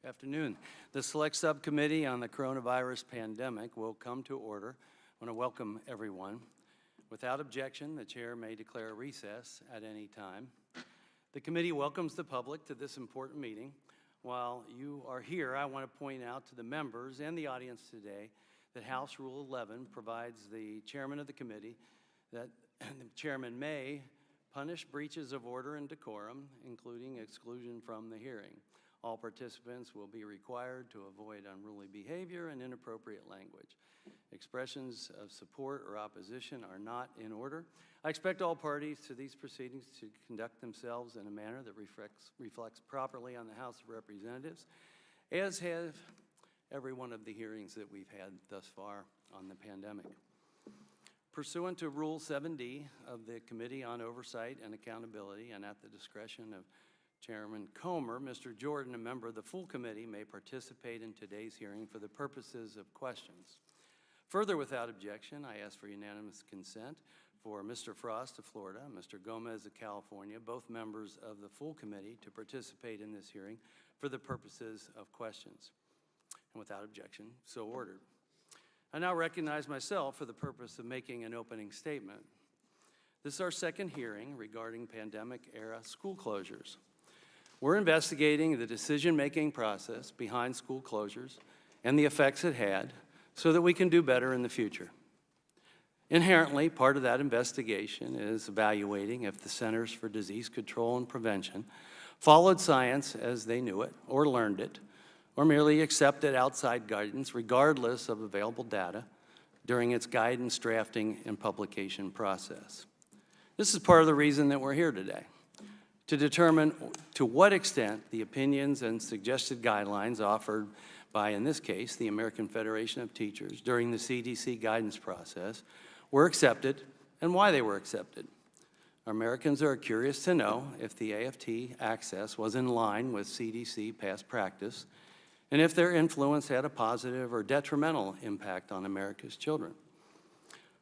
Afternoon. The Select Subcommittee on the Coronavirus Pandemic will come to order. I want to welcome everyone. Without objection, the chair may declare a recess at any time. The committee welcomes the public to this important meeting. While you are here, I want to point out to the members and the audience today that House Rule 11 provides the chairman of the committee that the chairman may punish breaches of order and decorum, including exclusion from the hearing. All participants will be required to avoid unruly behavior and inappropriate language. Expressions of support or opposition are not in order. I expect all parties to these proceedings to conduct themselves in a manner that reflects properly on the House of Representatives, as have every one of the hearings that we've had thus far on the pandemic. Pursuant to Rule 7D of the Committee on Oversight and Accountability, and at the discretion of Chairman Comer, Mr. Jordan, a member of the full committee, may participate in today's hearing for the purposes of questions. Further, without objection, I ask for unanimous consent for Mr. Frost of Florida, Mr. Gomez of California, both members of the full committee, to participate in this hearing for the purposes of questions. And without objection, so ordered. I now recognize myself for the purpose of making an opening statement. This is our second hearing regarding pandemic-era school closures. We're investigating the decision-making process behind school closures and the effects it had so that we can do better in the future. Inherently, part of that investigation is evaluating if the Centers for Disease Control and Prevention followed science as they knew it or learned it, or merely accepted outside guidance regardless of available data during its guidance drafting and publication process. This is part of the reason that we're here today, to determine to what extent the opinions and suggested guidelines offered by, in this case, the American Federation of Teachers during the CDC guidance process were accepted and why they were accepted. Americans are curious to know if the AFT access was in line with CDC past practice and if their influence had a positive or detrimental impact on America's children.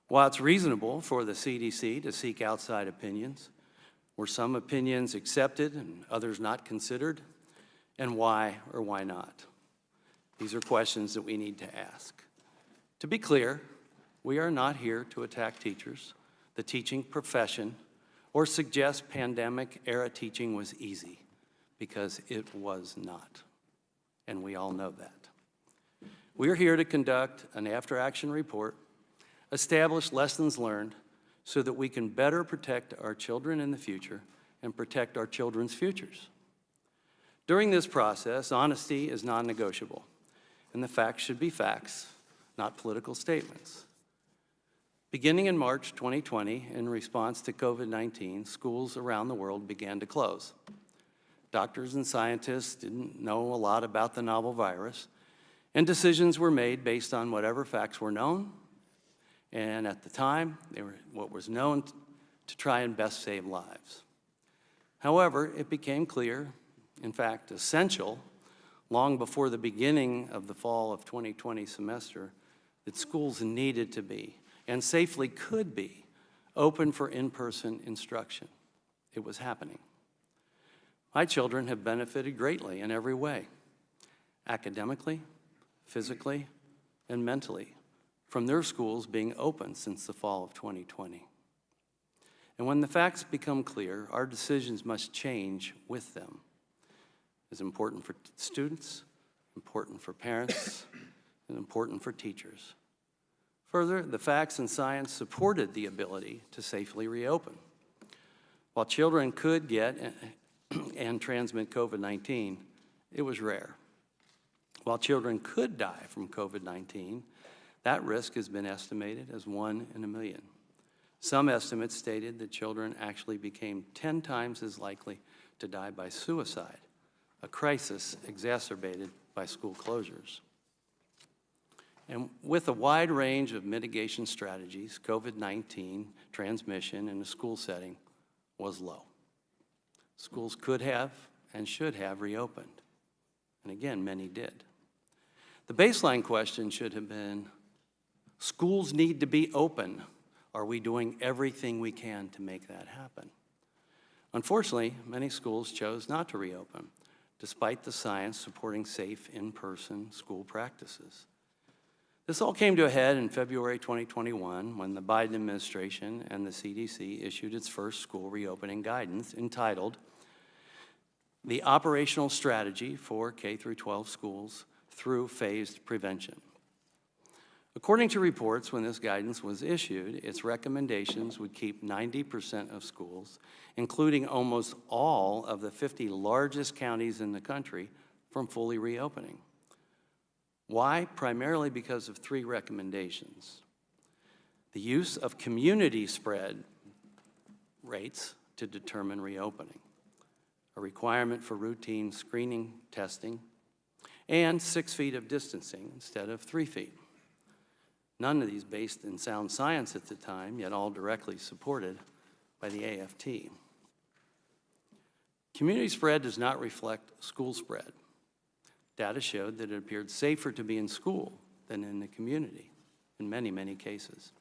While it's reasonable for the CDC to seek outside opinions, were some opinions accepted and others not considered? And why or why not? These are questions that we need to ask. To be clear, we are not here to attack teachers, the teaching profession, or suggest pandemic-era teaching was easy, because it was not. And we all know that. We are here to conduct an after-action report, establish lessons learned, so that we can better protect our children in the future and protect our children's futures. During this process, honesty is non-negotiable, and the facts should be facts, not political statements. Beginning in March 2020, in response to COVID-19, schools around the world began to close. Doctors and scientists didn't know a lot about the novel virus, and decisions were made based on whatever facts were known. And at the time, they were what was known to try and best save lives. However, it became clear, in fact essential, long before the beginning of the fall of 2020 semester, that schools needed to be, and safely could be, open for in-person instruction. It was happening. My children have benefited greatly in every way, academically, physically, and mentally, from their schools being open since the fall of 2020. And when the facts become clear, our decisions must change with them. It's important for students, important for parents, and important for teachers. Further, the facts and science supported the ability to safely reopen. While children could get and transmit COVID-19, it was rare. While children could die from COVID-19, that risk has been estimated as 1 in a million. Some estimates stated that children actually became 10 times as likely to die by suicide, a crisis exacerbated by school closures. And with a wide range of mitigation strategies, COVID-19 transmission in a school setting was low. Schools could have and should have reopened. And again, many did. The baseline question should have been, schools need to be open. Are we doing everything we can to make that happen? Unfortunately, many schools chose not to reopen, despite the science supporting safe in-person school practices. This all came to a head in February 2021 when the Biden administration and the CDC issued its first school reopening guidance entitled The Operational Strategy for K-12 Schools Through Phased Prevention. According to reports, when this guidance was issued, its recommendations would keep 90% of schools, including almost all of the 50 largest counties in the country, from fully reopening. Why? Primarily because of three recommendations. The use of community spread rates to determine reopening, a requirement for routine screening testing, and 6 feet of distancing instead of 3 feet. None of these based in sound science at the time, yet all directly supported by the AFT. Community spread does not reflect school spread. Data showed that it appeared safer to be in school than in the community in many, many cases.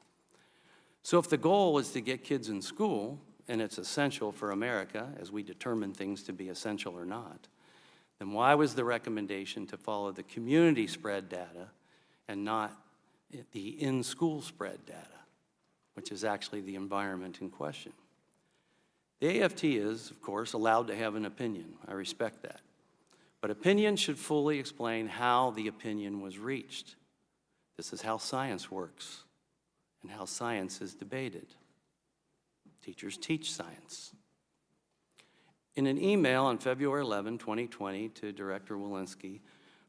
So if the goal is to get kids in school, and it's essential for America as we determine things to be essential or not, then why was the recommendation to follow the community spread data and not the in-school spread data, which is actually the environment in question? The AFT is, of course, allowed to have an opinion. I respect that. But opinion should fully explain how the opinion was reached. This is how science works and how science is debated. Teachers teach science. In an email on February 11, 2020 to Director Walensky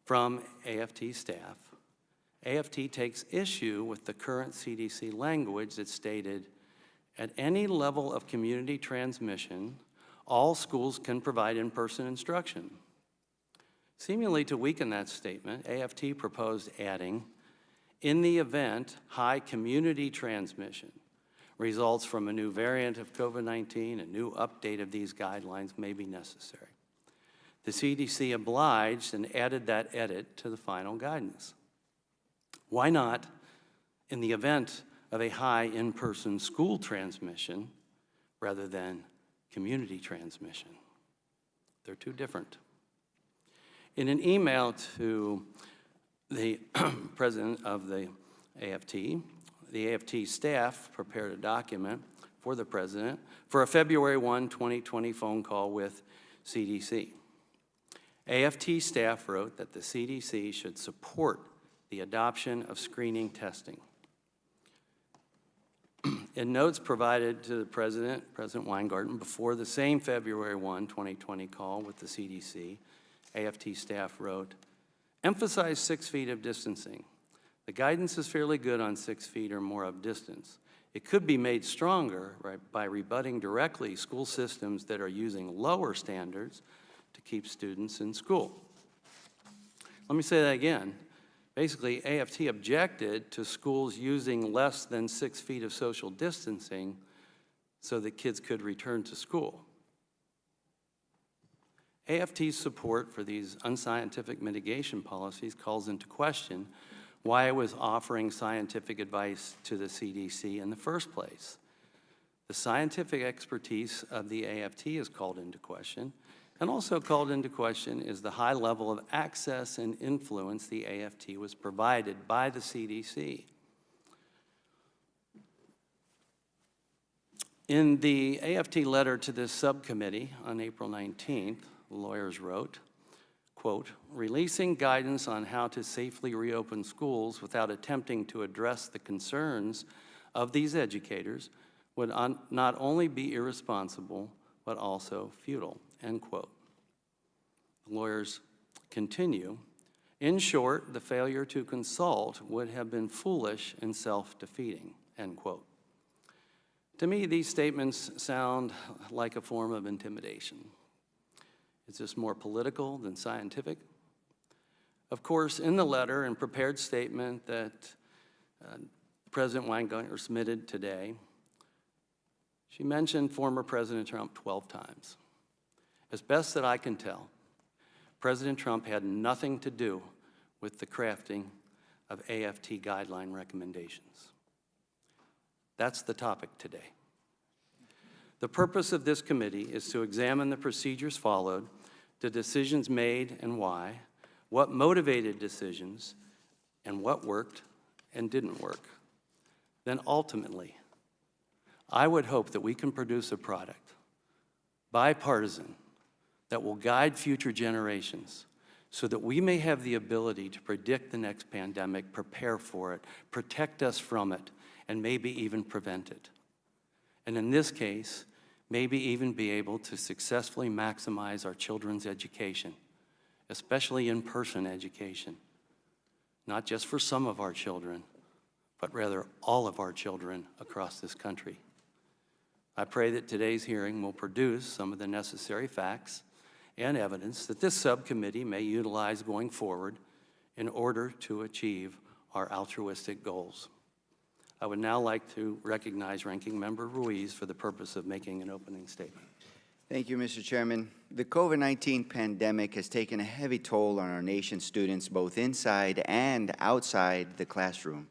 from AFT staff, AFT takes issue with the current CDC language that stated, at any level of community transmission, all schools can provide in-person instruction. Seemingly to weaken that statement, AFT proposed adding, in the event high community transmission results from a new variant of COVID-19, a new update of these guidelines may be necessary. The CDC obliged and added that edit to the final guidance. Why not, in the event of a high in-person school transmission rather than community transmission? They're two different. In an email to the president of the AFT staff prepared a document for the president for a February 1, 2020 phone call with CDC. AFT staff wrote that the CDC should support the adoption of screening testing. In notes provided to the President Weingarten, before the same February 1, 2020 call with the CDC, AFT staff wrote, emphasize 6 feet of distancing. The guidance is fairly good on 6 feet or more of distance. It could be made stronger by rebutting directly school systems that are using lower standards to keep students in school. Let me say that again. Basically, AFT objected to schools using less than 6 feet of social distancing so that kids could return to school. AFT's support for these unscientific mitigation policies calls into question why it was offering scientific advice to the CDC in the first place. The scientific expertise of the AFT is called into question, and also called into question is the high level of access and influence the AFT was provided by the CDC. In the AFT letter to this subcommittee on April 19th, lawyers wrote, quote, releasing guidance on how to safely reopen schools without attempting to address the concerns of these educators would not only be irresponsible, but also futile, end quote. The lawyers continue, in short, the failure to consult would have been foolish and self-defeating, end quote. To me, these statements sound like a form of intimidation. Is this more political than scientific? Of course, in the letter and prepared statement that President Weingarten submitted today, she mentioned former President Trump 12 times. As best that I can tell, President Trump had nothing to do with the crafting of AFT guideline recommendations. That's the topic today. The purpose of this committee is to examine the procedures followed, the decisions made and why, what motivated decisions, and what worked and didn't work. Then ultimately, I would hope that we can produce a product, bipartisan, that will guide future generations so that we may have the ability to predict the next pandemic, prepare for it, protect us from it, and maybe even prevent it. And in this case, maybe even be able to successfully maximize our children's education, especially in-person education, not just for some of our children, but rather all of our children across this country. I pray that today's hearing will produce some of the necessary facts and evidence that this subcommittee may utilize going forward in order to achieve our altruistic goals. I would now like to recognize Ranking Member Ruiz for the purpose of making an opening statement. Thank you, Mr. Chairman. The COVID-19 pandemic has taken a heavy toll on our nation's students, both inside and outside the classroom.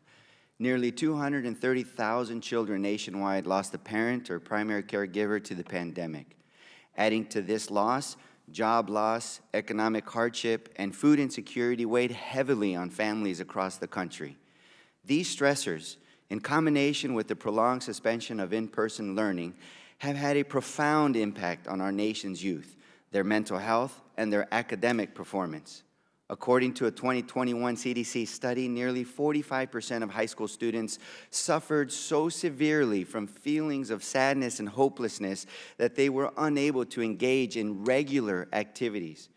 Nearly 230,000 children nationwide lost a parent or primary caregiver to the pandemic. Adding to this loss, job loss, economic hardship, and food insecurity weighed heavily on families across the country. These stressors, in combination with the prolonged suspension of in-person learning, have had a profound impact on our nation's youth, their mental health, and their academic performance. According to a 2021 CDC study, nearly 45% of high school students suffered so severely from feelings of sadness and hopelessness that they were unable to engage in regular activities.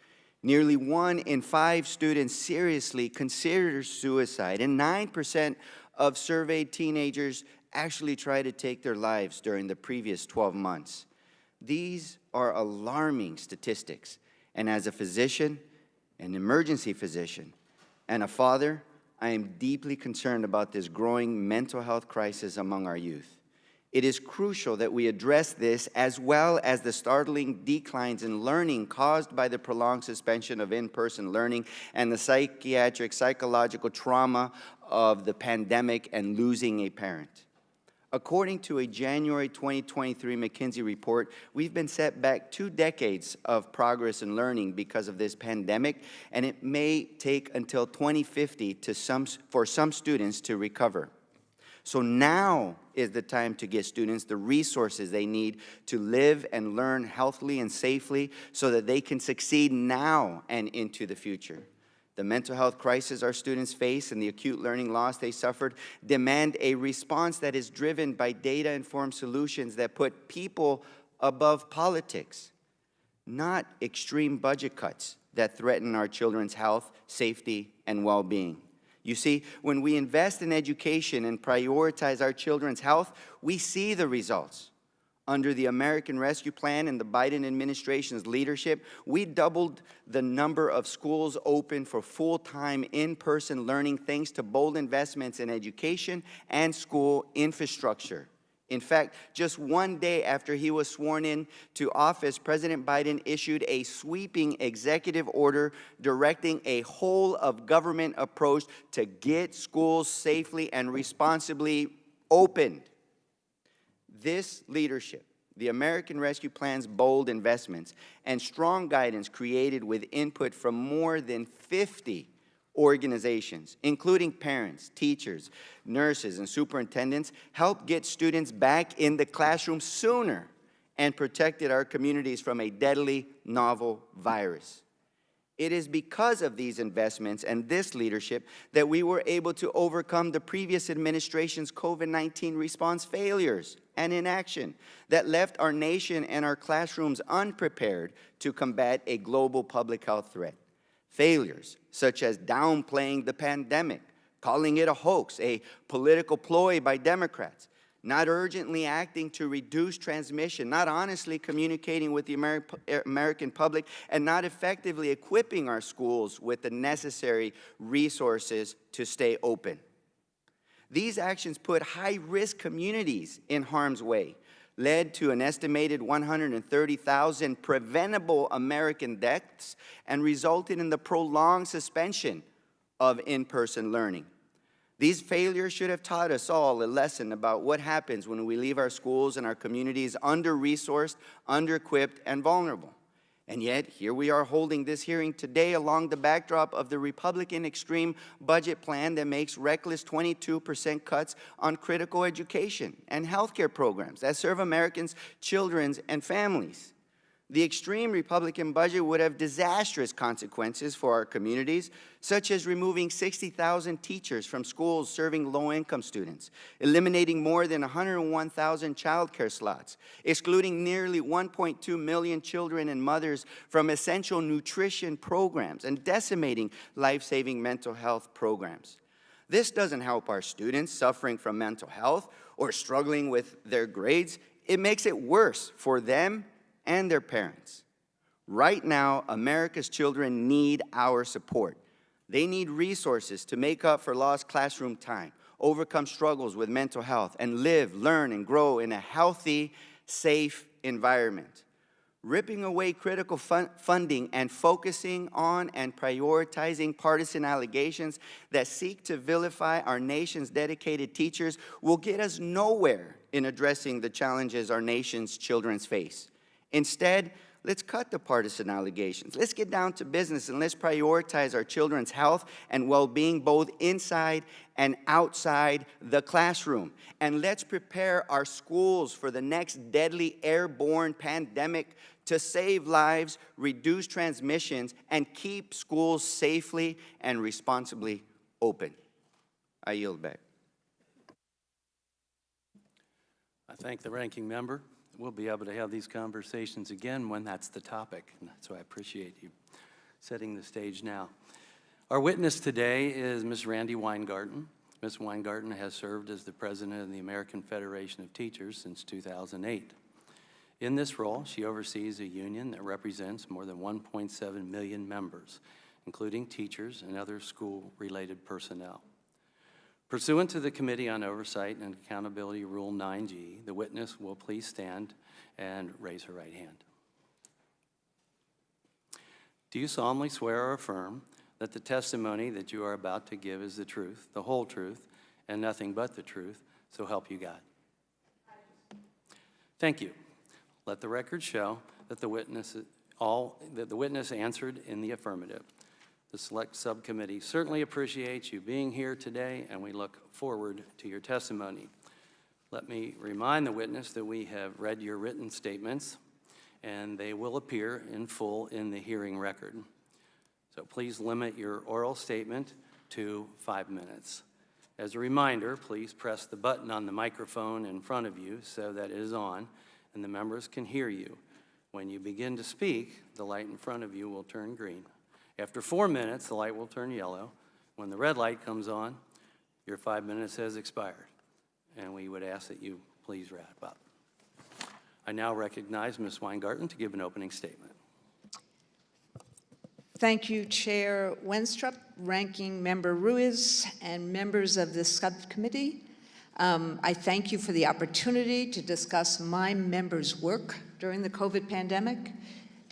Nearly 1 in 5 students seriously considered suicide, and 9% of surveyed teenagers actually tried to take their lives during the previous 12 months. These are alarming statistics, and as a physician, an emergency physician, and a father, I am deeply concerned about this growing mental health crisis among our youth. It is crucial that we address this, as well as the startling declines in learning caused by the prolonged suspension of in-person learning and the psychological trauma of the pandemic and losing a parent. According to a January 2023 McKinsey report, we've been set back 2 decades of progress in learning because of this pandemic, and it may take until 2050 for some students to recover. So now is the time to give students the resources they need to live and learn healthily and safely so that they can succeed now and into the future. The mental health crisis our students face and the acute learning loss they suffered demand a response that is driven by data-informed solutions that put people above politics, not extreme budget cuts that threaten our children's health, safety, and well-being. You see, when we invest in education and prioritize our children's health, we see the results. Under the American Rescue Plan and the Biden administration's leadership, we doubled the number of schools open for full-time in-person learning thanks to bold investments in education and school infrastructure. In fact, just 1 day after he was sworn in to office, President Biden issued a sweeping executive order directing a whole-of-government approach to get schools safely and responsibly opened. This leadership, the American Rescue Plan's bold investments, and strong guidance created with input from more than 50 organizations, including parents, teachers, nurses, and superintendents, helped get students back in the classroom sooner and protected our communities from a deadly novel virus. It is because of these investments and this leadership that we were able to overcome the previous administration's COVID-19 response failures and inaction that left our nation and our classrooms unprepared to combat a global public health threat. Failures such as downplaying the pandemic, calling it a hoax, a political ploy by Democrats, not urgently acting to reduce transmission, not honestly communicating with the American public, and not effectively equipping our schools with the necessary resources to stay open. These actions put high-risk communities in harm's way, led to an estimated 130,000 preventable American deaths, and resulted in the prolonged suspension of in-person learning. These failures should have taught us all a lesson about what happens when we leave our schools and our communities under-resourced, under-equipped, and vulnerable. And yet, here we are holding this hearing today along the backdrop of the Republican extreme budget plan that makes reckless 22% cuts on critical education and healthcare programs that serve Americans' children and families. The extreme Republican budget would have disastrous consequences for our communities, such as removing 60,000 teachers from schools serving low-income students, eliminating more than 101,000 childcare slots, excluding nearly 1.2 million children and mothers from essential nutrition programs, and decimating life-saving mental health programs. This doesn't help our students suffering from mental health or struggling with their grades. It makes it worse for them and their parents. Right now, America's children need our support. They need resources to make up for lost classroom time, overcome struggles with mental health, and live, learn, and grow in a healthy, safe environment. Ripping away critical funding and focusing on and prioritizing partisan allegations that seek to vilify our nation's dedicated teachers will get us nowhere in addressing the challenges our nation's children face. Instead, let's cut the partisan allegations. Let's get down to business and let's prioritize our children's health and well-being both inside and outside the classroom. And let's prepare our schools for the next deadly airborne pandemic to save lives, reduce transmissions, and keep schools safely and responsibly open. I yield back. I thank the ranking member. We'll be able to have these conversations again when that's the topic, and so I appreciate you setting the stage now. Our witness today is Ms. Randi Weingarten. Ms. Weingarten has served as the president of the American Federation of Teachers since 2008. In this role, she oversees a union that represents more than 1.7 million members, including teachers and other school-related personnel. Pursuant to the Committee on Oversight and Accountability Rule 9G, the witness will please stand and raise her right hand. Do you solemnly swear or affirm that the testimony that you are about to give is the truth, the whole truth, and nothing but the truth, so help you God? Thank you. Let the record show that the witness answered in the affirmative. The Select Subcommittee certainly appreciates you being here today, and we look forward to your testimony. Let me remind the witness that we have read your written statements, and they will appear in full in the hearing record. So please limit your oral statement to 5 minutes. As a reminder, please press the button on the microphone in front of you so that it is on, and the members can hear you. When you begin to speak, the light in front of you will turn green. After 4 minutes, the light will turn yellow. When the red light comes on, your 5 minutes has expired, and we would ask that you please wrap up. I now recognize Ms. Weingarten to give an opening statement. Thank you, Chair Wenstrup, Ranking Member Ruiz, and members of this subcommittee. I thank you for the opportunity to discuss my members' work during the COVID pandemic.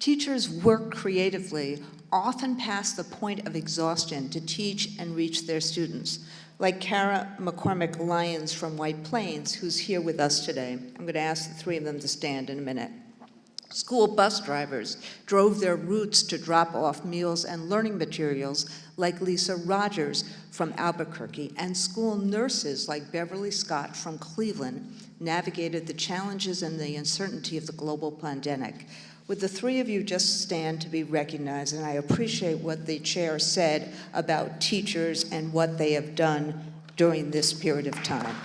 Teachers work creatively, often past the point of exhaustion to teach and reach their students, like Kara McCormick Lyons from White Plains, who's here with us today. I'm going to ask the three of them to stand in a minute. School bus drivers drove their routes to drop off meals and learning materials, like Lisa Rogers from Albuquerque, and school nurses like Beverly Scott from Cleveland navigated the challenges and the uncertainty of the global pandemic. Would the three of you just stand to be recognized? And I appreciate what the chair said about teachers and what they have done during this period of time.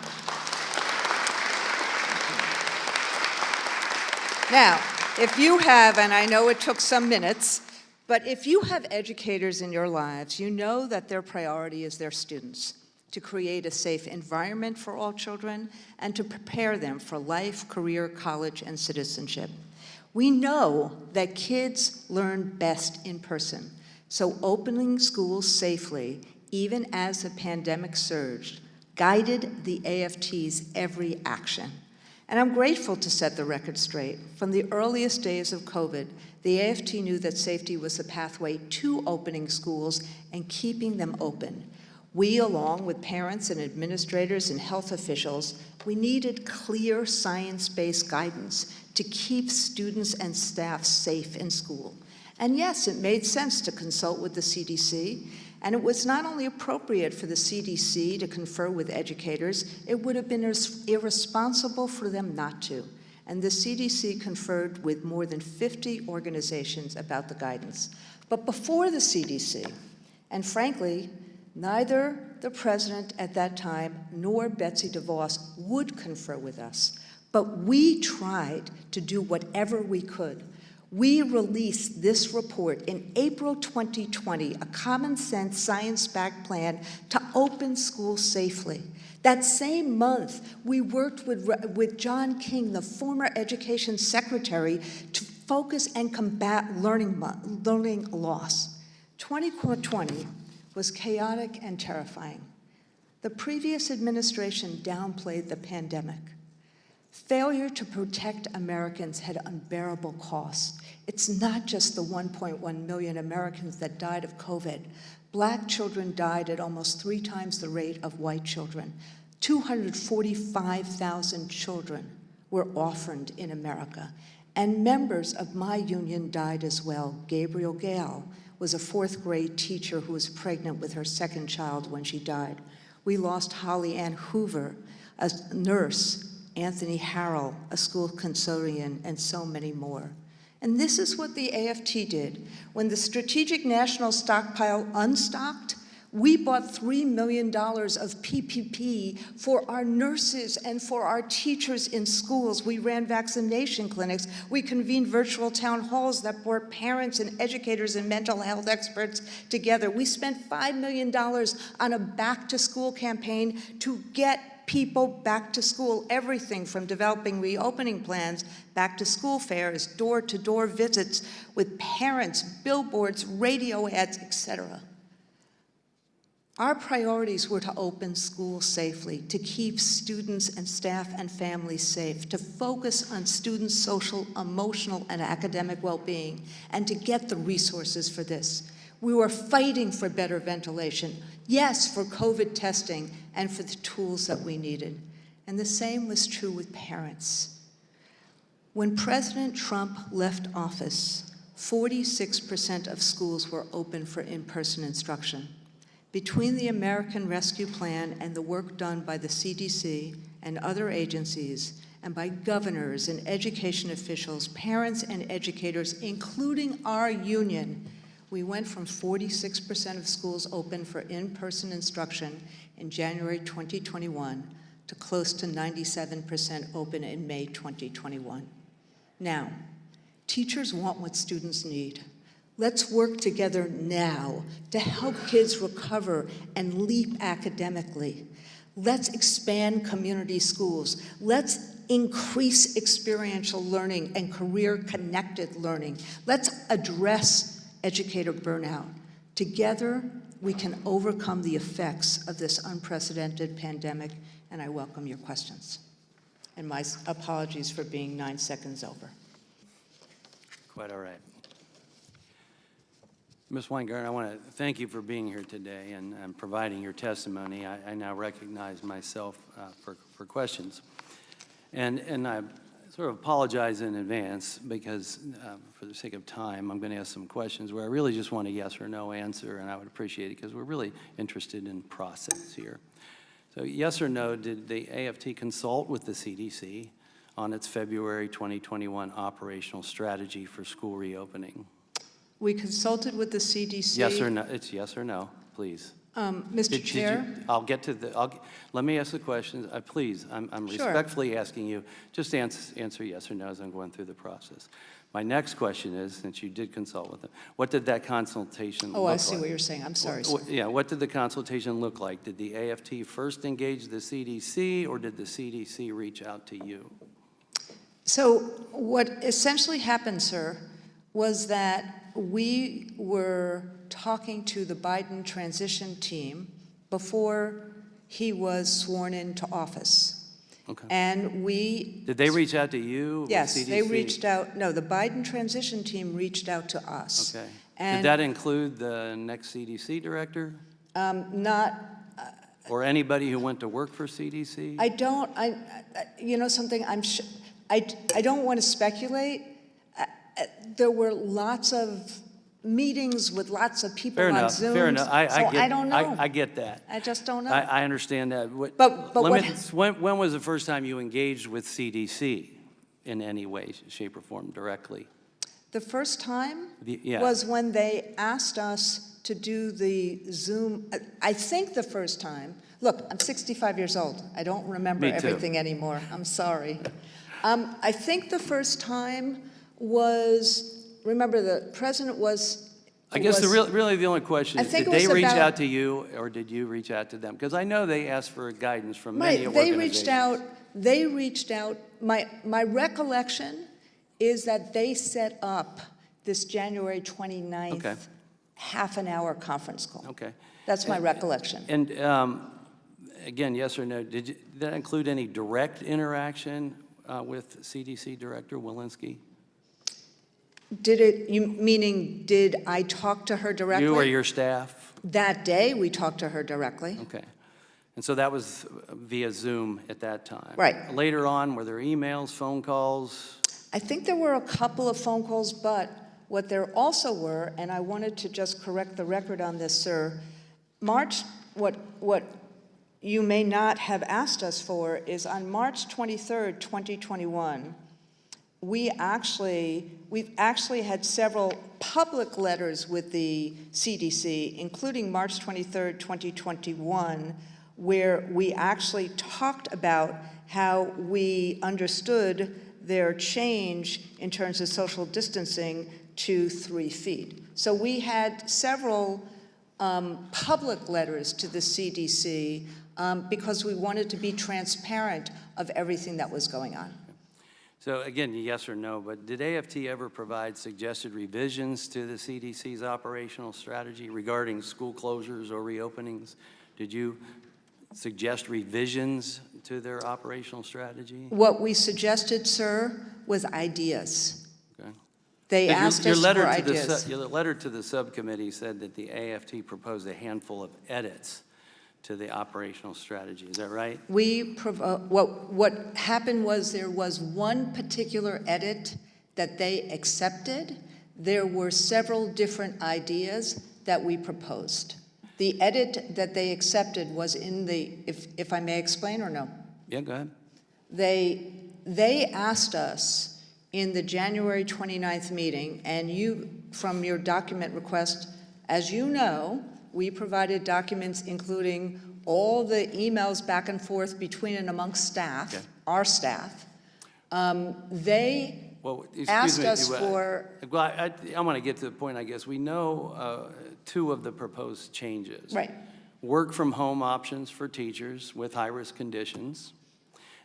Now, if you have, and I know it took some minutes, but if you have educators in your lives, you know that their priority is their students, to create a safe environment for all children and to prepare them for life, career, college, and citizenship. We know that kids learn best in person, so opening schools safely, even as the pandemic surged, guided the AFT's every action. And I'm grateful to set the record straight. From the earliest days of COVID, the AFT knew that safety was the pathway to opening schools and keeping them open. We, along with parents and administrators and health officials, we needed clear science-based guidance to keep students and staff safe in school. And yes, it made sense to consult with the CDC, and it was not only appropriate for the CDC to confer with educators, it would have been irresponsible for them not to. And the CDC conferred with more than 50 organizations about the guidance. But before the CDC, and frankly, neither the president at that time nor Betsy DeVos would confer with us. But we tried to do whatever we could. We released this report in April 2020, a common sense, science-backed plan to open schools safely. That same month, we worked with John King, the former education secretary, to focus and combat learning loss. 2020 was chaotic and terrifying. The previous administration downplayed the pandemic. Failure to protect Americans had unbearable costs. It's not just the 1.1 million Americans that died of COVID. Black children died at almost 3 times the rate of white children. 245,000 children were orphaned in America. And members of my union died as well. Gabriel Gale was a 4th grade teacher who was pregnant with her 2nd child when she died. We lost Holly Ann Hoover, a nurse, Anthony Harrell, a school custodian, and so many more. And this is what the AFT did. When the Strategic National Stockpile unstocked, we bought $3 million of PPP for our nurses and for our teachers in schools. We ran vaccination clinics. We convened virtual town halls that brought parents and educators and mental health experts together. We spent $5 million on a back-to-school campaign to get people back to school, everything from developing reopening plans, back to school fairs, door-to-door visits with parents, billboards, radio ads, etc. Our priorities were to open schools safely, to keep students and staff and families safe, to focus on students' social, emotional, and academic well-being, and to get the resources for this. We were fighting for better ventilation, yes, for COVID testing, and for the tools that we needed. And the same was true with parents. When President Trump left office, 46% of schools were open for in-person instruction. Between the American Rescue Plan and the work done by the CDC and other agencies, and by governors and education officials, parents and educators, including our union, we went from 46% of schools open for in-person instruction in January 2021 to close to 97% open in May 2021. Now, teachers want what students need. Let's work together now to help kids recover and leap academically. Let's expand community schools. Let's increase experiential learning and career-connected learning. Let's address educator burnout. Together, we can overcome the effects of this unprecedented pandemic, and I welcome your questions. And my apologies for being 9 seconds over. Quite all right. Ms. Weingarten, I want to thank you for being here today and providing your testimony. I now recognize myself for questions. And I sort of apologize in advance because for the sake of time, I'm going to ask some questions where I really just want a yes or no answer, and I would appreciate it because we're really interested in process here. So yes or no, did the AFT consult with the CDC on its February 2021 operational strategy for school reopening? We consulted with the CDC. Yes or no? It's yes or no, please. Mr. Chair? I'll get to the, let me ask the questions. Please, I'm Sure. respectfully asking you, just answer yes or no as I'm going through the process. My next question is, since you did consult with them, what did that consultation look like? Oh, I see what you're saying. I'm sorry, sir. Yeah, what did the consultation look like? Did the AFT first engage the CDC, or did the CDC reach out to you? So what essentially happened, sir, was that we were talking to the Biden transition team before he was sworn into office. Okay. And we... Did they reach out to you? Yes, CDC? they reached out. No, the Biden transition team reached out to us. Okay. And did that include the next CDC director? not... Or anybody who went to work for CDC? I don't, you know something, I don't want to speculate. There were lots of meetings with lots of people Fair on enough, Zoom. fair enough. So I don't know. I get that. I just don't know. I understand that. But When was the first time you engaged with CDC in any way, shape, or form directly? The first time Yeah. was when they asked us to do the Zoom. I think the first time, look, I'm 65 years old. I don't remember Me too. everything anymore. I'm sorry. I think the first time was, remember, the president was. I guess really the only question I is, think did it was they reach about- out to you, or did you reach out to them? Because I know they asked for guidance from many Right, organizations. they reached out. My recollection is that they set up this January 29th Okay. half-an-hour conference call. Okay. That's my recollection. And again, yes or no, did that include any direct interaction with CDC Director Walensky? Meaning, did I talk to her directly? You or your staff? That day, we talked to her directly. Okay. And so that was via Zoom at that time? Right. Later on, were there emails, phone calls? I think there were a couple of phone calls, but what there also were, and I wanted to just correct the record on this, sir, what you may not have asked us for is on March 23rd, 2021, we've actually had several public letters with the CDC, including March 23rd, 2021, where we actually talked about how we understood their change in terms of social distancing to 3 feet. So we had several public letters to the CDC because we wanted to be transparent of everything that was going on. So again, yes or no, but did AFT ever provide suggested revisions to the CDC's operational strategy regarding school closures or reopenings? Did you suggest revisions to their operational strategy? What we suggested, sir, was ideas. Okay. They asked us for ideas. Your letter to the subcommittee said that the AFT proposed a handful of edits to the operational strategy. Is that right? What happened was there was one particular edit that they accepted. There were several different ideas that we proposed. The edit that they accepted was in the, if I may explain or no? Yeah, go ahead. They asked us in the January 29th meeting, and you, from your document request, as you know, we provided documents including all the emails back and forth between and amongst staff, Okay. our staff. They asked us for. Well, I want to get to the point, I guess. We know two of the proposed changes. Right. Work from home options for teachers with high-risk conditions,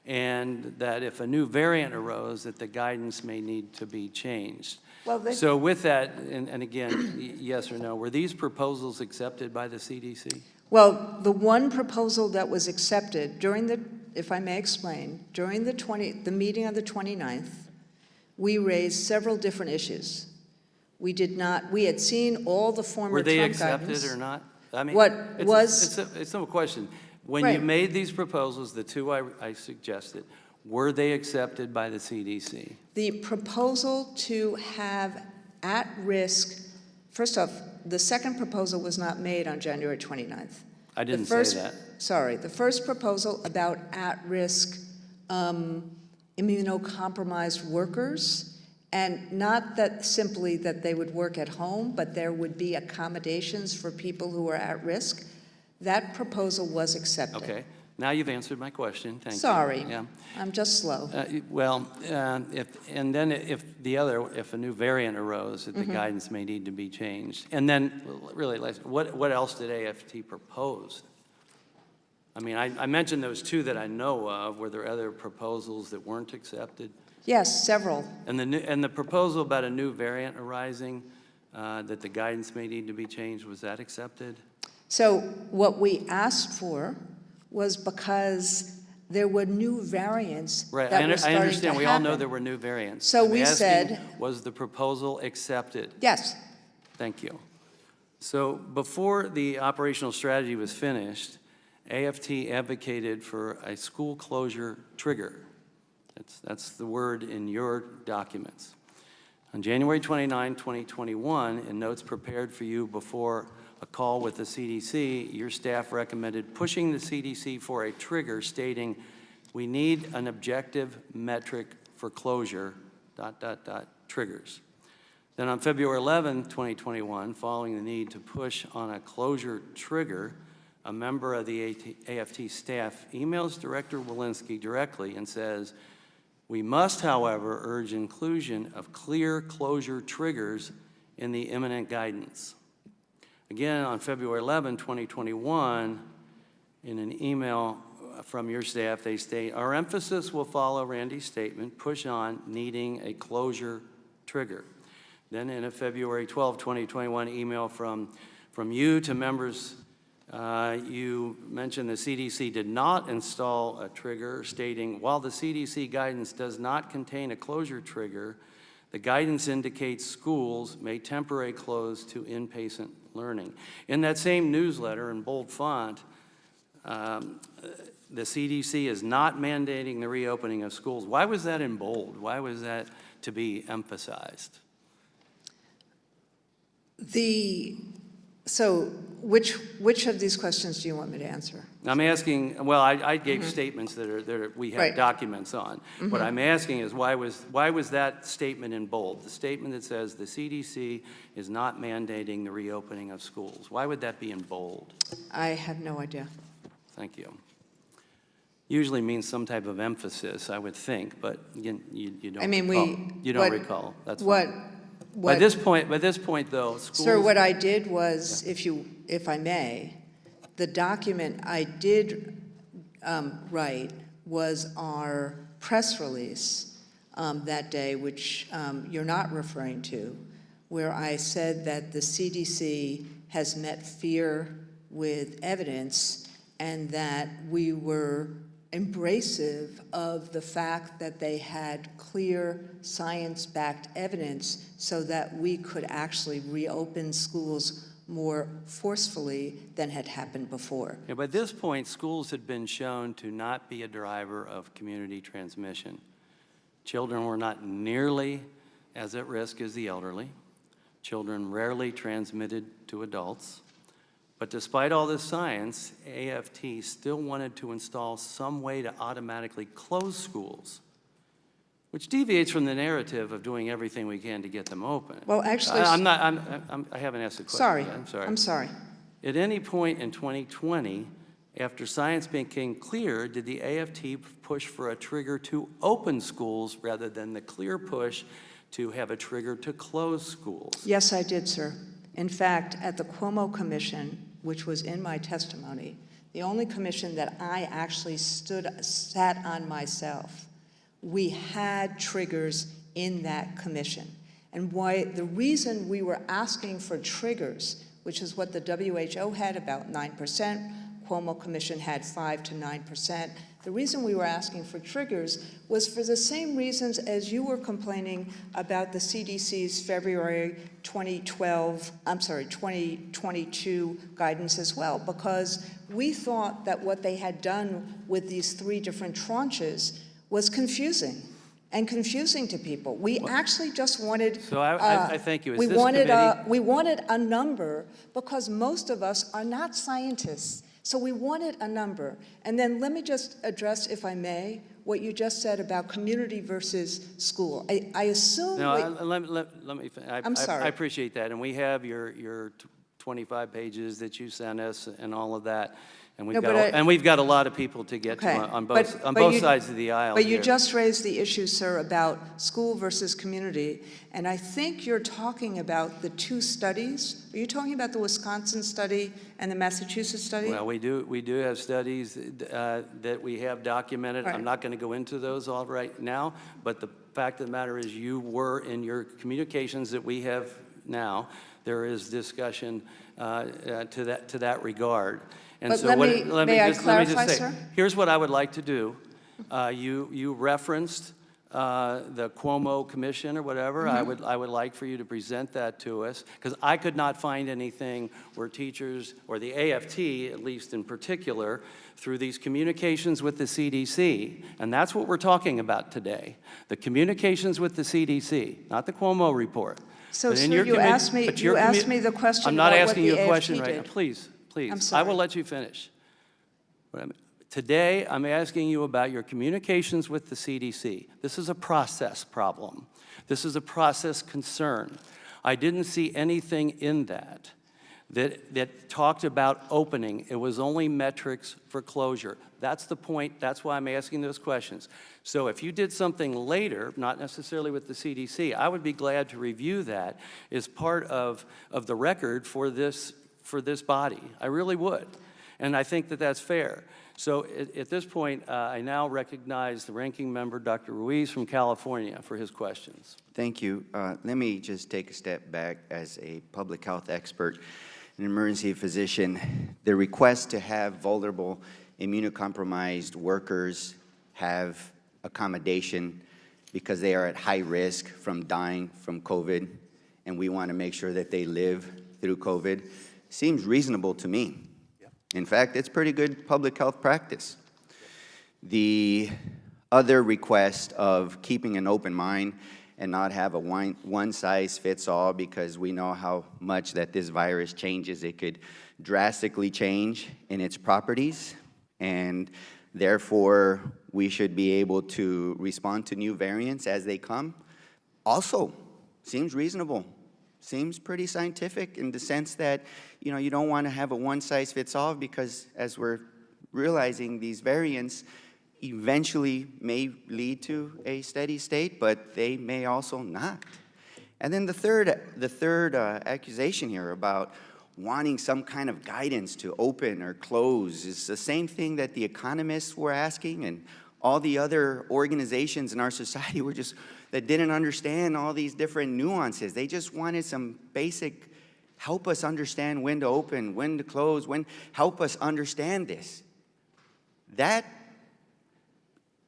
and that if a new variant arose, that the guidance may need to be changed. Well, So with that, and again, yes or no, were these proposals accepted by the CDC? Well, the one proposal that was accepted during the, if I may explain, during the meeting on the 29th, we raised several different issues. We had seen all the former Were they Trump accepted guidance. or not? I mean, What it's was- a simple question. When Right. you made these proposals, the two I suggested, were they accepted by the CDC? The proposal to have at-risk, first off, the second proposal was not made on January 29th. I didn't The say that. Sorry, the first proposal about at-risk immunocompromised workers, and not that simply that they would work at home, but there would be accommodations for people who are at risk. That proposal was accepted. Okay. Now you've answered my question. Thank you. Sorry, Yeah. I'm just slow. If a new variant arose, that the guidance may need to be changed. And then, really, what else did AFT propose? I mean, I mentioned those two that I know of. Were there other proposals that weren't accepted? Yes, several. And the proposal about a new variant arising, that the guidance may need to be changed, was that accepted? So what we asked for was because there were new variants Right, that were starting I understand. to We all know happen. there were new variants. So I'm we asking, said- was the proposal accepted? Yes. Thank you. So before the operational strategy was finished, AFT advocated for a school closure trigger. That's the word in your documents. On January 29, 2021, in notes prepared for you before a call with the CDC, your staff recommended pushing the CDC for a trigger stating, "We need an objective metric for closure, ... triggers." Then on February 11, 2021, following the need to push on a closure trigger, a member of the AFT staff emails Director Walensky directly and says, "We must, however, urge inclusion of clear closure triggers in the imminent guidance." Again, on February 11, 2021, in an email from your staff, they state, "Our emphasis will follow Randy's statement, push on needing a closure trigger." Then in a February 12, 2021 email from you to members, you mentioned the CDC did not install a trigger, stating, "While the CDC guidance does not contain a closure trigger, the guidance indicates schools may temporarily close to in-person learning." In that same newsletter, in bold font, the CDC is not mandating the reopening of schools. Why was that in bold? Why was that to be emphasized? So which of these questions do you want me to answer? I'm asking, well, I gave statements that we have Right. documents on. What I'm asking is why was that statement in bold? The statement that says the CDC is not mandating the reopening of schools. Why would that be in bold? I have no idea. Thank you. Usually means some type of emphasis, I would think, but you don't I mean, recall. You don't recall. That's fine. By this point, though, schools... Sir, what I did was, if I may, the document I did write was our press release that day, which you're not referring to, where I said that the CDC has met fear with evidence and that we were embracive of the fact that they had clear science-backed evidence so that we could actually reopen schools more forcefully than had happened before. Yeah, by this point, schools had been shown to not be a driver of community transmission. Children were not nearly as at risk as the elderly. Children rarely transmitted to adults. But despite all this science, AFT still wanted to install some way to automatically close schools, which deviates from the narrative of doing everything we can to get them open. Well, actually... I haven't asked the question Sorry. yet. I'm sorry. At any point in 2020, after science became clear, did the AFT push for a trigger to open schools rather than the clear push to have a trigger to close schools? Yes, I did, sir. In fact, at the Cuomo Commission, which was in my testimony, the only commission that I actually sat on myself, we had triggers in that commission. And the reason we were asking for triggers, which is what the WHO had, about 9%, Cuomo Commission had 5 to 9%. The reason we were asking for triggers was for the same reasons as you were complaining about the CDC's February 2022 guidance as well, because we thought that what they had done with these 3 different tranches was confusing to people. We actually just wanted... So I thank you. We wanted a number because most of us are not scientists. So we wanted a number. And then let me just address, if I may, what you just said about community versus school. I assume... No, let me... I'm sorry. I appreciate that. And we have your 25 pages that you sent us and all of that. And we've got a lot of people to get to on both sides of the aisle. But you just raised the issue, sir, about school versus community, and I think you're talking about the 2 studies. Are you talking about the Wisconsin study and the Massachusetts study? Well, we do have studies that we have documented. Right. I'm not going to go into those all right now, but the fact of the matter is you were in your communications that we have now. There is discussion to that regard. And but so may I clarify, sir? Here's what I would like to do. You referenced the Cuomo Commission or whatever, I would like for you to present that to us, because I could not find anything where teachers, or the AFT, at least in particular, through these communications with the CDC, and that's what we're talking about today, the communications with the CDC, not the Cuomo report. So, But in sir, your you asked me the question I'm not about what asking the you a question AFT right now. did. Please, please. I'm I sorry. will let you finish. Today, I'm asking you about your communications with the CDC. This is a process problem. This is a process concern. I didn't see anything in that talked about opening. It was only metrics for closure. That's the point. That's why I'm asking those questions. So if you did something later, not necessarily with the CDC, I would be glad to review that as part of the record for this body. I really would. And I think that that's fair. So at this point, I now recognize the ranking member, Dr. Ruiz from California, for his questions. Thank you. Let me just take a step back as a public health expert, an emergency physician. The request to have vulnerable, immunocompromised workers have accommodation because they are at high risk from dying from COVID, and we want to make sure that they live through COVID, seems reasonable to me. In fact, it's pretty good public health practice. The other request of keeping an open mind and not have a one-size-fits-all, because we know how much that this virus changes. It could drastically change in its properties, and therefore we should be able to respond to new variants as they come. Also, seems reasonable. Seems pretty scientific in the sense that, you know, you don't want to have a one-size-fits-all, because as we're realizing, these variants eventually may lead to a steady state, but they may also not. And then the third accusation here about wanting some kind of guidance to open or close is the same thing that the economists were asking, and all the other organizations in our society were just, that didn't understand all these different nuances. They just wanted some basic, help us understand when to open, when to close, help us understand this. That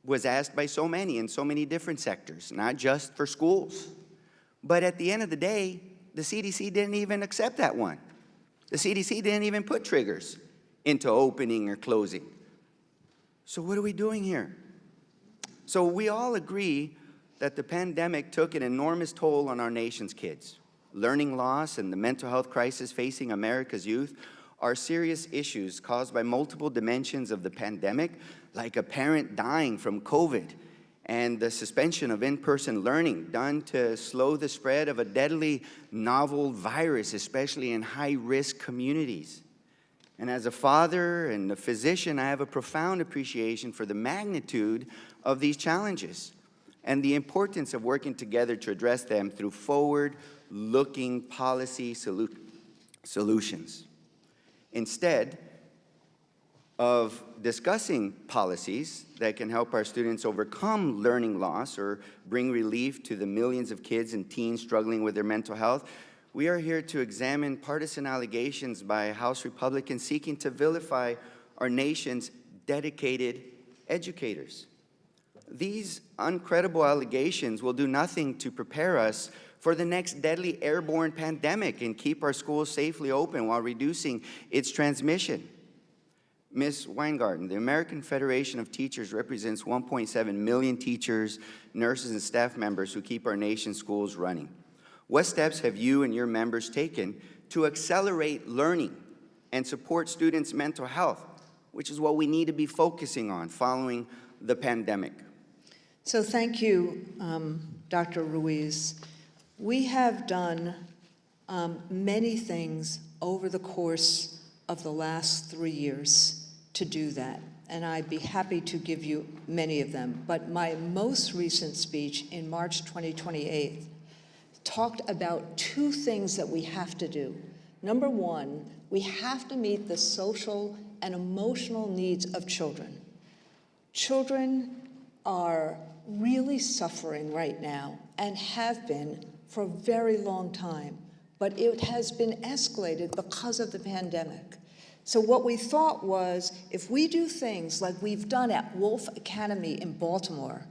was asked by so many in so many different sectors, not just for schools. But at the end of the day, the CDC didn't even accept that one. The CDC didn't even put triggers into opening or closing. So what are we doing here? So we all agree that the pandemic took an enormous toll on our nation's kids. Learning loss and the mental health crisis facing America's youth are serious issues caused by multiple dimensions of the pandemic, like a parent dying from COVID and the suspension of in-person learning done to slow the spread of a deadly novel virus, especially in high-risk communities. And as a father and a physician, I have a profound appreciation for the magnitude of these challenges and the importance of working together to address them through forward-looking policy solutions. Instead of discussing policies that can help our students overcome learning loss or bring relief to the millions of kids and teens struggling with their mental health, we are here to examine partisan allegations by House Republicans seeking to vilify our nation's dedicated educators. These uncredible allegations will do nothing to prepare us for the next deadly airborne pandemic and keep our schools safely open while reducing its transmission. Ms. Weingarten, the American Federation of Teachers represents 1.7 million teachers, nurses, and staff members who keep our nation's schools running. What steps have you and your members taken to accelerate learning and support students' mental health, which is what we need to be focusing on following the pandemic? So thank you, Dr. Ruiz. We have done many things over the course of the last 3 years to do that, and I'd be happy to give you many of them. But my most recent speech in March 2028 talked about two things that we have to do. Number one, we have to meet the social and emotional needs of children. Children are really suffering right now and have been for a very long time, but it has been escalated because of the pandemic. So what we thought was, if we do things like we've done at Wolf Academy in Baltimore,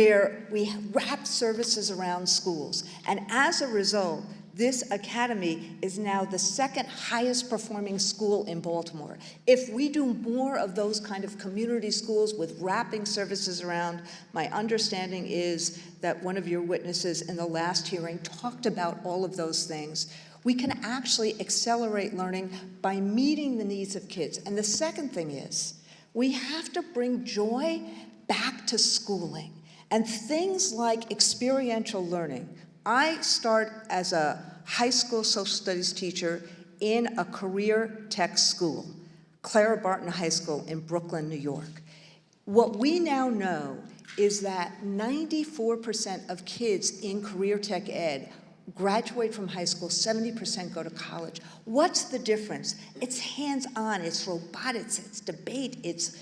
where we wrap services around schools. And as a result, this academy is now the second highest performing school in Baltimore. If we do more of those kind of community schools with wrapping services around, my understanding is that one of your witnesses in the last hearing talked about all of those things. We can actually accelerate learning by meeting the needs of kids. And the second thing is, we have to bring joy back to schooling. And things like experiential learning. I start as a high school social studies teacher in a career tech school, Clara Barton High School in Brooklyn, New York. What we now know is that 94% of kids in career tech ed graduate from high school, 70% go to college. What's the difference? It's hands-on, it's robotics, it's debate, it's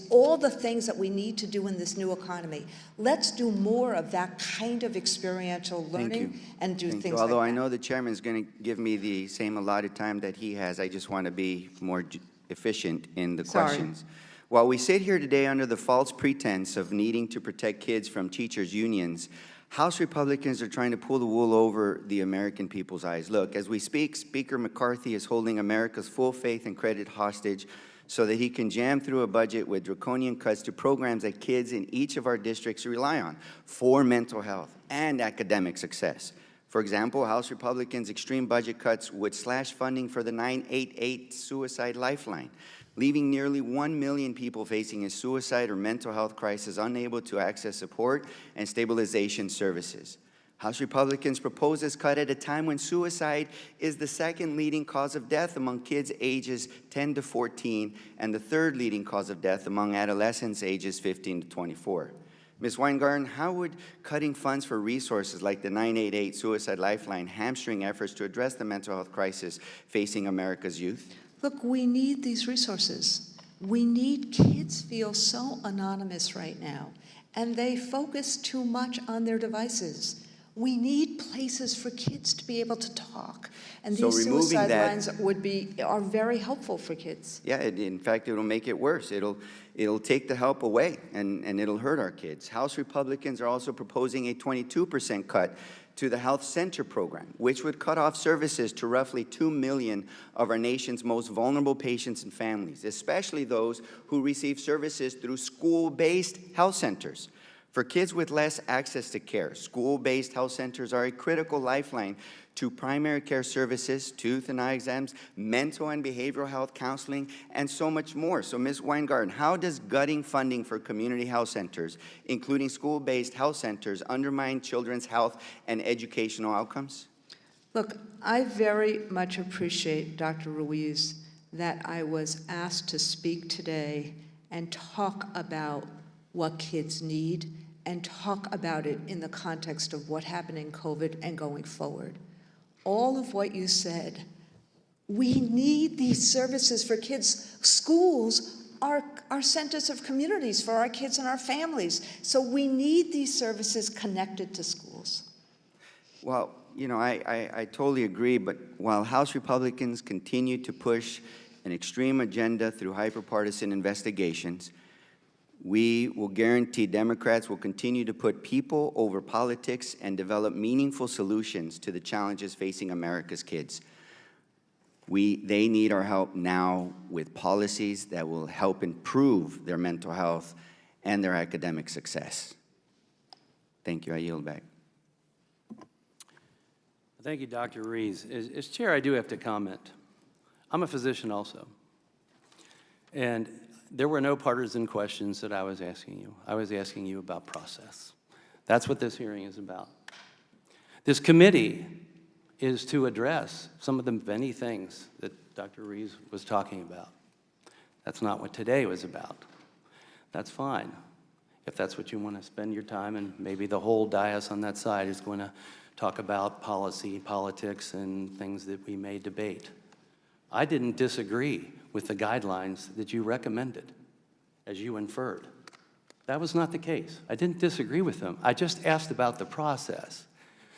all the things that we need to do in this new economy. Let's do more of that kind of experiential learning and do things like that. Although I know the chairman's going to give me the same allotted time that he has, I just want to be more efficient in the questions. While we sit here today under the false pretense of needing to protect kids from teachers' unions, House Republicans are trying to pull the wool over the American people's eyes. Look, as we speak, Speaker McCarthy is holding America's full faith and credit hostage so that he can jam through a budget with draconian cuts to programs that kids in each of our districts rely on for mental health and academic success. For example, House Republicans' extreme budget cuts would slash funding for the 988 Suicide Lifeline, leaving nearly 1 million people facing a suicide or mental health crisis unable to access support and stabilization services. House Republicans propose this cut at a time when suicide is the second leading cause of death among kids ages 10 to 14 and the third leading cause of death among adolescents ages 15 to 24. Ms. Weingarten, how would cutting funds for resources like the 988 Suicide Lifeline hamstring efforts to address the mental health crisis facing America's youth? Look, we need these resources. We need kids feel so anonymous right now, and they focus too much on their devices. We need places for kids to be able to talk, and So these removing suicide that- lines are very helpful for kids. Yeah, in fact, it'll make it worse. It'll take the help away, and it'll hurt our kids. House Republicans are also proposing a 22% cut to the health center program, which would cut off services to roughly 2 million of our nation's most vulnerable patients and families, especially those who receive services through school-based health centers. For kids with less access to care, school-based health centers are a critical lifeline to primary care services, tooth and eye exams, mental and behavioral health counseling, and so much more. So, Ms. Weingarten, how does gutting funding for community health centers, including school-based health centers, undermine children's health and educational outcomes? Look, I very much appreciate, Dr. Ruiz, that I was asked to speak today and talk about what kids need and talk about it in the context of what happened in COVID and going forward. All of what you said, we need these services for kids. Schools are centers of communities for our kids and our families. So we need these services connected to schools. Well, you know, I totally agree, but while House Republicans continue to push an extreme agenda through hyperpartisan investigations, we will guarantee Democrats will continue to put people over politics and develop meaningful solutions to the challenges facing America's kids. They need our help now with policies that will help improve their mental health and their academic success. Thank you. I yield back. Thank you, Dr. Ruiz. As chair, I do have to comment. I'm a physician also. And there were no partisan questions that I was asking you. I was asking you about process. That's what this hearing is about. This committee is to address some of the many things that Dr. Ruiz was talking about. That's not what today was about. That's fine, if that's what you want to spend your time, and maybe the whole dais on that side is going to talk about policy, politics, and things that we may debate. I didn't disagree with the guidelines that you recommended, as you inferred. That was not the case. I didn't disagree with them. I just asked about the process.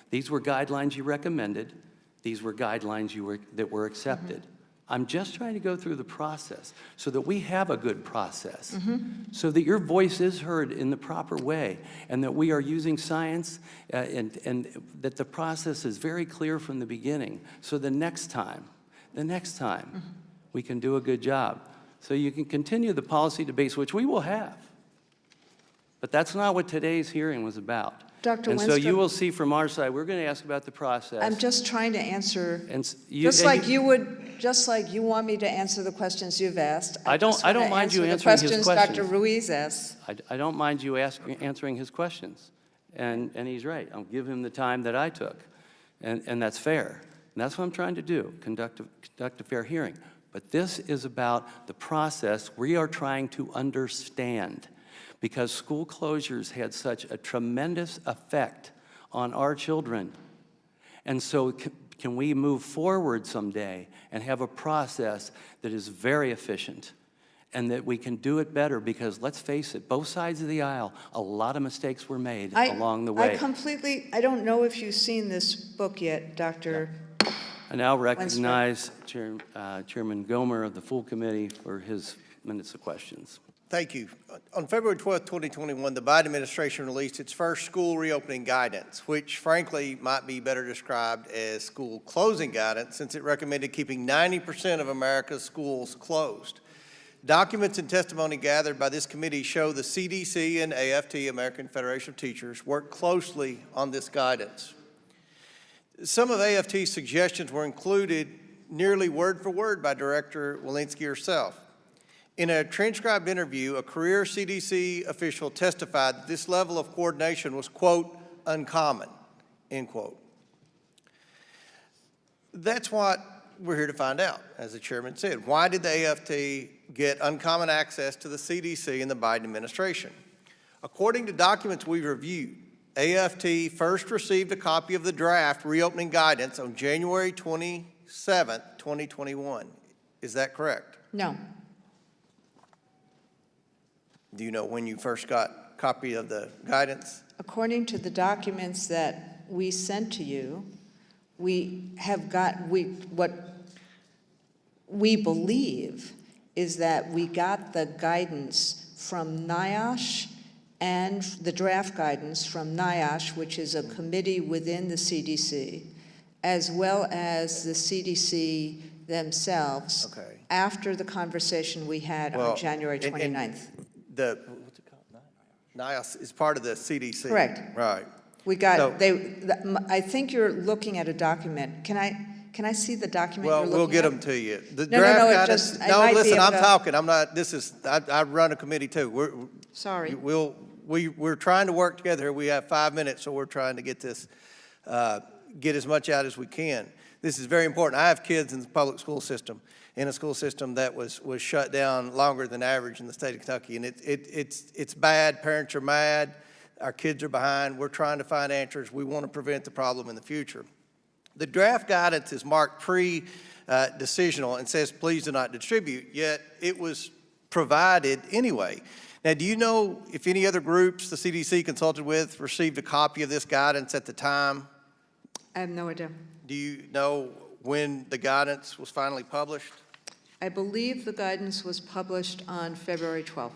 These were guidelines you recommended. These were guidelines that were accepted. I'm just trying to go through the process so that we have a good process, so that your voice is heard in the proper way, and that we are using science and that the process is very clear from the beginning. So the next time, we can do a good job. So you can continue the policy debates, which we will have. But that's not what today's hearing was about. Dr. And so you Wenstrup, will see from our side, we're going to ask about the process. I'm just trying to answer, And just like you want me to answer the questions you've asked. I don't just wanna mind you answer answering his the questions Dr. questions. Ruiz asked. I don't mind you answering his questions. And he's right. I'll give him the time that I took. And that's fair. And that's what I'm trying to do, conduct a fair hearing. But this is about the process we are trying to understand, because school closures had such a tremendous effect on our children. And so can we move forward someday and have a process that is very efficient and that we can do it better? Because let's face it, both sides of the aisle, a lot of mistakes were made along the way. I don't know if you've seen this book yet, Dr. I now recognize Chairman Gomer of the full committee for his minutes of questions. Thank you. On February 12th, 2021, the Biden administration released its first school reopening guidance, which frankly might be better described as school closing guidance, since it recommended keeping 90% of America's schools closed. Documents and testimony gathered by this committee show the CDC and AFT, American Federation of Teachers, worked closely on this guidance. Some of AFT's suggestions were included nearly word for word by Director Walensky herself. In a transcribed interview, a career CDC official testified that this level of coordination was, quote, uncommon, end quote. That's what we're here to find out, as the chairman said. Why did the AFT get uncommon access to the CDC and the Biden administration? According to documents we've reviewed, AFT first received a copy of the draft reopening guidance on January 27th, 2021. Is that correct? No. Do you know when you first got a copy of the guidance? According to the documents that we sent to you, what we believe is that we got the guidance from NIOSH and the draft guidance from NIOSH, which is a committee within the CDC, as well as the CDC themselves, Okay. after the conversation we had on January 29th. What's it called? NIOSH is part of the CDC. Correct. Right. We got, So- I think you're looking at a document. Can I see the document you're Well, looking at? we'll get them to you. The No, draft it guidance. just- I No, might be listen, able I'm to- talking. I'm not. I run a committee too. Sorry. We're trying to work together. We have 5 minutes, so we're trying to get this, get as much out as we can. This is very important. I have kids in the public school system, in a school system that was shut down longer than average in the state of Kentucky, and it's bad. Parents are mad. Our kids are behind. We're trying to find answers. We want to prevent the problem in the future. The draft guidance is marked pre-decisional and says, please do not distribute, yet it was provided anyway. Now, do you know if any other groups the CDC consulted with received a copy of this guidance at the time? I have no idea. Do you know when the guidance was finally published? I believe the guidance was published on February 12th.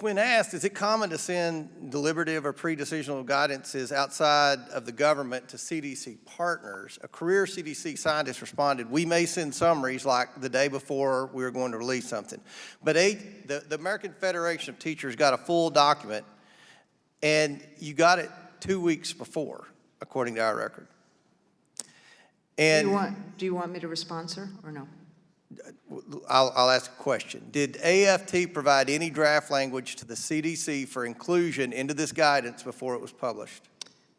When asked, is it common to send deliberative or pre-decisional guidances outside of the government to CDC partners? A career CDC scientist responded, we may send summaries like the day before we were going to release something. But the American Federation of Teachers got a full document, and you got it 2 weeks before, according to our record. And Do you want me to respond, sir, or no? I'll ask a question. Did AFT provide any draft language to the CDC for inclusion into this guidance before it was published?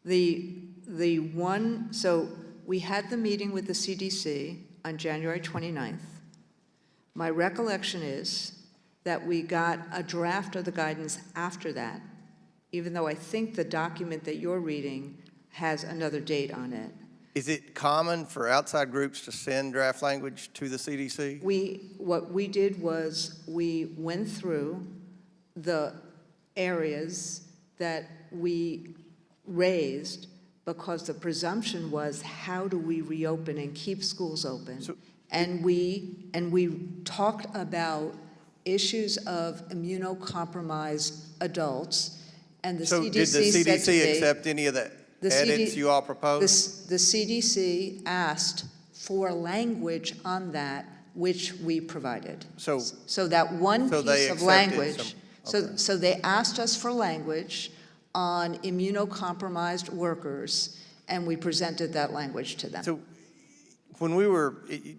So we had the meeting with the CDC on January 29th. My recollection is that we got a draft of the guidance after that, even though I think the document that you're reading has another date on it. Is it common for outside groups to send draft language to the CDC? What we did was we went through the areas that we raised because the presumption was, how do we reopen and keep schools open? And we talked about issues of immunocompromised adults, and the So CDC did the said to CDC me, accept any of the the edits you all proposed? The CDC asked for language on that, which we provided. So That one So they piece of accepted language, some- so they asked us for language on immunocompromised workers, and we presented that language to them. So when we were,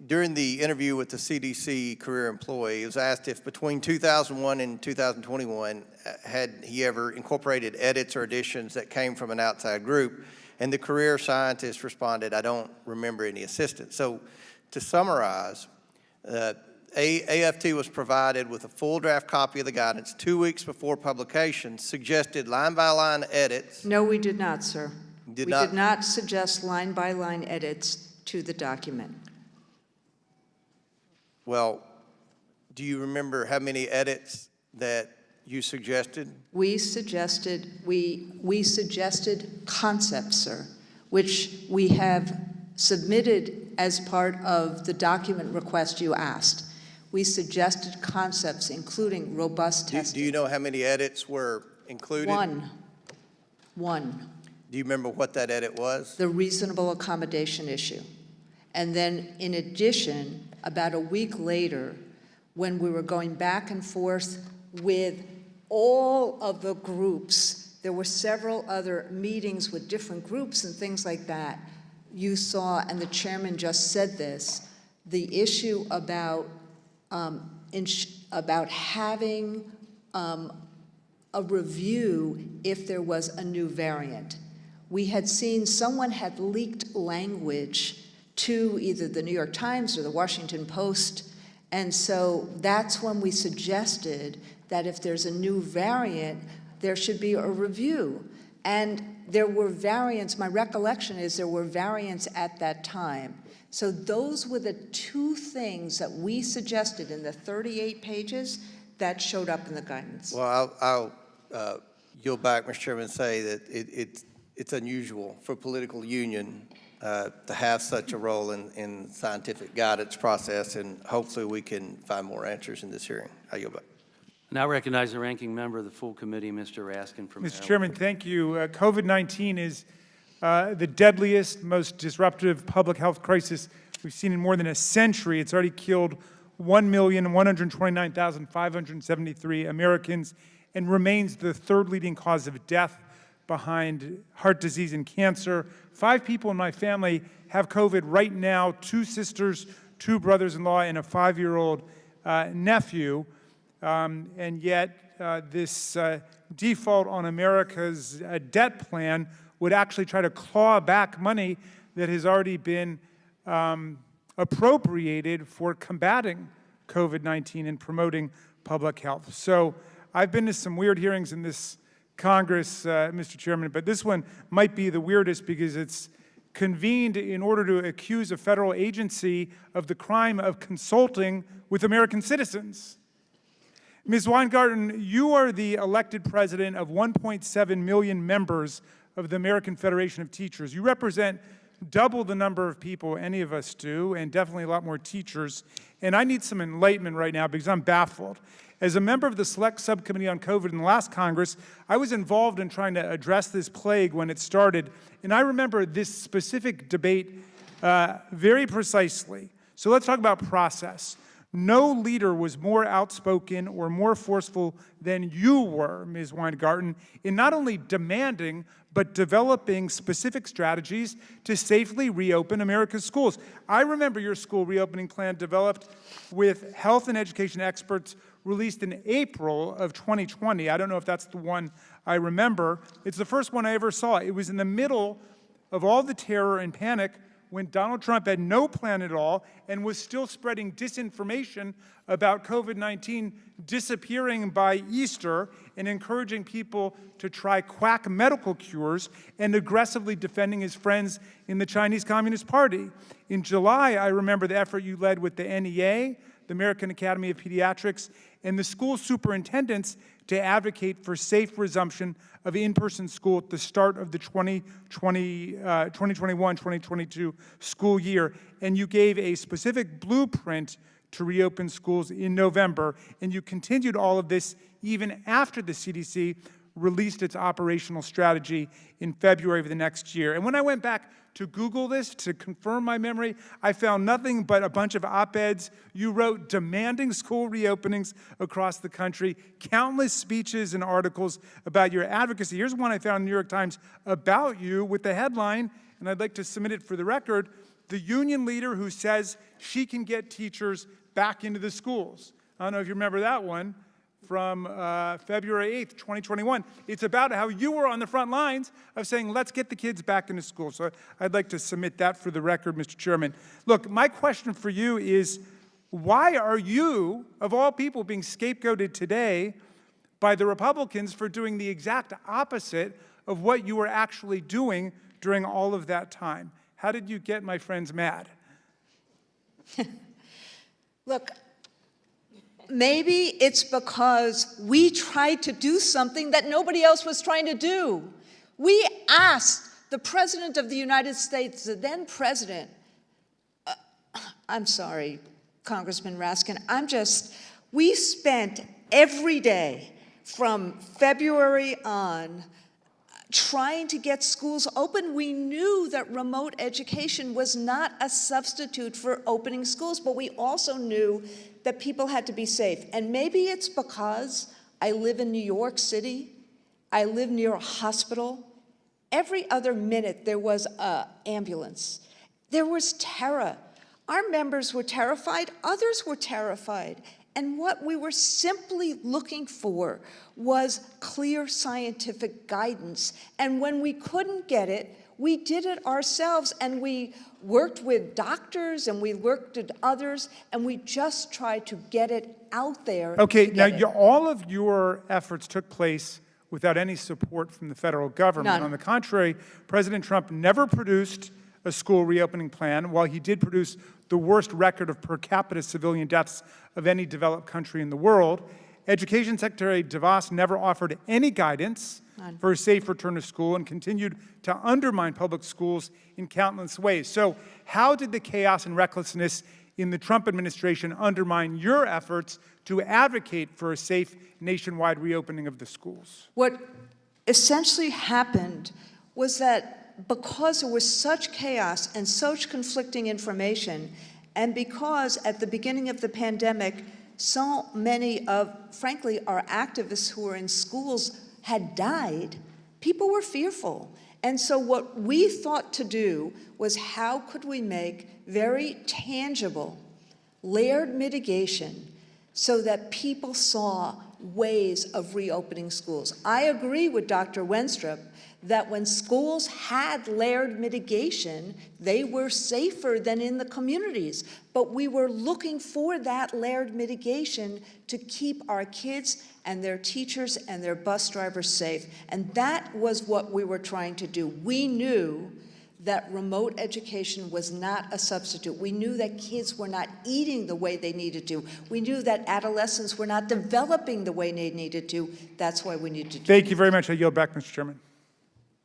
during the interview with the CDC career employee, it was asked if between 2001 and 2021, had he ever incorporated edits or additions that came from an outside group? And the career scientist responded, I don't remember any assistance. So to summarize, AFT was provided with a full draft copy of the guidance 2 weeks before publication, suggested line-by-line edits. No, we did not, sir. Did We not? did not suggest line-by-line edits to the document. Well, do you remember how many edits that you suggested? We suggested concepts, sir, which we have submitted as part of the document request you asked. We suggested concepts, including robust testing. Do you know how many edits were included? One. Do you remember what that edit was? The reasonable accommodation issue. And then, in addition, about a week later, when we were going back and forth with all of the groups, there were several other meetings with different groups and things like that, you saw, and the chairman just said this, the issue about having a review if there was a new variant. We had seen someone had leaked language to either the New York Times or the Washington Post, and so that's when we suggested that if there's a new variant, there should be a review. And there were variants, my recollection is there were variants at that time. So those were the two things that we suggested in the 38 pages that showed up in the guidance. Well, I'll yield back, Mr. Chairman, and say that it's unusual for political union to have such a role in scientific guidance process, and hopefully we can find more answers in this hearing. I yield back. Now recognize the ranking member of the full committee, Mr. Raskin from Mr. Maryland. Chairman, thank you. COVID-19 is the deadliest, most disruptive public health crisis we've seen in more than a century. It's already killed 1,129,573 Americans and remains the third leading cause of death behind heart disease and cancer. 5 people in my family have COVID right now, 2 sisters, 2 brothers-in-law, and a 5-year-old nephew. And yet this default on America's debt plan would actually try to claw back money that has already been appropriated for combating COVID-19 and promoting public health. So I've been to some weird hearings in this Congress, Mr. Chairman, but this one might be the weirdest because it's convened in order to accuse a federal agency of the crime of consulting with American citizens. Ms. Weingarten, you are the elected president of 1.7 million members of the American Federation of Teachers. You represent double the number of people any of us do, and definitely a lot more teachers. And I need some enlightenment right now because I'm baffled. As a member of the Select Subcommittee on COVID in the last Congress, I was involved in trying to address this plague when it started, and I remember this specific debate very precisely. So let's talk about process. No leader was more outspoken or more forceful than you were, Ms. Weingarten, in not only demanding, but developing specific strategies to safely reopen America's schools. I remember your school reopening plan developed with health and education experts released in April of 2020. I don't know if that's the one I remember. It's the first one I ever saw. It was in the middle of all the terror and panic when Donald Trump had no plan at all and was still spreading disinformation about COVID-19 disappearing by Easter and encouraging people to try quack medical cures and aggressively defending his friends in the Chinese Communist Party. In July, I remember the effort you led with the NEA, the American Academy of Pediatrics, and the school superintendents to advocate for safe resumption of in-person school at the start of the 2021-2022 school year, and you gave a specific blueprint to reopen schools in November, and you continued all of this even after the CDC released its operational strategy in February of the next year. And when I went back to Google this to confirm my memory, I found nothing but a bunch of op-eds you wrote demanding school reopenings across the country, countless speeches and articles about your advocacy. Here's one I found in the New York Times about you with the headline, and I'd like to submit it for the record, "The union leader who says she can get teachers back into the schools." I don't know if you remember that one from February 8th, 2021. It's about how you were on the front lines of saying, let's get the kids back into school. So I'd like to submit that for the record, Mr. Chairman. Look, my question for you is, why are you, of all people, being scapegoated today by the Republicans for doing the exact opposite of what you were actually doing during all of that time? How did you get my friends mad? Look, maybe it's because we tried to do something that nobody else was trying to do. We asked the President of the United States, the then President, I'm sorry, Congressman Raskin, we spent every day from February on trying to get schools open. We knew that remote education was not a substitute for opening schools, but we also knew that people had to be safe. And maybe it's because I live in New York City, I live near a hospital. Every other minute there was an ambulance. There was terror. Our members were terrified, others were terrified. And what we were simply looking for was clear scientific guidance. And when we couldn't get it, we did it ourselves, and we worked with doctors and we worked with others, and we just tried to get it out there. Okay, now all of your efforts took place without any support from the federal government. None. On the contrary, President Trump never produced a school reopening plan, while he did produce the worst record of per capita civilian deaths of any developed country in the world. Education Secretary DeVos never offered any guidance for a safe return to school and continued to undermine public schools in countless ways. So how did the chaos and recklessness in the Trump administration undermine your efforts to advocate for a safe nationwide reopening of the schools? What essentially happened was that because there was such chaos and such conflicting information, and because at the beginning of the pandemic, so many of, frankly, our activists who were in schools had died, people were fearful. And so what we thought to do was, how could we make very tangible, layered mitigation so that people saw ways of reopening schools? I agree with Dr. Wenstrup that when schools had layered mitigation, they were safer than in the communities. But we were looking for that layered mitigation to keep our kids and their teachers and their bus drivers safe. And that was what we were trying to do. We knew that remote education was not a substitute. We knew that kids were not eating the way they needed to. We knew that adolescents were not developing the way they needed to. That's why we needed to do it. Thank you very much. I yield back, Mr. Chairman.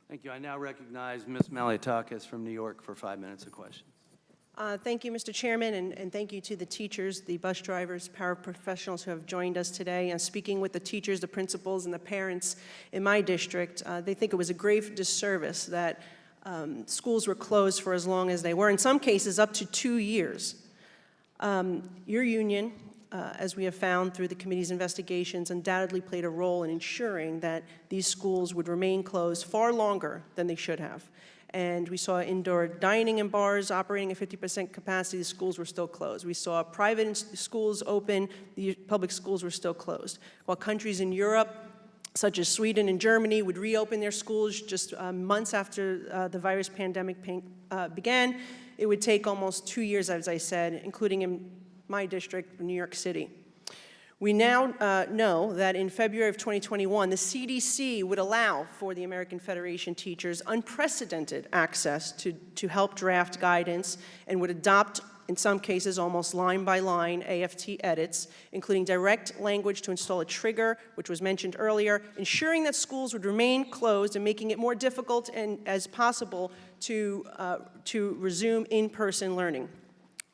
Thank you. I now recognize Ms. Malliotakis from New York for 5 minutes of questions. Thank you, Mr. Chairman, and thank you to the teachers, the bus drivers, paraprofessionals who have joined us today. Speaking with the teachers, the principals, and the parents in my district, they think it was a grave disservice that schools were closed for as long as they were, in some cases up to 2 years. Your union, as we have found through the committee's investigations, undoubtedly played a role in ensuring that these schools would remain closed far longer than they should have. And we saw indoor dining in bars operating at 50% capacity, the schools were still closed. We saw private schools open, the public schools were still closed. While countries in Europe, such as Sweden and Germany, would reopen their schools just months after the virus pandemic began, it would take almost 2 years, as I said, including in my district, New York City. We now know that in February of 2021, the CDC would allow for the American Federation teachers unprecedented access to help draft guidance and would adopt in some cases almost line by line, AFT edits, including direct language to install a trigger, which was mentioned earlier, ensuring that schools would remain closed and making it more difficult and as possible to resume in-person learning.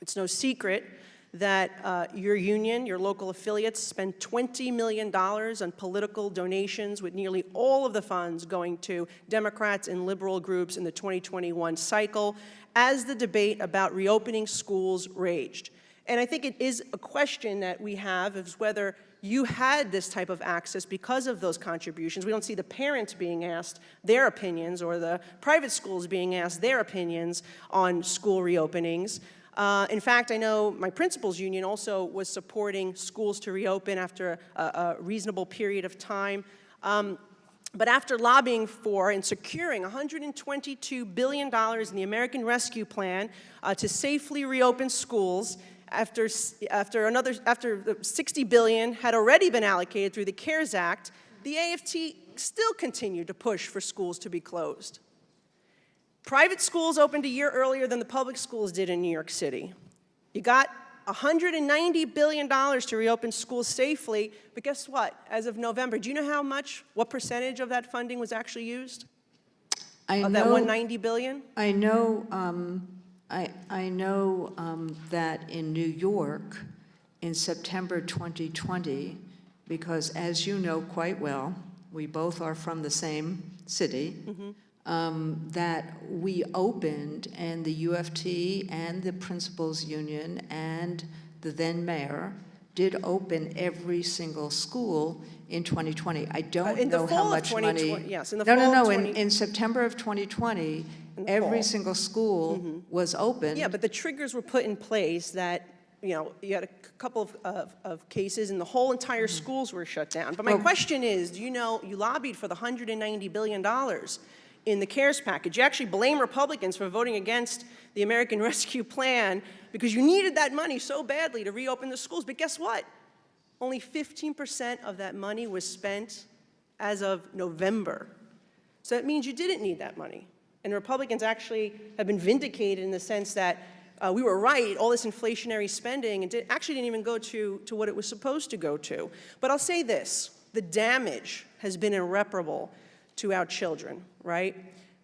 It's no secret that your union, your local affiliates, spend $20 million on political donations, with nearly all of the funds going to Democrats and liberal groups in the 2021 cycle, as the debate about reopening schools raged. And I think it is a question that we have, is whether you had this type of access because of those contributions. We don't see the parents being asked their opinions, or the private schools being asked their opinions on school reopenings. In fact, I know my principals union also was supporting schools to reopen after a reasonable period of time. But after lobbying for and securing $122 billion in the American Rescue Plan to safely reopen schools, after $60 billion had already been allocated through the CARES Act, the AFT still continued to push for schools to be closed. Private schools opened a year earlier than the public schools did in New York City. You got $190 billion to reopen schools safely, but guess what? As of November, do you know what percentage of that funding was actually used? Of that $190 billion? I know, I know that in New York, in September 2020, because as you know quite well, we both are from the same city, that we opened, and the UFT and the principals union and the then mayor did open every single school in 2020. I don't know how much money. Yes, in the fall of 2020. In September of 2020, every single school was open. Yeah, but the triggers were put in place that, you had a couple of cases and the whole entire schools were shut down. But my question is, you lobbied for the $190 billion in the CARES package. You actually blame Republicans for voting against the American Rescue Plan because you needed that money so badly to reopen the schools. But guess what? Only 15% of that money was spent as of November. So that means you didn't need that money. And Republicans actually have been vindicated in the sense that we were right, all this inflationary spending actually didn't even go to what it was supposed to go to. But I'll say this, the damage has been irreparable to our children, right?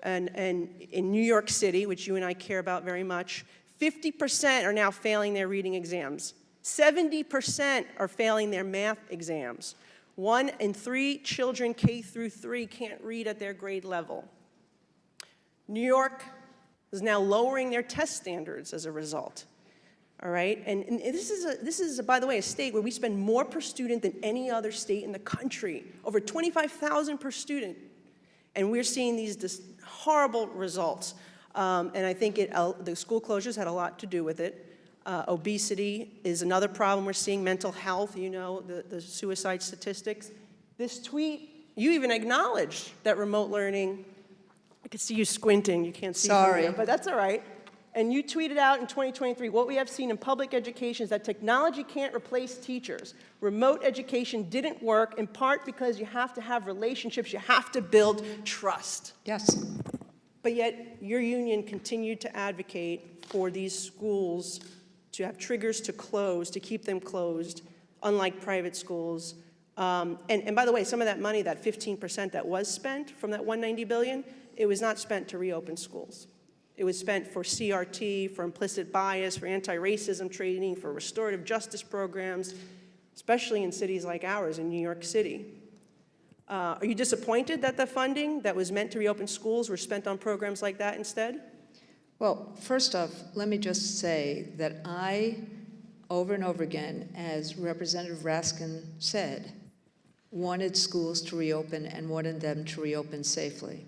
And in New York City, which you and I care about very much, 50% are now failing their reading exams. 70% are failing their math exams. 1 in 3 children K through 3 can't read at their grade level. New York is now lowering their test standards as a result. All right, and this is, by the way, a state where we spend more per student than any other state in the country, over $25,000 per student. And we're seeing these horrible results. And I think the school closures had a lot to do with it. Obesity is another problem we're seeing, mental health, the suicide statistics. This tweet, you even acknowledged that remote learning, I could see you squinting, you can't see from here, but that's all right. And you tweeted out in 2023, what we have seen in public education is that technology can't replace teachers. Remote education didn't work, in part because you have to have relationships, you have to build trust. Yes. But yet, your union continued to advocate for these schools to have triggers to close, to keep them closed, unlike private schools. And by the way, some of that money, that 15% that was spent from that $190 billion, it was not spent to reopen schools. It was spent for CRT, for implicit bias, for anti-racism training, for restorative justice programs, especially in cities like ours, in New York City. Are you disappointed that the funding that was meant to reopen schools were spent on programs like that instead? Well, first off, let me just say that I, over and over again, as Representative Raskin said, wanted schools to reopen and wanted them to reopen safely.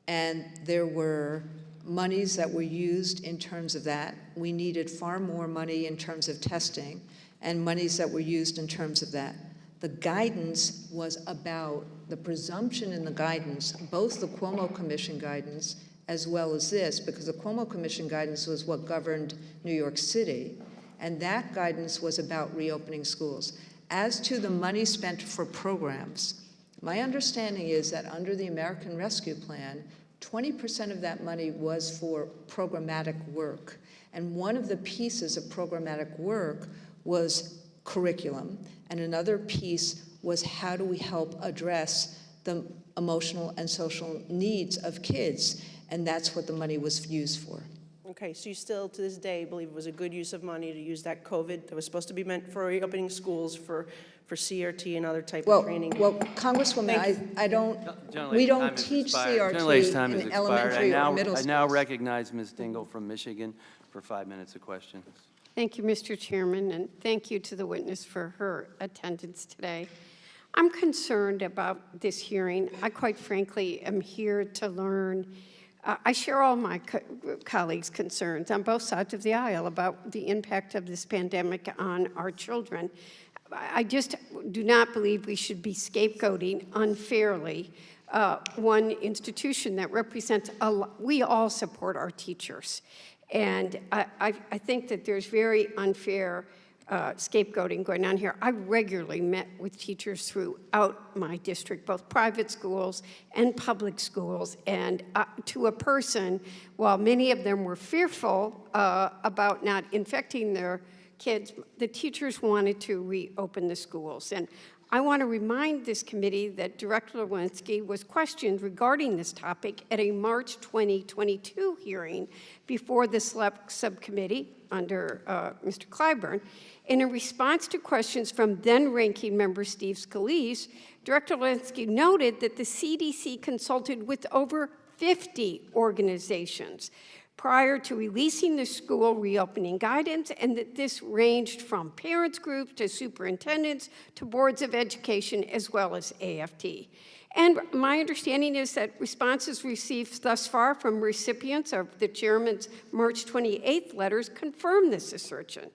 And there were monies that were used in terms of that. We needed far more money in terms of testing and monies that were used in terms of that. The guidance was about the presumption in the guidance, both the Cuomo Commission guidance as well as this, because the Cuomo Commission guidance was what governed New York City, and that guidance was about reopening schools. As to the money spent for programs, my understanding is that under the American Rescue Plan, 20% of that money was for programmatic work. And one of the pieces of programmatic work was curriculum, and another piece was how do we help address the emotional and social needs of kids, and that's what the money was used for. Okay, so you still, to this day, believe it was a good use of money to use that COVID that was supposed to be meant for reopening schools for CRT and other type of training? Well, Congresswoman, I don't, we don't teach CRT in elementary or middle schools. I now recognize Ms. Dingell from Michigan for 5 minutes of questions. Thank you, Mr. Chairman, and thank you to the witness for her attendance today. I'm concerned about this hearing. I quite frankly am here to learn. I share all my colleagues' concerns on both sides of the aisle about the impact of this pandemic on our children. I just do not believe we should be scapegoating unfairly one institution that represents we all support our teachers. And I think that there's very unfair scapegoating going on here. I regularly met with teachers throughout my district, both private schools and public schools, and to a person, while many of them were fearful about not infecting their kids, the teachers wanted to reopen the schools. And I want to remind this committee that Director Lewinsky was questioned regarding this topic at a March 2022 hearing before the Select Subcommittee under Mr. Clyburn. In a response to questions from then-ranking member Steve Scalise, Director Lewinsky noted that the CDC consulted with over 50 organizations prior to releasing the school reopening guidance, and that this ranged from parents groups to superintendents to boards of education as well as AFT. And my understanding is that responses received thus far from recipients of the chairman's March 28th letters confirm this assertion.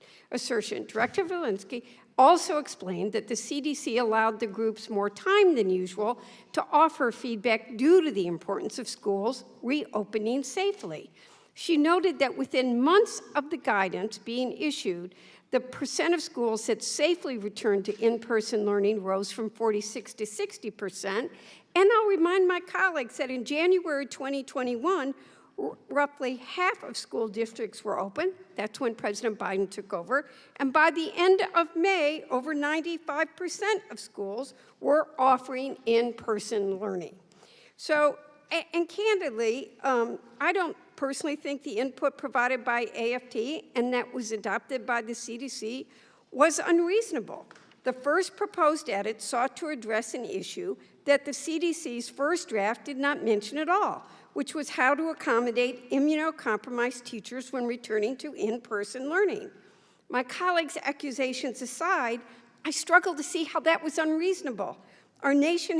Director Lewinsky also explained that the CDC allowed the groups more time than usual to offer feedback due to the importance of schools reopening safely. She noted that within months of the guidance being issued, the percent of schools that safely returned to in-person learning rose from 46 to 60%. And I'll remind my colleagues that in January 2021, roughly half of school districts were open. That's when President Biden took over. And by the end of May, over 95% of schools were offering in-person learning. So, and candidly, I don't personally think the input provided by AFT and that was adopted by the CDC was unreasonable. The first proposed edit sought to address an issue that the CDC's first draft did not mention at all, which was how to accommodate immunocompromised teachers when returning to in-person learning. My colleagues' accusations aside, I struggle to see how that was unreasonable. Our nation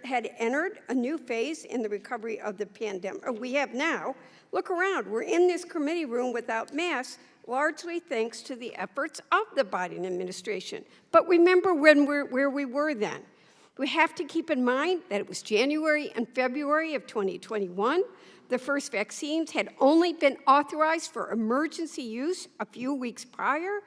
had entered a new phase in the recovery of the pandemic. We have now. Look around. We're in this committee room without masks, largely thanks to the efforts of the Biden administration. But remember where we were then. We have to keep in mind that it was January and February of 2021. The first vaccines had only been authorized for emergency use a few weeks prior.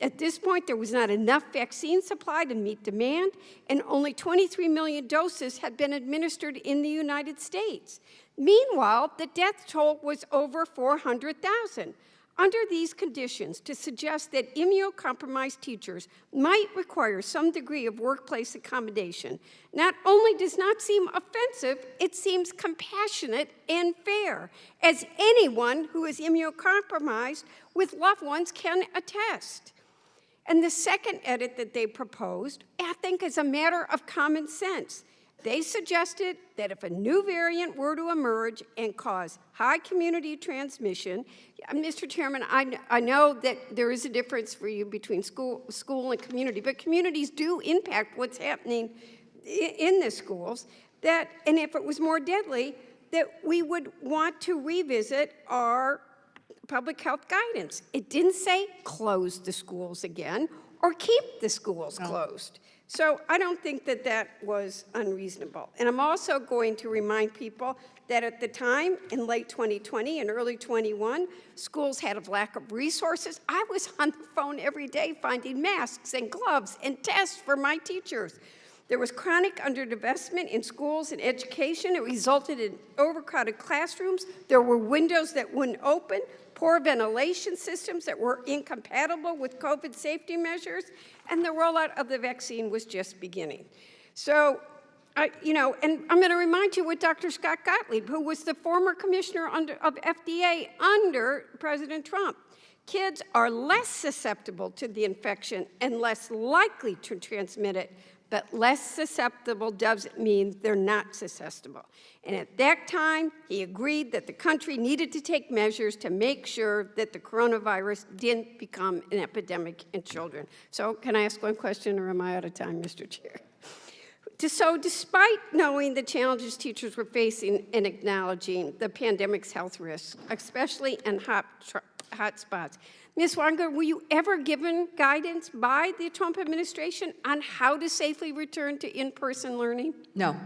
At this point, there was not enough vaccine supply to meet demand, and only 23 million doses had been administered in the United States. Meanwhile, the death toll was over 400,000. Under these conditions, to suggest that immunocompromised teachers might require some degree of workplace accommodation not only does not seem offensive, it seems compassionate and fair, as anyone who is immunocompromised with loved ones can attest. And the second edit that they proposed, I think, is a matter of common sense. They suggested that if a new variant were to emerge and cause high community transmission, Mr. Chairman, I know that there is a difference for you between school and community, but communities do impact what's happening in the schools, and if it was more deadly, that we would want to revisit our public health guidance. It didn't say close the schools again or keep the schools closed. So I don't think that that was unreasonable. And I'm also going to remind people that at the time, in late 2020 and early 21, schools had a lack of resources. I was on the phone every day finding masks and gloves and tests for my teachers. There was chronic underinvestment in schools and education. It resulted in overcrowded classrooms. There were windows that wouldn't open, poor ventilation systems that were incompatible with COVID safety measures, and the rollout of the vaccine was just beginning. So, and I'm going to remind you with Dr. Scott Gottlieb, who was the former commissioner of FDA under President Trump. Kids are less susceptible to the infection and less likely to transmit it, but less susceptible doesn't mean they're not susceptible. And at that time, he agreed that the country needed to take measures to make sure that the coronavirus didn't become an epidemic in children. So can I ask one question, or am I out of time, Mr. Chair? So despite knowing the challenges teachers were facing and acknowledging the pandemic's health risks, especially in hot spots, Ms. Weingarten, were you ever given guidance by the Trump administration on how to safely return to in-person learning? No,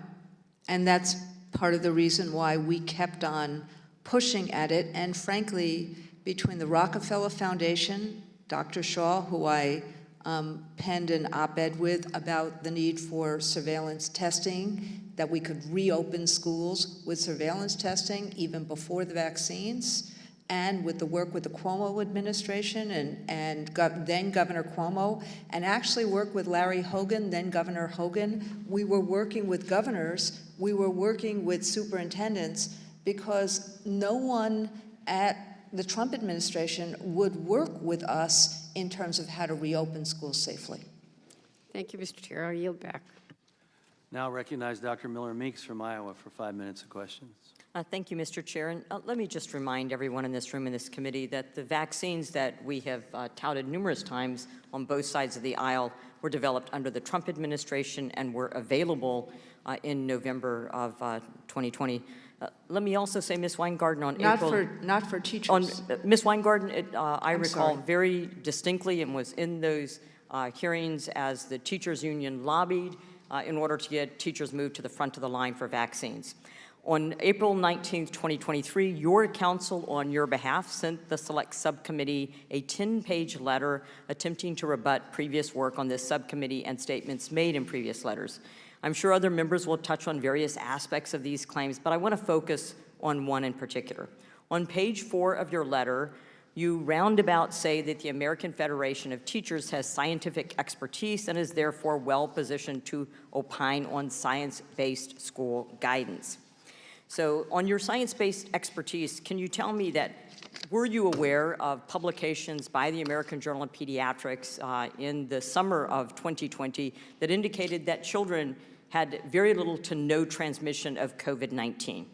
and that's part of the reason why we kept on pushing at it, and frankly, between the Rockefeller Foundation, Dr. Shaw, who I penned an op-ed with about the need for surveillance testing, that we could reopen schools with surveillance testing even before the vaccines, and with the work with the Cuomo administration and then Governor Cuomo, and actually work with Larry Hogan, then Governor Hogan. We were working with governors, we were working with superintendents, because no one at the Trump administration would work with us in terms of how to reopen schools safely. Thank you, Mr. Chair. I'll yield back. Now recognize Dr. Miller Meeks from Iowa for 5 minutes of questions. Thank you, Mr. Chair. And let me just remind everyone in this room, in this committee, that the vaccines that we have touted numerous times on both sides of the aisle were developed under the Trump administration and were available in November of 2020. Let me also say, Ms. Weingarten, on Not for teachers. Ms. Weingarten, I I'm recall sorry. very distinctly, and was in those hearings as the teachers union lobbied in order to get teachers moved to the front of the line for vaccines. On April 19th, 2023, your counsel on your behalf sent the Select Subcommittee a 10-page letter attempting to rebut previous work on this subcommittee and statements made in previous letters. I'm sure other members will touch on various aspects of these claims, but I want to focus on one in particular. On page 4 of your letter, you roundabout say that the American Federation of Teachers has scientific expertise and is therefore well-positioned to opine on science-based school guidance. So on your science-based expertise, can you tell me that, were you aware of publications by the American Journal of Pediatrics in the summer of 2020 that indicated that children had very little to no transmission of COVID-19?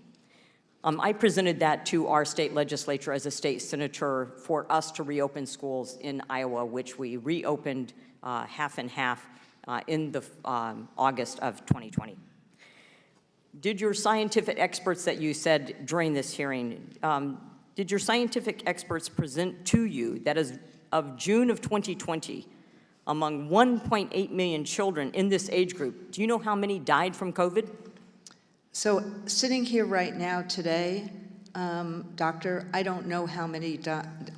I presented that to our state legislature as a state senator for us to reopen schools in Iowa, which we reopened half and half in the August of 2020. Did your scientific experts that you said during this hearing, did your scientific experts present to you that as of June of 2020, among 1.8 million children in this age group, do you know how many died from COVID? So sitting here right now today, Doctor, I don't know how many,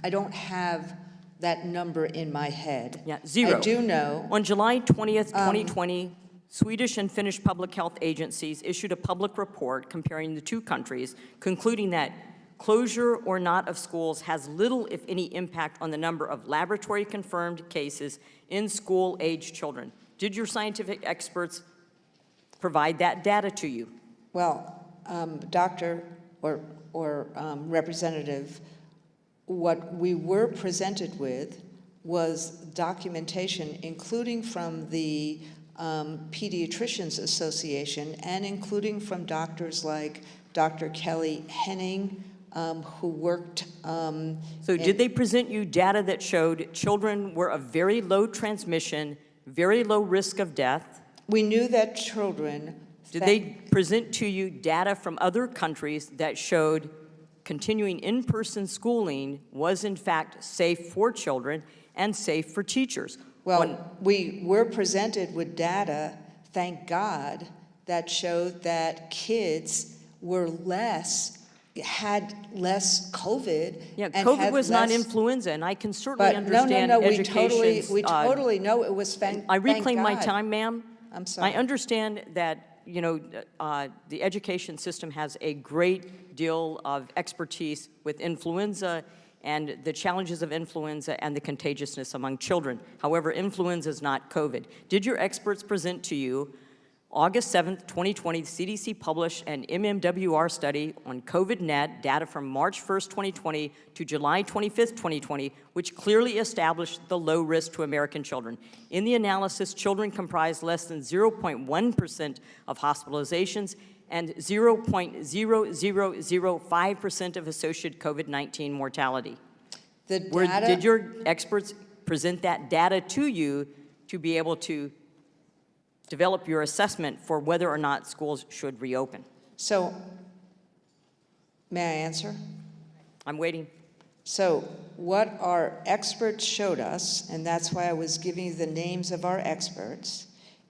I don't have that number in my head. Yeah, 0. I do know. On July 20th, 2020, Swedish and Finnish public health agencies issued a public report comparing the two countries, concluding that closure or not of schools has little, if any, impact on the number of laboratory-confirmed cases in school-age children. Did your scientific experts provide that data to you? Well, Doctor or Representative, what we were presented with was documentation, including from the Pediatricians Association and including from doctors like Dr. Kelly Henning, who worked. So did they present you data that showed children were of very low transmission, very low risk of death? We knew that children. Did they present to you data from other countries that showed continuing in-person schooling was in fact safe for children and safe for teachers? Well, we were presented with data, thank God, that showed that kids were had less COVID. Yeah, and COVID had was not less- influenza, and I can certainly But understand no, we education's, totally know it was I reclaim my God. time, ma'am. I'm sorry. I understand that, you know, the education system has a great deal of expertise with influenza and the challenges of influenza and the contagiousness among children. However, influenza is not COVID. Did your experts present to you August 7th, 2020, the CDC published an MMWR study on COVID-19 data from March 1st, 2020 to July 25th, 2020, which clearly established the low risk to American children. In the analysis, children comprised less than 0.1% of hospitalizations and 0.0005% of associated COVID-19 mortality. The data, Did your experts present that data to you to be able to develop your assessment for whether or not schools should reopen? so, may I answer? I'm waiting. So what our experts showed us, and that's why I was giving you the names of our experts,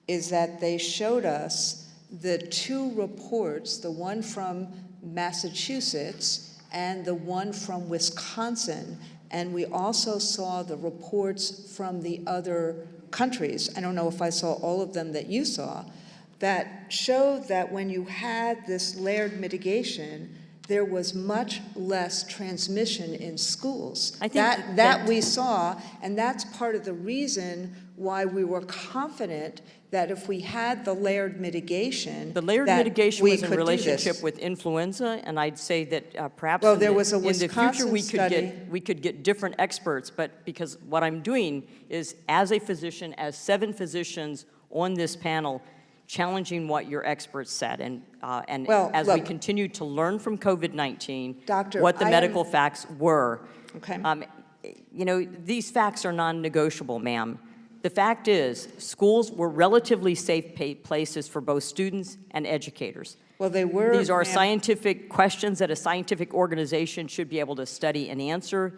is that they showed us the two reports, the one from Massachusetts and the one from Wisconsin, and we also saw the reports from the other countries, I don't know if I saw all of them that you saw, that showed that when you had this layered mitigation, there was much less transmission in schools. I think that we saw, and that's part of the reason why we were confident that if we had the layered mitigation, The layered that mitigation we was in could do relationship this. with influenza, and I'd say that perhaps Well, in there the, was a in the future Wisconsin we could study. we could get different experts, but because what I'm doing is, as a physician, as 7 physicians on this panel, challenging what your experts said, and Well, as we look. continue to learn from COVID-19, Doctor, what the I am- medical facts were. Okay. You know, these facts are non-negotiable, ma'am. The fact is, schools were relatively safe places for both students and educators. Well, they were. These are ma'am. scientific questions that a scientific organization should be able to study and answer,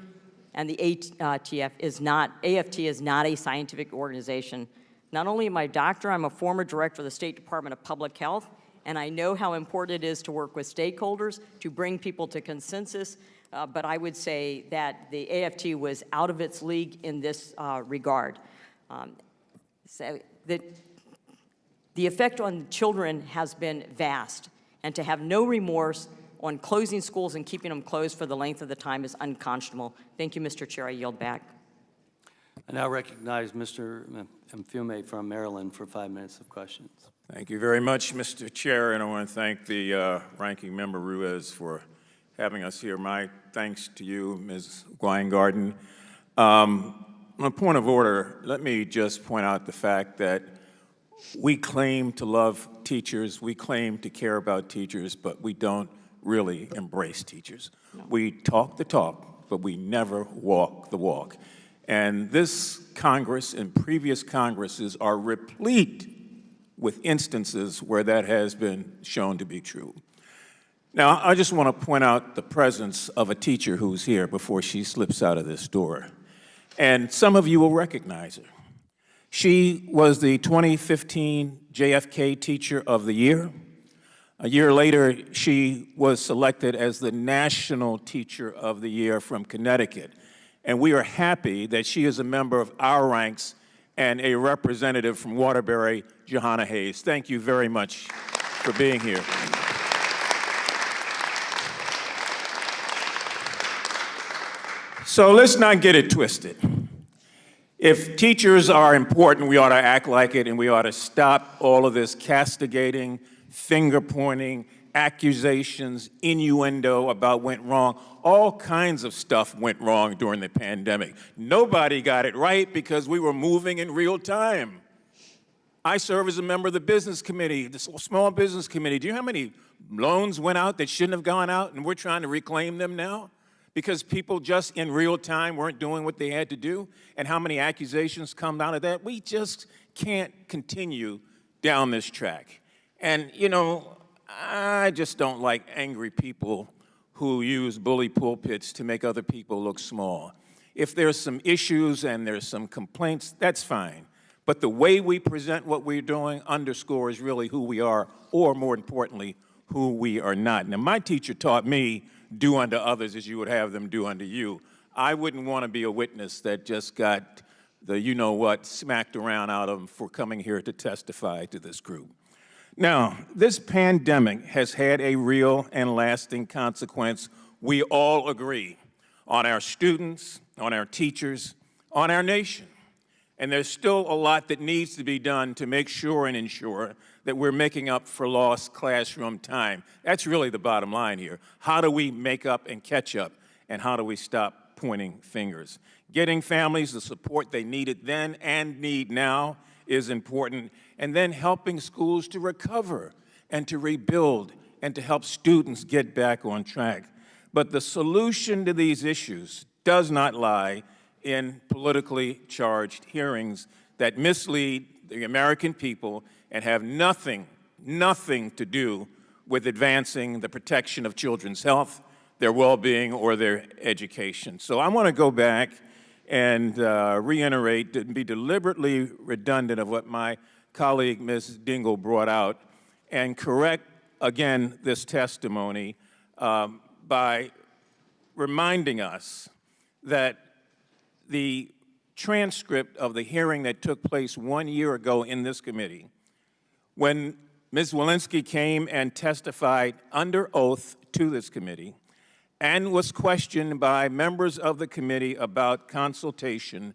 and the AFT is not a scientific organization. Not only am I a doctor, I'm a former director of the State Department of Public Health, and I know how important it is to work with stakeholders to bring people to consensus, but I would say that the AFT was out of its league in this regard. So the effect on children has been vast, and to have no remorse on closing schools and keeping them closed for the length of the time is unconscionable. Thank you, Mr. Chair. I yield back. I now recognize Mr. Mfume from Maryland for 5 minutes of questions. Thank you very much, Mr. Chair, and I want to thank the ranking member Ruiz for having us here. My thanks to you, Ms. Weingarten. On a point of order, let me just point out the fact that we claim to love teachers, we claim to care about teachers, but we don't really embrace teachers. No. We talk the talk, but we never walk the walk. And this Congress and previous Congresses are replete with instances where that has been shown to be true. Now, I just want to point out the presence of a teacher who's here before she slips out of this door. And some of you will recognize her. She was the 2015 JFK Teacher of the Year. A year later, she was selected as the National Teacher of the Year from Connecticut. And we are happy that she is a member of our ranks and a representative from Waterbury, Johanna Hayes. Thank you very much for being here. So let's not get it twisted. If teachers are important, we ought to act like it, and we ought to stop all of this castigating, finger-pointing, accusations, innuendo about went wrong. All kinds of stuff went wrong during the pandemic. Nobody got it right because we were moving in real time. I serve as a member of the business committee, the small business committee. Do you know how many loans went out that shouldn't have gone out, and we're trying to reclaim them now? Because people just in real time weren't doing what they had to do, and how many accusations come out of that? We just can't continue down this track. And, you know, I just don't like angry people who use bully pulpits to make other people look small. If there's some issues and there's some complaints, that's fine. But the way we present what we're doing underscores really who we are, or more importantly, who we are not. Now, my teacher taught me, do unto others as you would have them do unto you. I wouldn't want to be a witness that just got the you-know-what smacked around out of them for coming here to testify to this group. Now, this pandemic has had a real and lasting consequence, we all agree, on our students, on our teachers, on our nation. And there's still a lot that needs to be done to make sure and ensure that we're making up for lost classroom time. That's really the bottom line here. How do we make up and catch up, and how do we stop pointing fingers? Getting families the support they needed then and need now is important, and then helping schools to recover and to rebuild and to help students get back on track. But the solution to these issues does not lie in politically charged hearings that mislead the American people and have nothing to do with advancing the protection of children's health, their well-being, or their education. So I want to go back and reiterate and be deliberately redundant of what my colleague, Ms. Dingell, brought out, and correct, again, this testimony by reminding us that the transcript of the hearing that took place 1 year ago in this committee, when Ms. Walensky came and testified under oath to this committee and was questioned by members of the committee about consultation,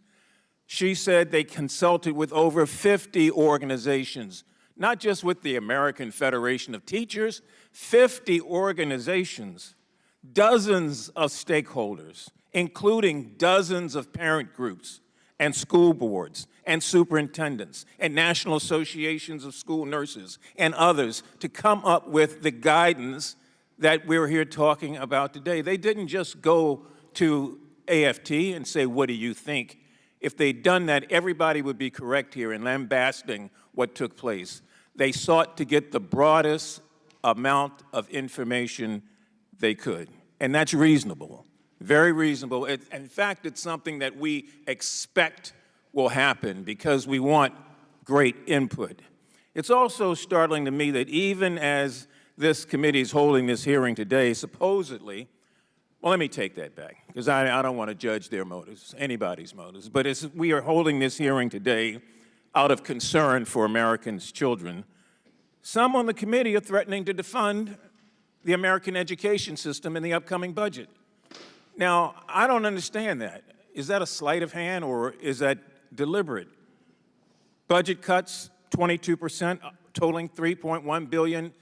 she said they consulted with over 50 organizations, not just with the American Federation of Teachers, 50 organizations, dozens of stakeholders, including dozens of parent groups and school boards and superintendents and national associations of school nurses and others to come up with the guidance that we're here talking about today. They didn't just go to AFT and say, what do you think? If they'd done that, everybody would be correct here in lambasting what took place. They sought to get the broadest amount of information they could, and that's reasonable. Very reasonable. In fact, it's something that we expect will happen because we want great input. It's also startling to me that even as this committee is holding this hearing today, supposedly, well, let me take that back, because I don't want to judge their motives, anybody's motives, but as we are holding this hearing today out of concern for Americans' children, some on the committee are threatening to defund the American education system in the upcoming budget. Now, I don't understand that. Is that a sleight of hand, or is that deliberate? Budget cuts, 22%, totaling $3.1 billion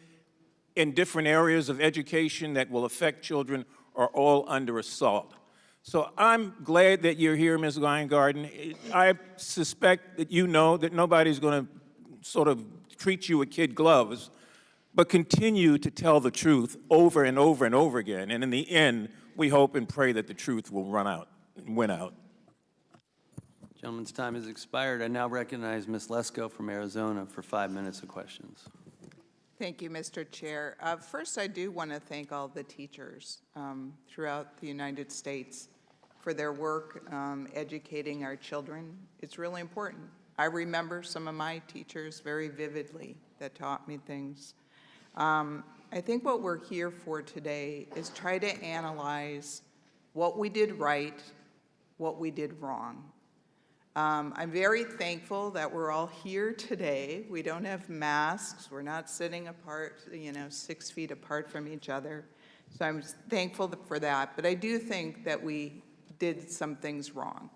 in different areas of education that will affect children are all under assault. So I'm glad that you're here, Ms. Weingarten. I suspect that you know that nobody's going to sort of treat you with kid gloves, but continue to tell the truth over and over and over again. And in the end, we hope and pray that the truth will run out and win out. Gentleman's time has expired. I now recognize Ms. Lesko from Arizona for 5 minutes of questions. Thank you, Mr. Chair. First, I do want to thank all the teachers throughout the United States for their work educating our children. It's really important. I remember some of my teachers very vividly that taught me things. I think what we're here for today is try to analyze what we did right, what we did wrong. I'm very thankful that we're all here today. We don't have masks. We're not sitting apart, 6 feet apart from each other. So I'm thankful for that. But I do think that we did some things wrong.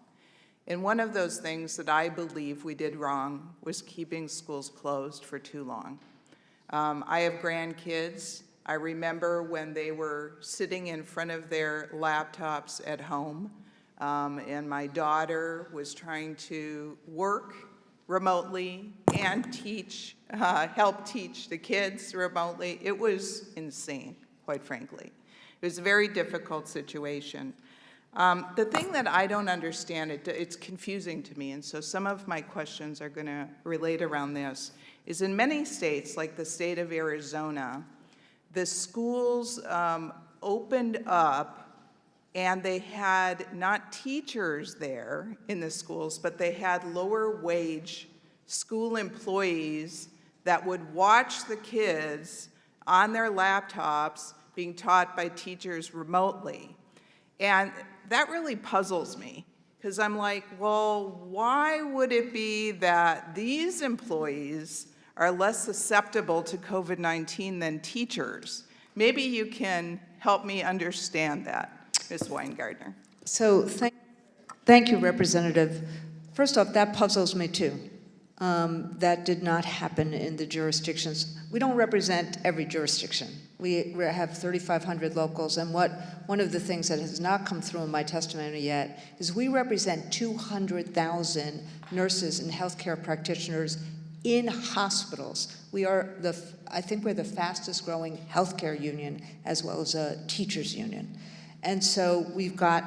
And one of those things that I believe we did wrong was keeping schools closed for too long. I have grandkids. I remember when they were sitting in front of their laptops at home, and my daughter was trying to work remotely and teach, help teach the kids remotely. It was insane, quite frankly. It was a very difficult situation. The thing that I don't understand, it's confusing to me, and so some of my questions are going to relate around this, is in many states, like the state of Arizona, the schools opened up and they had not teachers there in the schools, but they had lower wage school employees that would watch the kids on their laptops being taught by teachers remotely. And that really puzzles me, Because I'm like, well, why would it be that these employees are less susceptible to COVID-19 than teachers? Maybe you can help me understand that, Ms. Weingarten. So thank you, Representative. First off, that puzzles me too. That did not happen in the jurisdictions. We don't represent every jurisdiction. We have 3,500 locals, and one of the things that has not come through in my testimony yet is we represent 200,000 nurses and healthcare practitioners in hospitals. I think we're the fastest growing healthcare union as well as a teachers union. And so we've got,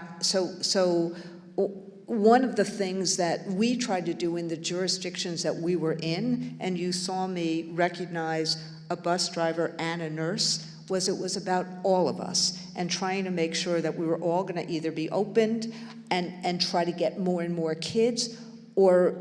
one of the things that we tried to do in the jurisdictions that we were in, and you saw me recognize a bus driver and a nurse, was it was about all of us and trying to make sure that we were all going to either be opened and try to get more and more kids, or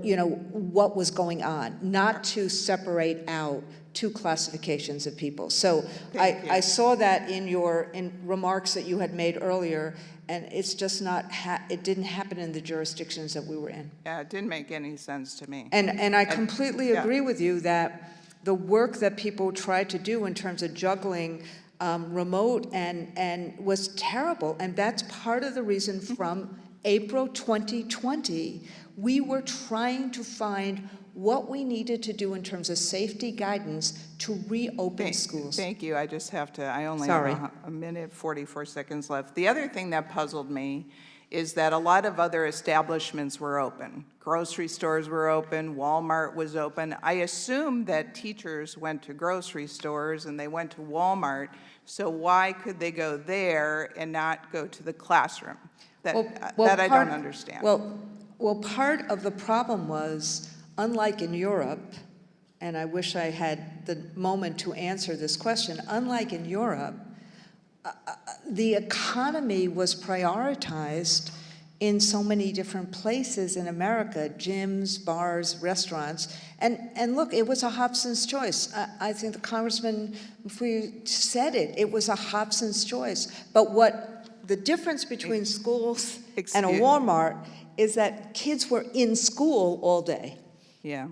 what was going on, not to separate out two classifications of people. So I saw that in remarks that you had made earlier, and it's just not, it didn't happen in the jurisdictions that we were in. Yeah, it didn't make any sense to me. And I completely agree with you that the work that people tried to do in terms of juggling remote and was terrible. And that's part of the reason from April 2020, we were trying to find what we needed to do in terms of safety guidance to reopen schools. Thank you. I just have to, I only Sorry. have a minute, 44 seconds left. The other thing that puzzled me is that a lot of other establishments were open. Grocery stores were open, Walmart was open. I assume that teachers went to grocery stores and they went to Walmart, so why could they go there and not go to the classroom? That I don't understand. Well, part of the problem was, unlike in Europe, and I wish I had the moment to answer this question, unlike in Europe, the economy was prioritized in so many different places in America, gyms, bars, restaurants, and look, it was a Hobson's choice. I think the Congressman Mfume said it was a Hobson's choice. But what the difference between schools and a Walmart is that kids were in school all day. Yeah,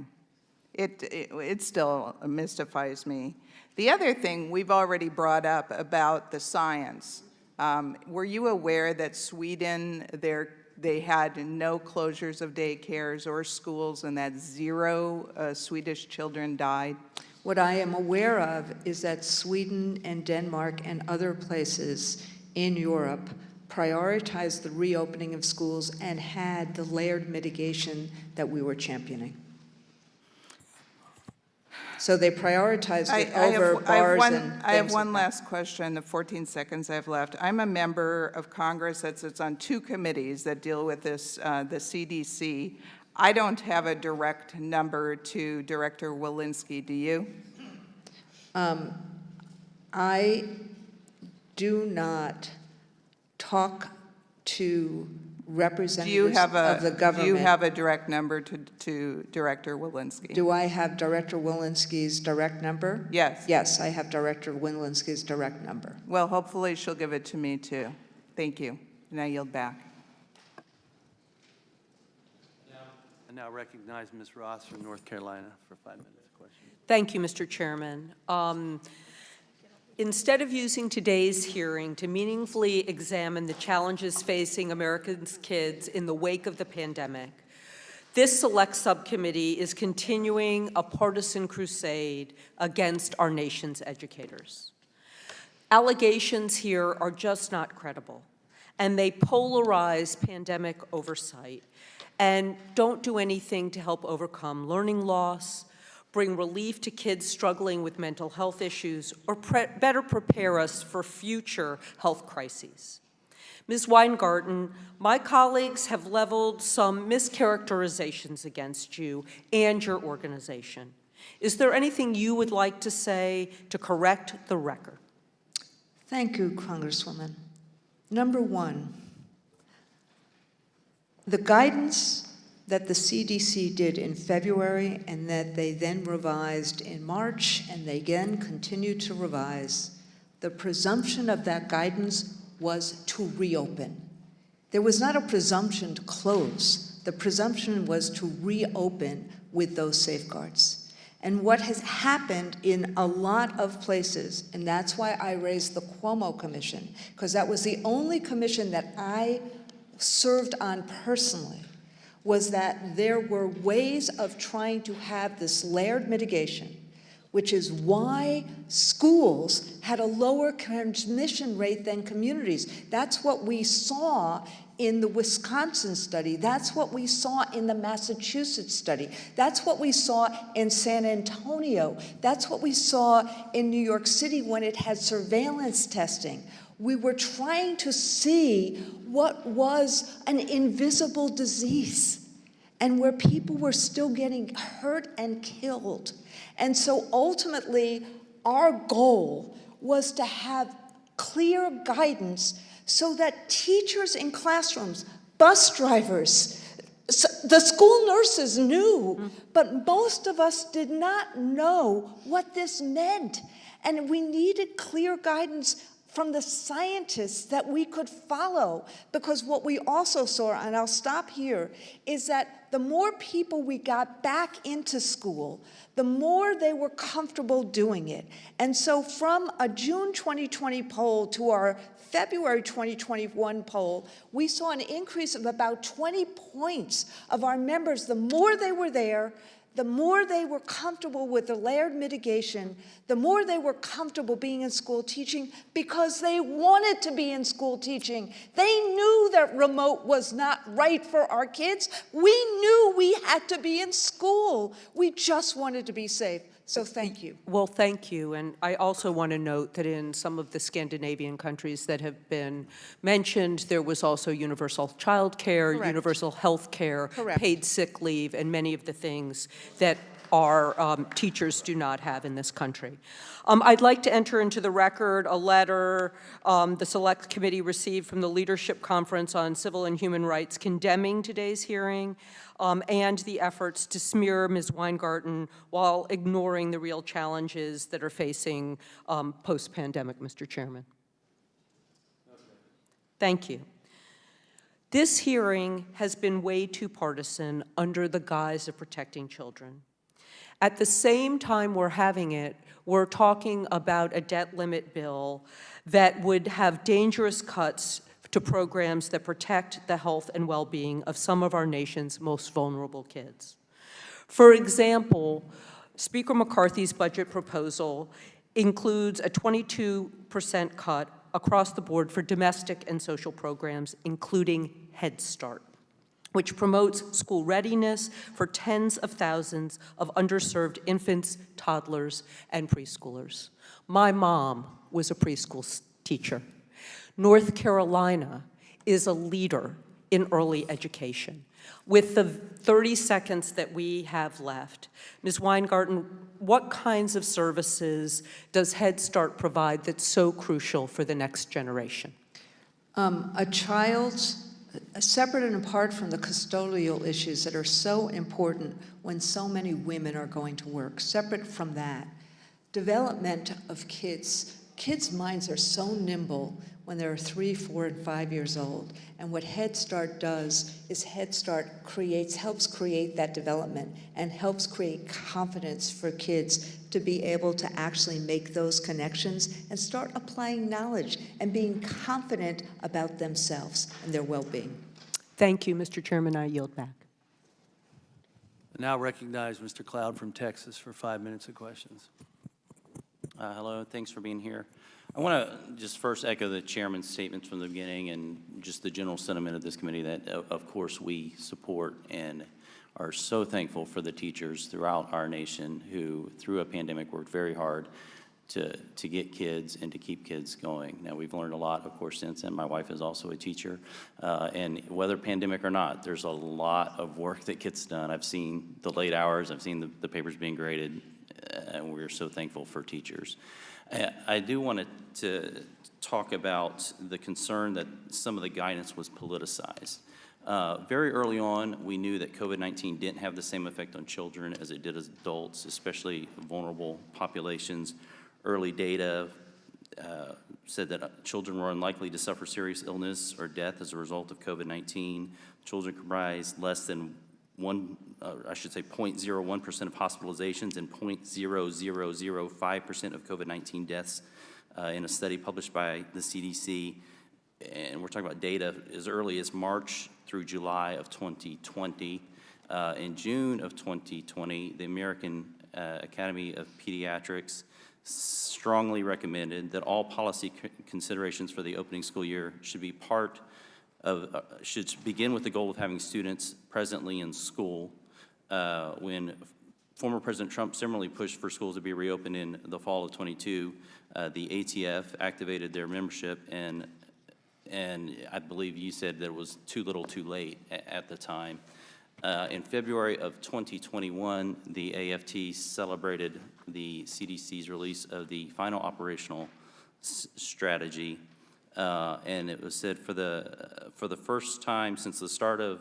it still mystifies me. The other thing we've already brought up about the science, were you aware that Sweden, they had no closures of daycares or schools and that 0 Swedish children died? What I am aware of is that Sweden and Denmark and other places in Europe prioritized the reopening of schools and had the layered mitigation that we were championing. So they prioritized it over bars and things. I have one last question, the 14 seconds I have left. I'm a member of Congress that sits on 2 committees that deal with this, the CDC. I don't have a direct number to Director Walensky, do you? I do not talk to representatives of the government. Do you have a direct number to Director Walensky? Do I have Director Walensky's direct number? Yes. Yes, I have Director Walensky's direct number. Well, hopefully she'll give it to me too. Thank you. And I yield back. I now recognize Ms. Ross from North Carolina for 5 minutes of questions. Thank you, Mr. Chairman. Instead of using today's hearing to meaningfully examine the challenges facing Americans' kids in the wake of the pandemic, this Select Subcommittee is continuing a partisan crusade against our nation's educators. Allegations here are just not credible, and they polarize pandemic oversight and don't do anything to help overcome learning loss, bring relief to kids struggling with mental health issues, or better prepare us for future health crises. Ms. Weingarten, my colleagues have leveled some mischaracterizations against you and your organization. Is there anything you would like to say to correct the record? Thank you, Congresswoman. Number one, the guidance that the CDC did in February and that they then revised in March and they again continued to revise, the presumption of that guidance was to reopen. There was not a presumption to close. The presumption was to reopen with those safeguards. And what has happened in a lot of places, and that's why I raised the Cuomo Commission, because that was the only commission that I served on personally, was that there were ways of trying to have this layered mitigation, which is why schools had a lower transmission rate than communities. That's what we saw in the Wisconsin study. That's what we saw in the Massachusetts study. That's what we saw in San Antonio. That's what we saw in New York City when it had surveillance testing. We were trying to see what was an invisible disease and where people were still getting hurt and killed. And so ultimately, our goal was to have clear guidance so that teachers in classrooms, bus drivers, the school nurses knew, but most of us did not know what this meant. And we needed clear guidance from the scientists that we could follow, because what we also saw, and I'll stop here, is that the more people we got back into school, the more they were comfortable doing it. And so from a June 2020 poll to our February 2021 poll, we saw an increase of about 20 points of our members. The more they were there, the more they were comfortable with the layered mitigation, the more they were comfortable being in school teaching because they wanted to be in school teaching. They knew that remote was not right for our kids. We knew we had to be in school. We just wanted to be safe. So thank you. Well, thank you. And I also want to note that in some of the Scandinavian countries that have been mentioned, there was also universal child care, Correct. universal health care, Correct. paid sick leave, and many of the things that our teachers do not have in this country. I'd like to enter into the record a letter the Select Committee received from the Leadership Conference on Civil and Human Rights condemning today's hearing and the efforts to smear Ms. Weingarten while ignoring the real challenges that are facing post-pandemic, Mr. Chairman. Thank you. This hearing has been way too partisan under the guise of protecting children. At the same time we're having it, we're talking about a debt limit bill that would have dangerous cuts to programs that protect the health and well-being of some of our nation's most vulnerable kids. For example, Speaker McCarthy's budget proposal includes a 22% cut across the board for domestic and social programs, including Head Start, which promotes school readiness for tens of thousands of underserved infants, toddlers, and preschoolers. My mom was a preschool teacher. North Carolina is a leader in early education. With the 30 seconds that we have left, Ms. Weingarten, what kinds of services does Head Start provide that's so crucial for the next generation? A child's separate and apart from the custodial issues that are so important when so many women are going to work, separate from that, development of kids' minds are so nimble when they're 3, 4, and 5 years old. And what Head Start does is Head Start helps create that development and helps create confidence for kids to be able to actually make those connections and start applying knowledge and being confident about themselves and their well-being. Thank you, Mr. Chairman. I yield back. I now recognize Mr. Cloud from Texas for 5 minutes of questions. Hello, thanks for being here. I want to just first echo the chairman's statements from the beginning and just the general sentiment of this committee that, of course, we support and are so thankful for the teachers throughout our nation who, through a pandemic, worked very hard to get kids and to keep kids going. Now, we've learned a lot, of course, since then. My wife is also a teacher, and whether pandemic or not, there's a lot of work that gets done. I've seen the late hours, I've seen the papers being graded, and we're so thankful for teachers. I do want to talk about the concern that some of the guidance was politicized. Very early on, we knew that COVID-19 didn't have the same effect on children as it did as adults, especially vulnerable populations. Early data said that children were unlikely to suffer serious illness or death as a result of COVID-19. Children comprised less than 0.01% of hospitalizations and 0.0005% of COVID-19 deaths in a study published by the CDC. And we're talking about data as early as March through July of 2020. In June of 2020, the American Academy of Pediatrics strongly recommended that all policy considerations for the opening school year should be should begin with the goal of having students presently in school. When former President Trump similarly pushed for schools to be reopened in the fall of 22, the ATF activated their membership, and I believe you said that it was too little too late at the time. In February of 2021, the AFT celebrated the CDC's release of the final operational strategy, and it was said for the first time since the start of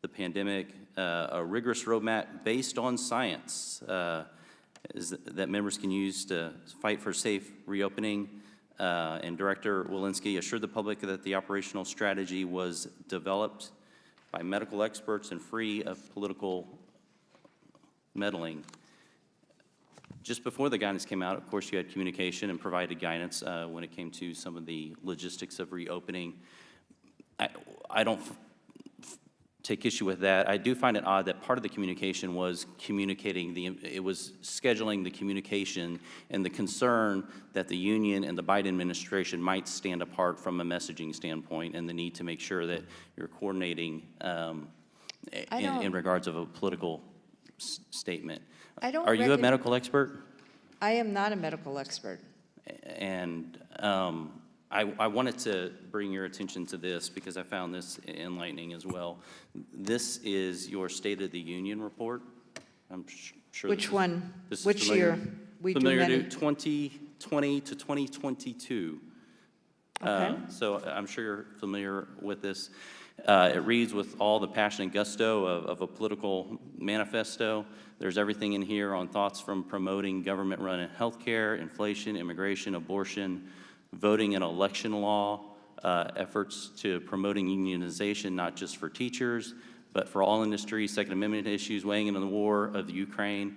the pandemic, a rigorous roadmap based on science that members can use to fight for safe reopening. And Director Walensky assured the public that the operational strategy was developed by medical experts and free of political meddling. Just before the guidance came out, of course, you had communication and provided guidance when it came to some of the logistics of reopening. I don't take issue with that. I do find it odd that part of the communication was it was scheduling the communication and the concern that the union and the Biden administration might stand apart from a messaging standpoint, and the need to make sure that you're coordinating in regards of a political statement. Are you a medical expert? I am not a medical expert. And I wanted to bring your attention to this because I found this enlightening as well. This is your State of the Union report. I'm sure. Which one? This Which year? We do familiar many. to 2020 to 2022. Okay. So I'm sure you're familiar with this. It reads with all the passion and gusto of a political manifesto. There's everything in here on thoughts from promoting government-run healthcare, inflation, immigration, abortion, voting and election law, efforts to promoting unionization, not just for teachers, but for all industries, Second Amendment issues, weighing in on the war of the Ukraine.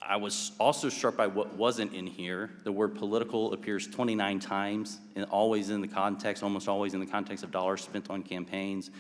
I was also struck by what wasn't in here. The word political appears 29 times, and always in the context, almost always in the context of dollars spent on campaigns.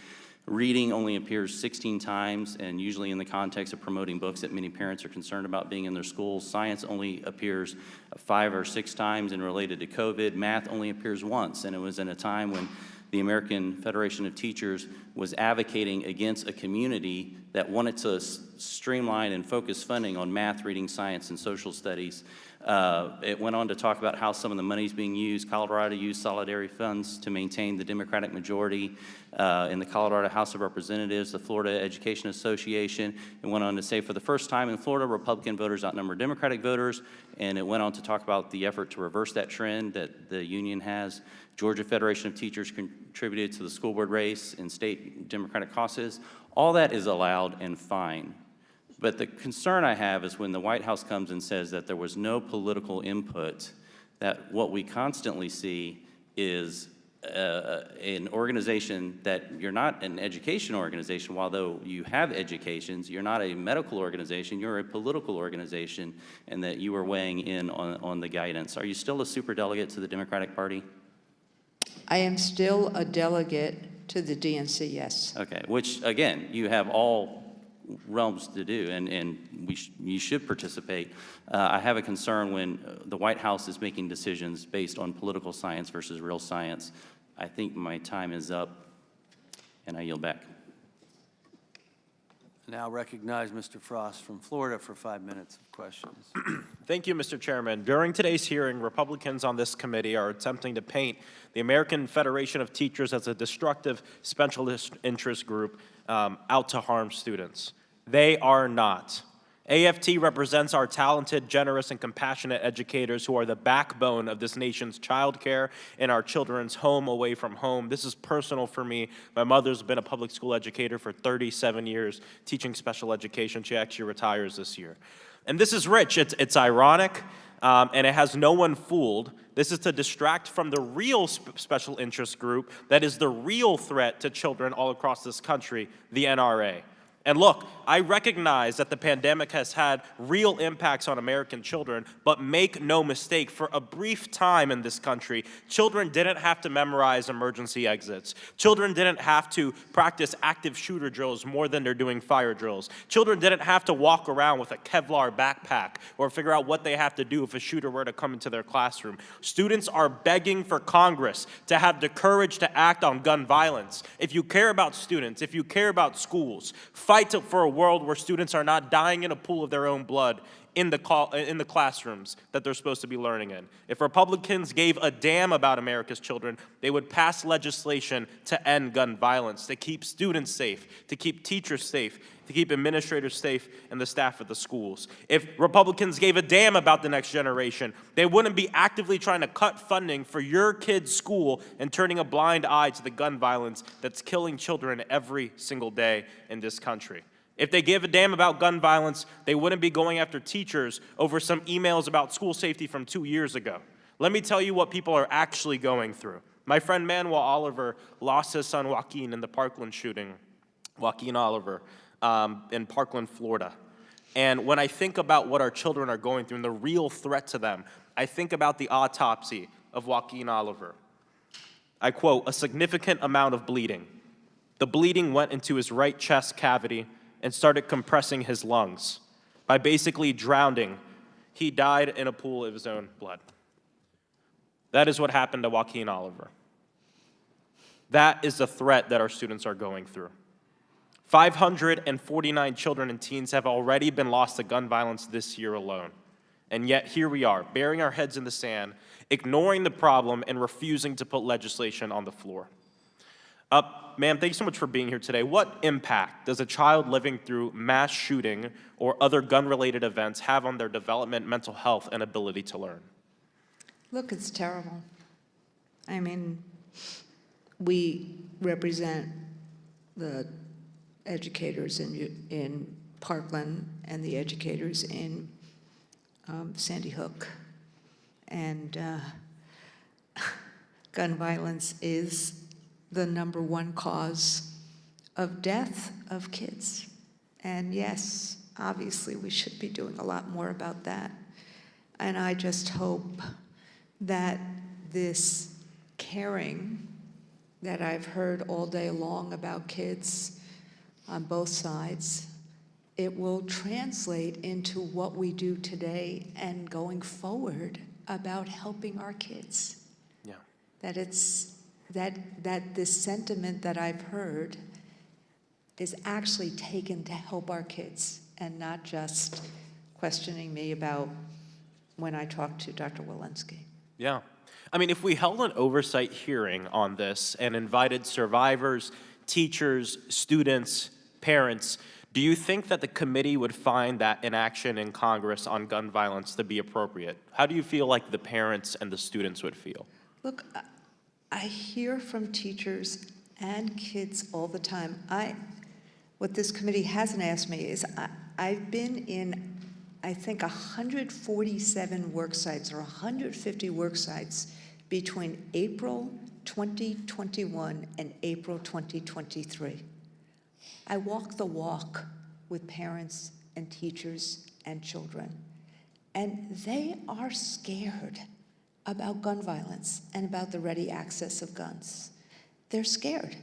Reading only appears 16 times, and usually in the context of promoting books that many parents are concerned about being in their schools. Science only appears 5 or 6 times and related to COVID. Math only appears once, and it was in a time when the American Federation of Teachers was advocating against a community that wanted to streamline and focus funding on math, reading, science, and social studies. It went on to talk about how some of the money is being used. Colorado used solidarity funds to maintain the Democratic majority in the Colorado House of Representatives, the Florida Education Association. It went on to say for the first time in Florida, Republican voters outnumber Democratic voters, and it went on to talk about the effort to reverse that trend that the union has. Georgia Federation of Teachers contributed to the school board race and state Democratic caucus. All that is allowed and fine. But the concern I have is when the White House comes and says that there was no political input, that what we constantly see is an organization that you're not an education organization, although you have educations, you're not a medical organization, you're a political organization, and that you are weighing in on the guidance. Are you still a superdelegate to the Democratic Party? I am still a delegate to the DNC, yes. Okay, which, again, you have all realms to do, and you should participate. I have a concern when the White House is making decisions based on political science versus real science. I think my time is up, and I yield back. Now recognize Mr. Frost from Florida for 5 minutes of questions. Thank you, Mr. Chairman. During today's hearing, Republicans on this committee are attempting to paint the American Federation of Teachers as a destructive special interest group out to harm students. They are not. AFT represents our talented, generous, and compassionate educators who are the backbone of this nation's child care and our children's home away from home. This is personal for me. My mother's been a public school educator for 37 years, teaching special education. She actually retires this year. And this is rich. It's ironic. and it has no one fooled. This is to distract from the real special interest group that is the real threat to children all across this country, the NRA. And look, I recognize that the pandemic has had real impacts on American children, but make no mistake, for a brief time in this country, children didn't have to memorize emergency exits. Children didn't have to practice active shooter drills more than they're doing fire drills. Children didn't have to walk around with a Kevlar backpack or figure out what they have to do if a shooter were to come into their classroom. Students are begging for Congress to have the courage to act on gun violence. If you care about students, if you care about schools, fight for a world where students are not dying in a pool of their own blood in the classrooms that they're supposed to be learning in. If Republicans gave a damn about America's children, they would pass legislation to end gun violence, to keep students safe, to keep teachers safe, to keep administrators safe, and the staff at the schools. If Republicans gave a damn about the next generation, they wouldn't be actively trying to cut funding for your kid's school and turning a blind eye to the gun violence that's killing children every single day in this country. If they give a damn about gun violence, they wouldn't be going after teachers over some emails about school safety from 2 years ago. Let me tell you what people are actually going through. My friend Manuel Oliver lost his son Joaquin in the Parkland shooting, Joaquin Oliver, in Parkland, Florida. And when I think about what our children are going through and the real threat to them, I think about the autopsy of Joaquin Oliver. I quote, "A significant amount of bleeding. The bleeding went into his right chest cavity and started compressing his lungs. By basically drowning, he died in a pool of his own blood." That is what happened to Joaquin Oliver. That is the threat that our students are going through. 549 children and teens have already been lost to gun violence this year alone. And yet here we are, burying our heads in the sand, ignoring the problem, and refusing to put legislation on the floor. Ma'am, thank you so much for being here today. What impact does a child living through mass shooting or other gun-related events have on their development, mental health, and ability to learn? Look, it's terrible. I mean, we represent the educators in Parkland and the educators in Sandy Hook. And gun violence is the #1 cause of death of kids. And yes, obviously we should be doing a lot more about that. And I just hope that this caring that I've heard all day long about kids on both sides, it will translate into what we do today and going forward about helping our kids. Yeah. That it's that this sentiment that I've heard is actually taken to help our kids and not just questioning me about when I talk to Dr. Walensky. Yeah. I mean, if we held an oversight hearing on this and invited survivors, teachers, students, parents, do you think that the committee would find that inaction in Congress on gun violence to be appropriate? How do you feel like the parents and the students would feel? Look, I hear from teachers and kids all the time. What this committee hasn't asked me is I've been in, I think, 147 work sites or 150 work sites between April 2021 and April 2023. I walk the walk with parents and teachers and children, and they are scared about gun violence and about the ready access of guns. They're scared.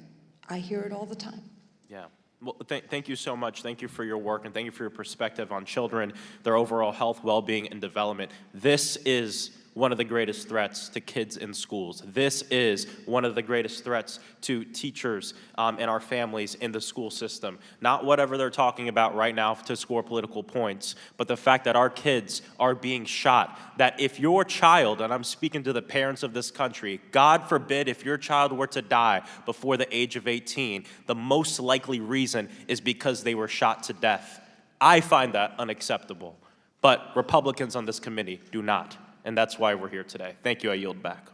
I hear it all the time. Yeah. Well, thank you so much. Thank you for your work, and thank you for your perspective on children, their overall health, well-being, and development. This is one of the greatest threats to kids in schools. This is one of the greatest threats to teachers and our families in the school system. Not whatever they're talking about right now to score political points, but the fact that our kids are being shot. That if your child, and I'm speaking to the parents of this country, God forbid if your child were to die before the age of 18, the most likely reason is because they were shot to death. I find that unacceptable, but Republicans on this committee do not. And that's why we're here today. Thank you. I yield back.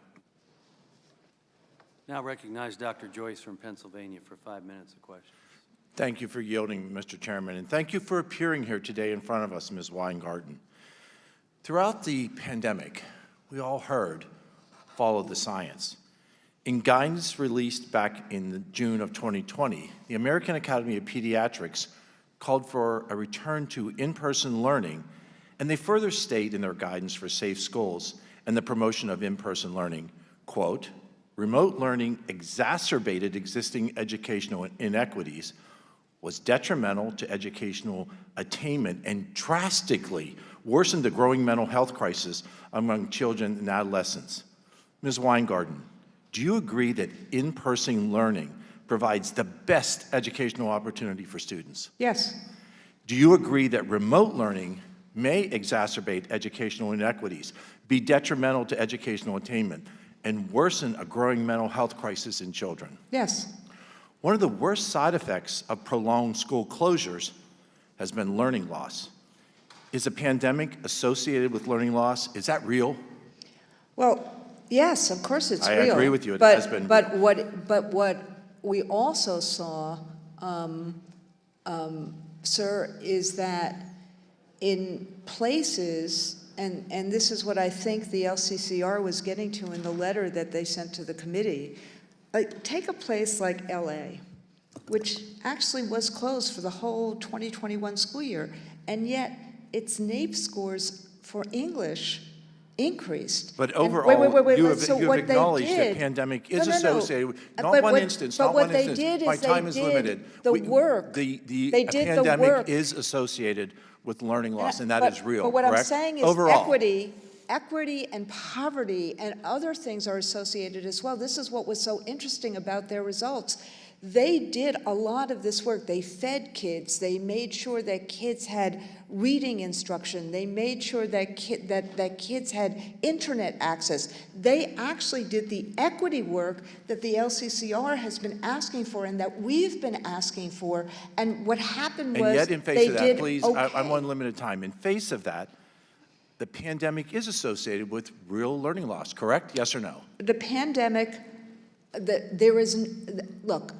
Now recognize Dr. Joyce from Pennsylvania for 5 minutes of questions. Thank you for yielding, Mr. Chairman, and thank you for appearing here today in front of us, Ms. Weingarten. Throughout the pandemic, we all heard, follow the science. In guidance released back in June of 2020, the American Academy of Pediatrics called for a return to in-person learning, and they further state in their guidance for safe schools and the promotion of in-person learning, quote, remote learning exacerbated existing educational inequities, was detrimental to educational attainment, and drastically worsened the growing mental health crisis among children and adolescents. Ms. Weingarten, do you agree that in-person learning provides the best educational opportunity for students? Yes. Do you agree that remote learning may exacerbate educational inequities, be detrimental to educational attainment, and worsen a growing mental health crisis in children? Yes. One of the worst side effects of prolonged school closures has been learning loss. Is a pandemic associated with learning loss? Is that real? Well, yes, of course it's I real. agree with you, it but, has been But what we also saw, sir, is that in places, and this is what I think the LCCR was getting to in the letter that they sent to the committee, like take a place like LA, which actually was closed for the whole 2021 school year, and yet its NAEP scores for English increased. But And overall, you have So what they acknowledged did- that pandemic No, is no, no. associated with, But not one what- instance, but not what one they instance. did is My they time is did limited. the work. The They did the pandemic work. is associated with learning loss, and that But- is real, But what correct? I'm saying is Overall. equity and poverty and other things are associated as well. This is what was so interesting about their results. They did a lot of this work. They fed kids. They made sure that kids had reading instruction. They made sure that kids had internet access. They actually did the equity work that the LCCR has been asking for and that we've been asking for. And what happened was And yet, in face they of that, did please, okay. I'm on limited time. In face of that, the pandemic is associated with real learning loss, correct? Yes or no? The pandemic, there is, look,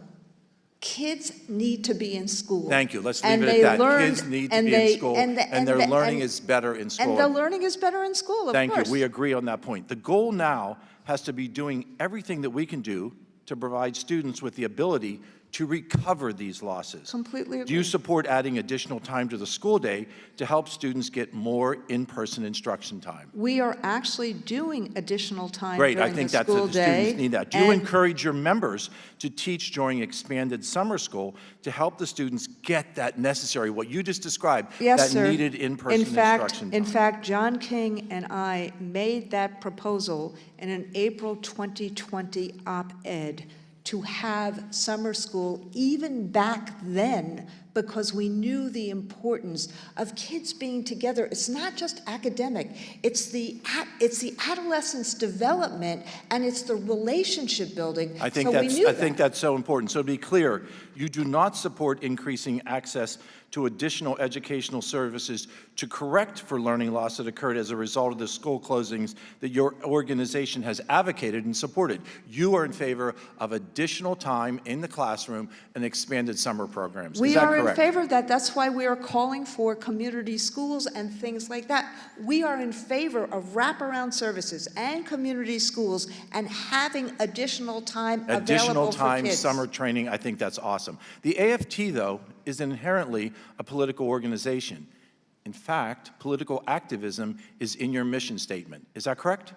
kids need to be in school. Thank you. Let's And leave it they at that. learned- Kids need to and be they- in school, and and their learning is better in school. And the learning is better in school, of Thank course. you. We agree on that point. The goal now has to be doing everything that we can do to provide students with the ability to recover these losses. Completely agree. Do you support adding additional time to the school day to help students get more in-person instruction time? We are actually doing additional time Great, I during think the that's school what the day. students need that. Do you and- encourage your members to teach during expanded summer school to help the students get that necessary, what you just described, Yes, that sir. needed in-person instruction time? In fact, John King and I made that proposal in an April 2020 op-ed to have summer school even back then because we knew the importance of kids being together. It's not just academic, it's the adolescent's development and it's the relationship building. I think that's so important. So to be clear, you do not support increasing access to additional educational services to correct for learning loss that occurred as a result of the school closings that your organization has advocated and supported. You are in favor of additional time in the classroom and expanded summer programs. We Is that are correct? in favor of that. That's why we are calling for community schools and things like that. We are in favor of wraparound services and community schools and having additional time available Additional for time, kids. summer training, I think that's awesome. The AFT, though, is inherently a political organization. In fact, political activism is in your mission statement. Is that correct?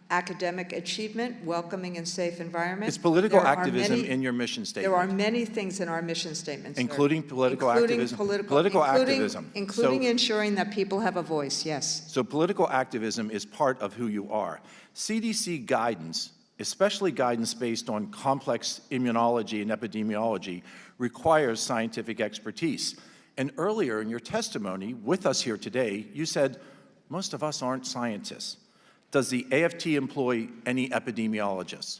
Academic achievement, welcoming and safe environment. It's political There are activism many- in your mission statement. There are many things in our mission statement, sir. Including political activism? Political activism. Including So- ensuring that people have a voice, yes. So political activism is part of who you are. CDC guidance, especially guidance based on complex immunology and epidemiology, requires scientific expertise. And earlier in your testimony with us here today, you said, most of us aren't scientists. Does the AFT employ any epidemiologists?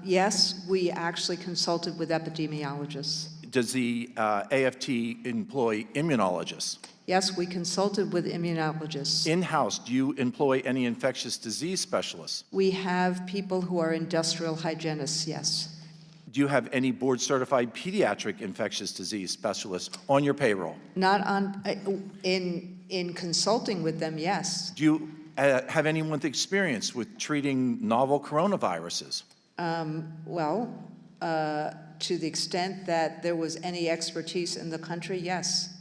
Yes, we actually consulted with epidemiologists. Does the AFT employ immunologists? Yes, we consulted with immunologists. In-house, do you employ any infectious disease specialists? We have people who are industrial hygienists, yes. Do you have any board-certified pediatric infectious disease specialists on your payroll? Not on, in in consulting with them, yes. Do you have anyone with experience with treating novel coronaviruses? Well, to the extent that there was any expertise in the country, yes.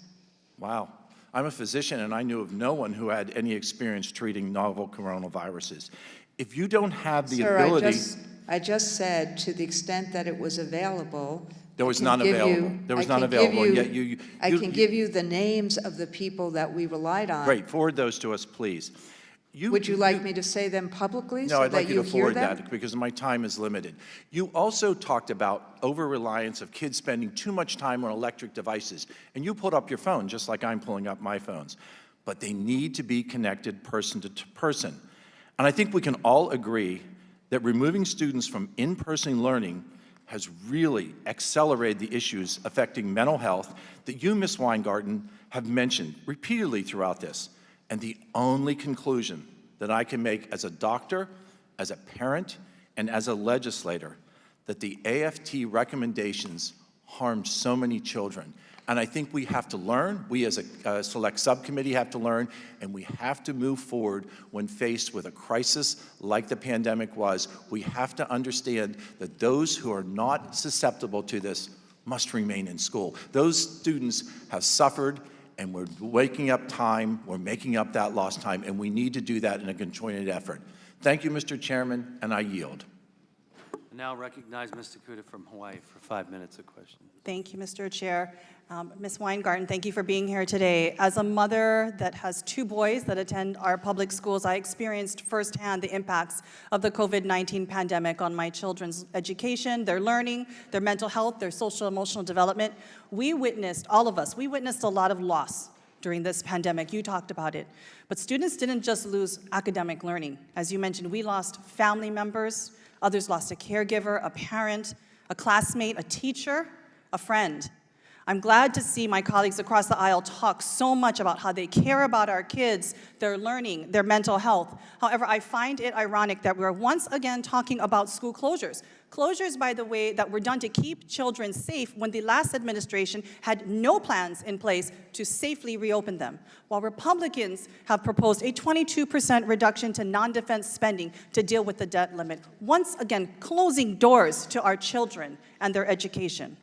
Wow. I'm a physician, and I knew of no one who had any experience treating novel coronaviruses. If you don't have the ability... I just said, to the extent that it was available... There was none available. There was none available, and yet I can give you the names of the people that we relied on. Great. Forward those to us, please. Would you like me to say them publicly No, so I'd like that you you to hear forward them? that because my time is limited. You also talked about over-reliance of kids spending too much time on electric devices, and you pulled up your phone just like I'm pulling up my phones. But they need to be connected person to person. And I think we can all agree that removing students from in-person learning has really accelerated the issues affecting mental health that you, Ms. Weingarten, have mentioned repeatedly throughout this. And the only conclusion that I can make as a doctor, as a parent, and as a legislator, that the AFT recommendations harm so many children. And I think we have to learn, we as a select subcommittee have to learn, and we have to move forward when faced with a crisis like the pandemic was. We have to understand that those who are not susceptible to this must remain in school. Those students have suffered, and we're waking up time, we're making up that lost time, and we need to do that in a conjoined effort. Thank you, Mr. Chairman, and I yield. Now recognize Ms. Tokuda from Hawaii for 5 minutes of questions. Thank you, Mr. Chair. Ms. Weingarten, thank you for being here today. As a mother that has 2 boys that attend our public schools, I experienced firsthand the impacts of the COVID-19 pandemic on my children's education, their learning, their mental health, their social emotional development. We witnessed, all of us, we witnessed a lot of loss during this pandemic. You talked about it. But students didn't just lose academic learning. As you mentioned, we lost family members, others lost a caregiver, a parent, a classmate, a teacher, a friend. I'm glad to see my colleagues across the aisle talk so much about how they care about our kids, their learning, their mental health. However, I find it ironic that we're once again talking about school closures. Closures, by the way, that were done to keep children safe when the last administration had no plans in place to safely reopen them, while Republicans have proposed a 22% reduction to non-defense spending to deal with the debt limit, once again closing doors to our children and their education.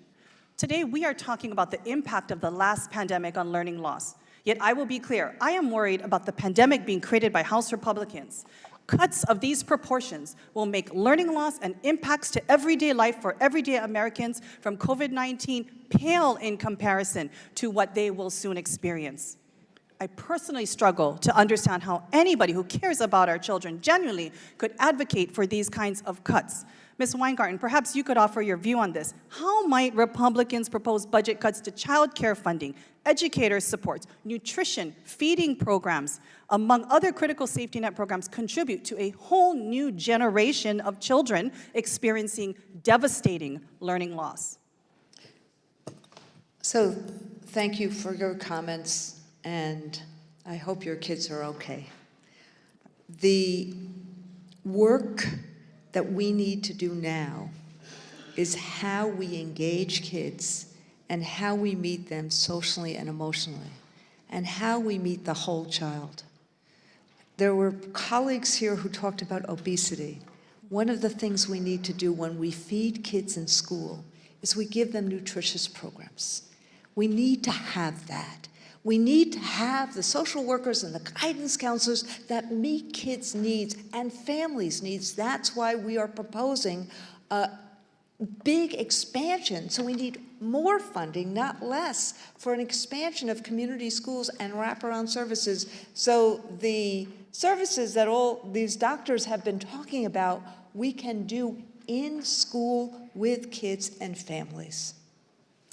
Today, we are talking about the impact of the last pandemic on learning loss. Yet I will be clear, I am worried about the pandemic being created by House Republicans. Cuts of these proportions will make learning loss and impacts to everyday life for everyday Americans from COVID-19 pale in comparison to what they will soon experience. I personally struggle to understand how anybody who cares about our children genuinely could advocate for these kinds of cuts. Ms. Weingarten, perhaps you could offer your view on this. How might Republicans propose budget cuts to child care funding, educator supports, nutrition, feeding programs, among other critical safety net programs, contribute to a whole new generation of children experiencing devastating learning loss? So thank you for your comments, and I hope your kids are okay. The work that we need to do now is how we engage kids and how we meet them socially and emotionally, and how we meet the whole child. There were colleagues here who talked about obesity. One of the things we need to do when we feed kids in school is we give them nutritious programs. We need to have that. We need to have the social workers and the guidance counselors that meet kids' needs and families' needs. That's why we are proposing a big expansion. So we need more funding, not less, for an expansion of community schools and wraparound services. So the services that all these doctors have been talking about, we can do in school with kids and families.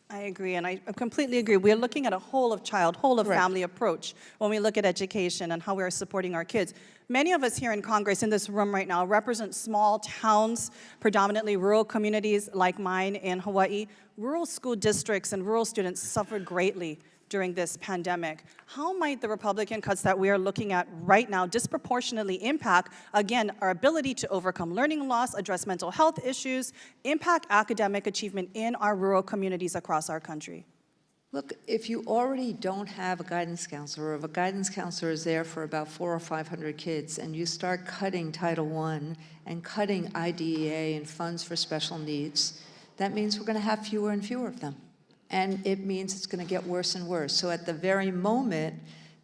I agree, and I completely agree. We're looking at a whole of child, whole of family approach when we look at education and how we're supporting our kids. Many of us here in Congress, in this room right now, represent small towns, predominantly rural communities like mine in Hawaii. Rural school districts and rural students suffered greatly during this pandemic. How might the Republican cuts that we are looking at right now disproportionately impact, again, our ability to overcome learning loss, address mental health issues, impact academic achievement in our rural communities across our country? Look, if you already don't have a guidance counselor, or if a guidance counselor is there for about 400 or 500 kids, and you start cutting Title I and cutting IDEA and funds for special needs, that means we're going to have fewer and fewer of them. And it means it's going to get worse and worse. So at the very moment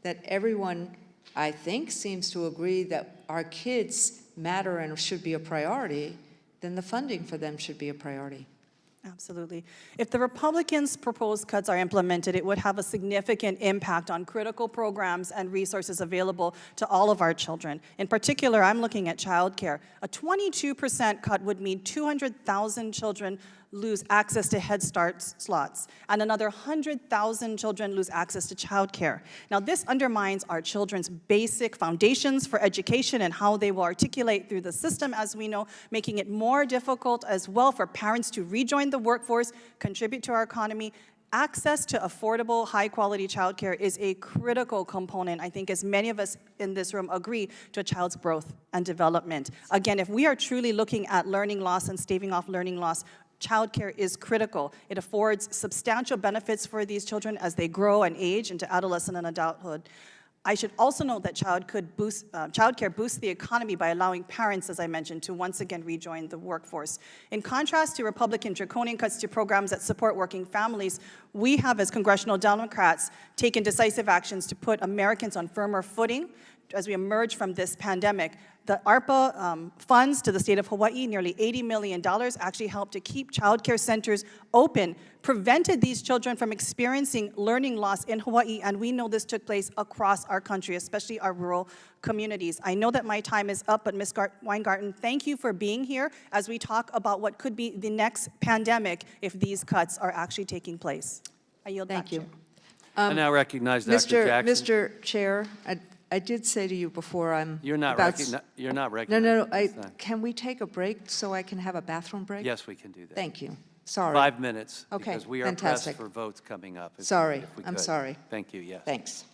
that everyone, I think, seems to agree that our kids matter and should be a priority, then the funding for them should be a priority. Absolutely. If the Republicans' proposed cuts are implemented, it would have a significant impact on critical programs and resources available to all of our children. In particular, I'm looking at childcare. A 22% cut would mean 200,000 children lose access to Head Start slots, and another 100,000 children lose access to childcare. Now, this undermines our children's basic foundations for education and how they will articulate through the system, as we know, making it more difficult as well for parents to rejoin the workforce, contribute to our economy. Access to affordable, high-quality childcare is a critical component, I think, as many of us in this room agree, to a child's growth and development. Again, if we are truly looking at learning loss and staving off learning loss, childcare is critical. It affords substantial benefits for these children as they grow and age into adolescent and adulthood. I should also note that childcare boosts the economy by allowing parents, as I mentioned, to once again rejoin the workforce. In contrast to Republican draconian cuts to programs that support working families, we have, as congressional Democrats, taken decisive actions to put Americans on firmer footing as we emerge from this pandemic. The ARPA funds to the state of Hawaii, nearly $80 million, actually helped to keep child care centers open, prevented these children from experiencing learning loss in Hawaii, and we know this took place across our country, especially our rural communities. I know that my time is up, but Ms. Weingarten, thank you for being here as we talk about what could be the next pandemic if these cuts are actually taking place. I yield back. Thank you. I now recognize Dr. Jackson. Mr. Chair, I did say to you before You're not recognized. No. Can we take a break so I can have a bathroom break? Yes, we can do that. Thank you. Sorry. 5 minutes. Okay, Because we are fantastic. pressed for votes coming up. Sorry, if we I'm could. sorry. Thank you, yes. Thanks.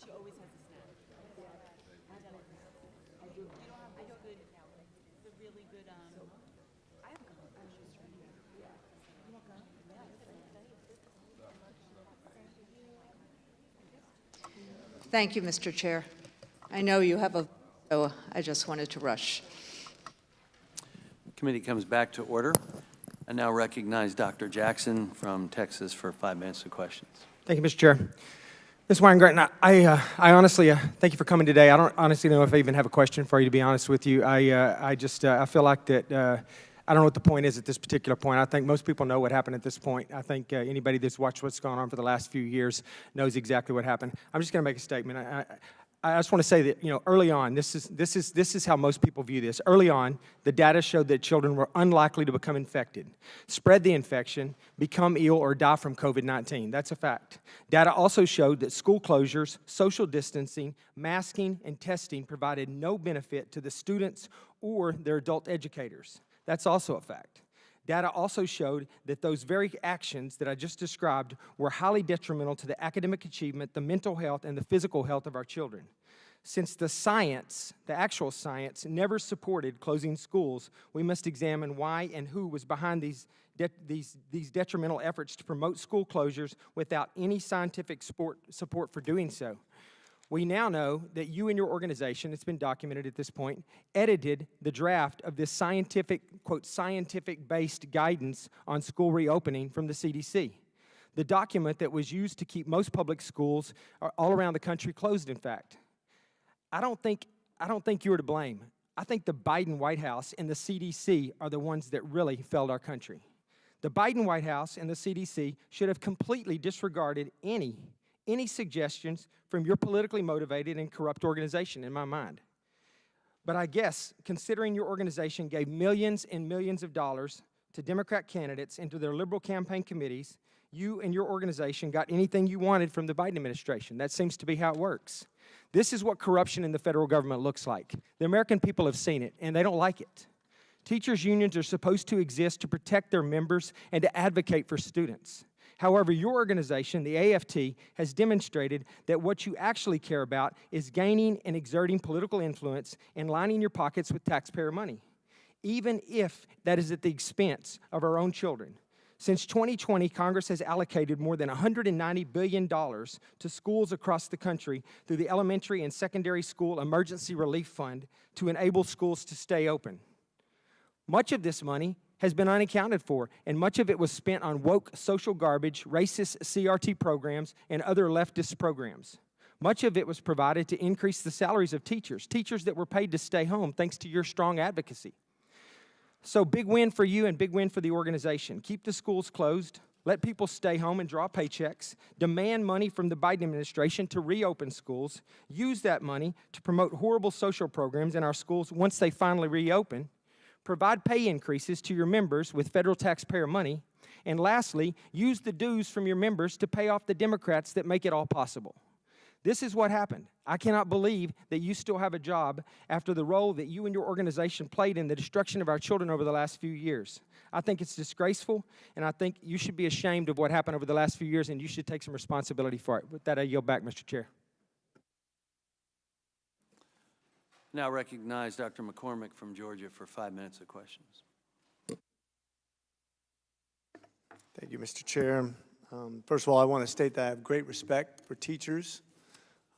She always has a snack. Thank you, Mr. Chair. I know you have a, so I just wanted to rush. Committee comes back to order. I now recognize Dr. Jackson from Texas for 5 minutes of questions. Thank you, Mr. Chair. Ms. Weingarten, I honestly thank you for coming today. I don't honestly know if I even have a question for you, to be honest with you. I feel like that I don't know what the point is at this particular point. I think most people know what happened at this point. I think anybody that's watched what's gone on for the last few years knows exactly what happened. I'm just going to make a statement. I just want to say that, you know, early on, this is how most people view this. Early on, the data showed that children were unlikely to become infected, spread the infection, become ill, or die from COVID-19. That's a fact. Data also showed that school closures, social distancing, masking, and testing provided no benefit to the students or their adult educators. That's also a fact. Data also showed that those very actions that I just described were highly detrimental to the academic achievement, the mental health, and the physical health of our children. Since the science, the actual science, never supported closing schools, we must examine why and who was behind these detrimental efforts to promote school closures without any scientific support for doing so. We now know that you and your organization, it's been documented at this point, edited the draft of this scientific, quote, scientific-based guidance on school reopening from the CDC. The document that was used to keep most public schools all around the country closed, in fact. I don't think you were to blame. I think the Biden White House and the CDC are the ones that really failed our country. The Biden White House and the CDC should have completely disregarded any suggestions from your politically motivated and corrupt organization, in my mind. But I guess, considering your organization gave millions and millions of dollars to Democrat candidates and to their liberal campaign committees, you and your organization got anything you wanted from the Biden administration. That seems to be how it works. This is what corruption in the federal government looks like. The American people have seen it, and they don't like it. Teachers' unions are supposed to exist to protect their members and to advocate for students. However, your organization, the AFT, has demonstrated that what you actually care about is gaining and exerting political influence and lining your pockets with taxpayer money, even if that is at the expense of our own children. Since 2020, Congress has allocated more than $190 billion to schools across the country through the Elementary and Secondary School Emergency Relief Fund to enable schools to stay open. Much of this money has been unaccounted for, and much of it was spent on woke social garbage, racist CRT programs, and other leftist programs. Much of it was provided to increase the salaries of teachers that were paid to stay home thanks to your strong advocacy. So big win for you and big win for the organization. Keep the schools closed, let people stay home and draw paychecks, demand money from the Biden administration to reopen schools, use that money to promote horrible social programs in our schools once they finally reopen, provide pay increases to your members with federal taxpayer money, and lastly, use the dues from your members to pay off the Democrats that make it all possible. This is what happened. I cannot believe that you still have a job after the role that you and your organization played in the destruction of our children over the last few years. I think it's disgraceful, and I think you should be ashamed of what happened over the last few years, and you should take some responsibility for it. With that, I yield back, Mr. Chair. Now recognize Dr. McCormick from Georgia for 5 minutes of questions. Thank you, Mr. Chair. First of all, I want to state that I have great respect for teachers.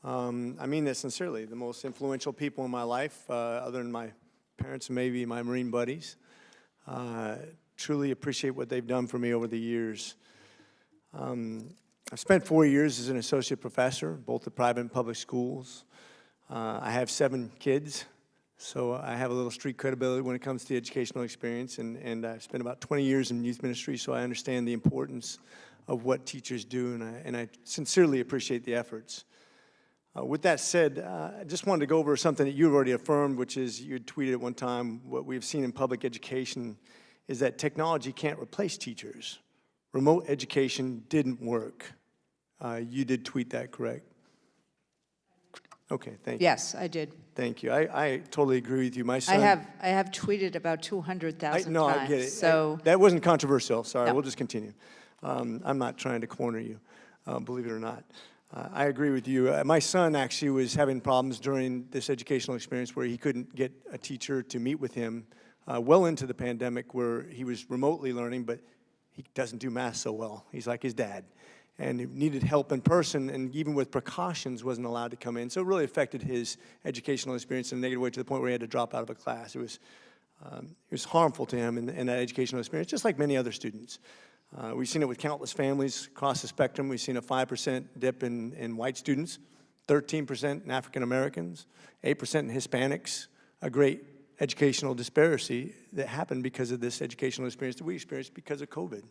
I mean that sincerely. The most influential people in my life, other than my parents and maybe my Marine buddies, truly appreciate what they've done for me over the years. I've spent 4 years as an associate professor, both at private and public schools. I have 7 kids, so I have a little street credibility when it comes to the educational experience, and I've spent about 20 years in youth ministry, so I understand the importance of what teachers do, and I sincerely appreciate the efforts. With that said, I just wanted to go over something that you've already affirmed, which is you had tweeted at one time, what we've seen in public education is that technology can't replace teachers. Remote education didn't work. You did tweet that, correct? Okay, thank you. Yes, I did. Thank you. I totally agree with you. My son. I have tweeted about 200,000 times. No, I get it. So that wasn't controversial. Sorry, No. we'll just continue. I'm not trying to corner you, believe it or not. I agree with you. My son actually was having problems during this educational experience where he couldn't get a teacher to meet with him well into the pandemic, where he was remotely learning, but he doesn't do math so well. He's like his dad. and he needed help in person, and even with precautions wasn't allowed to come in. So it really affected his educational experience in a negative way to the point where he had to drop out of a class. It was harmful to him in that educational experience, just like many other students. We've seen it with countless families across the spectrum. We've seen a 5% dip in white students, 13% in African Americans, 8% in Hispanics, a great educational disparity that happened because of this educational experience that we experienced because of COVID.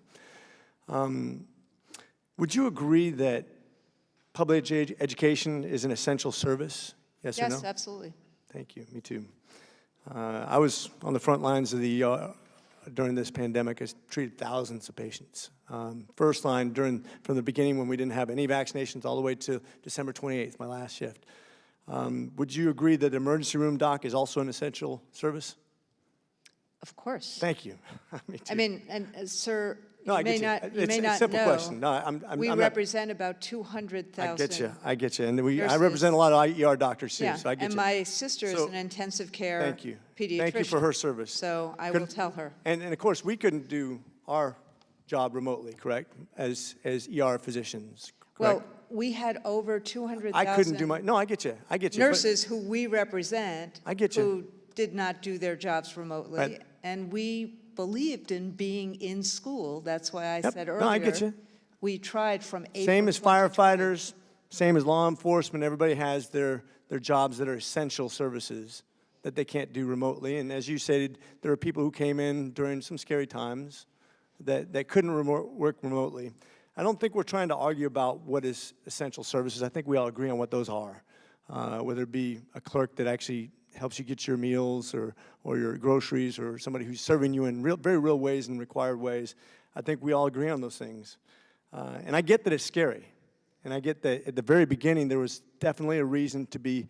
Would you agree that public education is an essential service? Yes or no? Yes, absolutely. Thank you. Me too. I was on the front lines of the ER during this pandemic. I treated thousands of patients. First line from the beginning when we didn't have any vaccinations all the way to December 28th, my last shift. Would you agree that the emergency room doc is also an essential service? Of course. Thank you. Me too. I mean, and sir, No, I you may get you. not, you It's may a not simple know. question. No, I'm We not- represent about 200,000. I get you. And I nurses. represent a lot of ER doctors too, Yeah, so I get and you. my sister is So, an intensive care Thank you. pediatrician. Thank you for her service. So I will tell her. And of course, we couldn't do our job remotely, correct? As ER physicians, correct? Well, we had over 200,000. I couldn't do no, I get you. I get you. but- Nurses who we represent. I get you. Who did not do their jobs remotely. Right. And we believed in being in school. That's why I Yep. said No, earlier. I get you. We tried from April. Same as 2020. firefighters, same as law enforcement, everybody has their jobs that are essential services that they can't do remotely. And as you said, there are people who came in during some scary times that couldn't work remotely. I don't think we're trying to argue about what is essential services. I think we all agree on what those are, whether it be a clerk that actually helps you get your meals or your groceries, or somebody who's serving you in very real ways and required ways. I think we all agree on those things. And I get that it's scary. And I get that at the very beginning, there was definitely a reason to be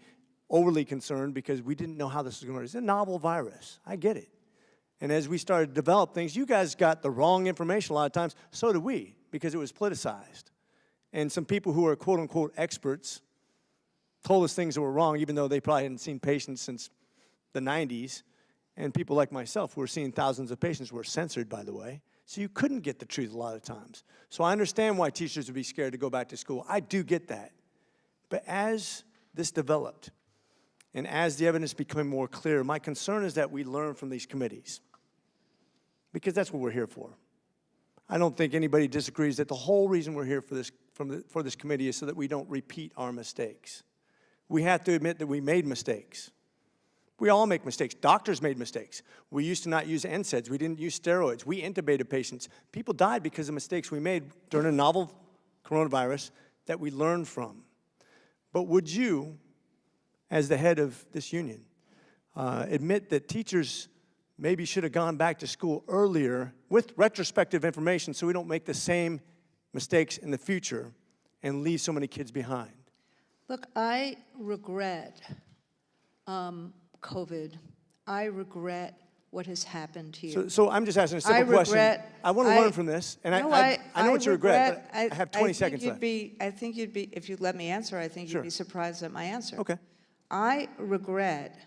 overly concerned because we didn't know how this was going to work. It's a novel virus. I get it. And as we started to develop things, you guys got the wrong information a lot of times. So did we, because it was politicized. And some people who are quote-unquote experts told us things that were wrong, even though they probably hadn't seen patients since the 90s. And people like myself who were seeing thousands of patients were censored, by the way. So you couldn't get the truth a lot of times. So I understand why teachers would be scared to go back to school. I do get that. But as this developed, and as the evidence became more clear, my concern is that we learn from these committees. Because that's what we're here for. I don't think anybody disagrees that the whole reason we're here for this committee is so that we don't repeat our mistakes. We have to admit that we made mistakes. We all make mistakes. Doctors made mistakes. We used to not use NSAIDs. We didn't use steroids. We intubated patients. People died because of mistakes we made during a novel coronavirus that we learned from. But would you, as the head of this union, admit that teachers maybe should have gone back to school earlier with retrospective information so we don't make the same mistakes in the future and leave so many kids behind? Look, I regret COVID. I regret what has happened here. So I'm just asking a simple question. I want to learn from this, and No, I know what you regret, but I have 20 seconds left. I think you'd be, if you'd let me answer, I think Sure. you'd be surprised at my answer. Okay. I regret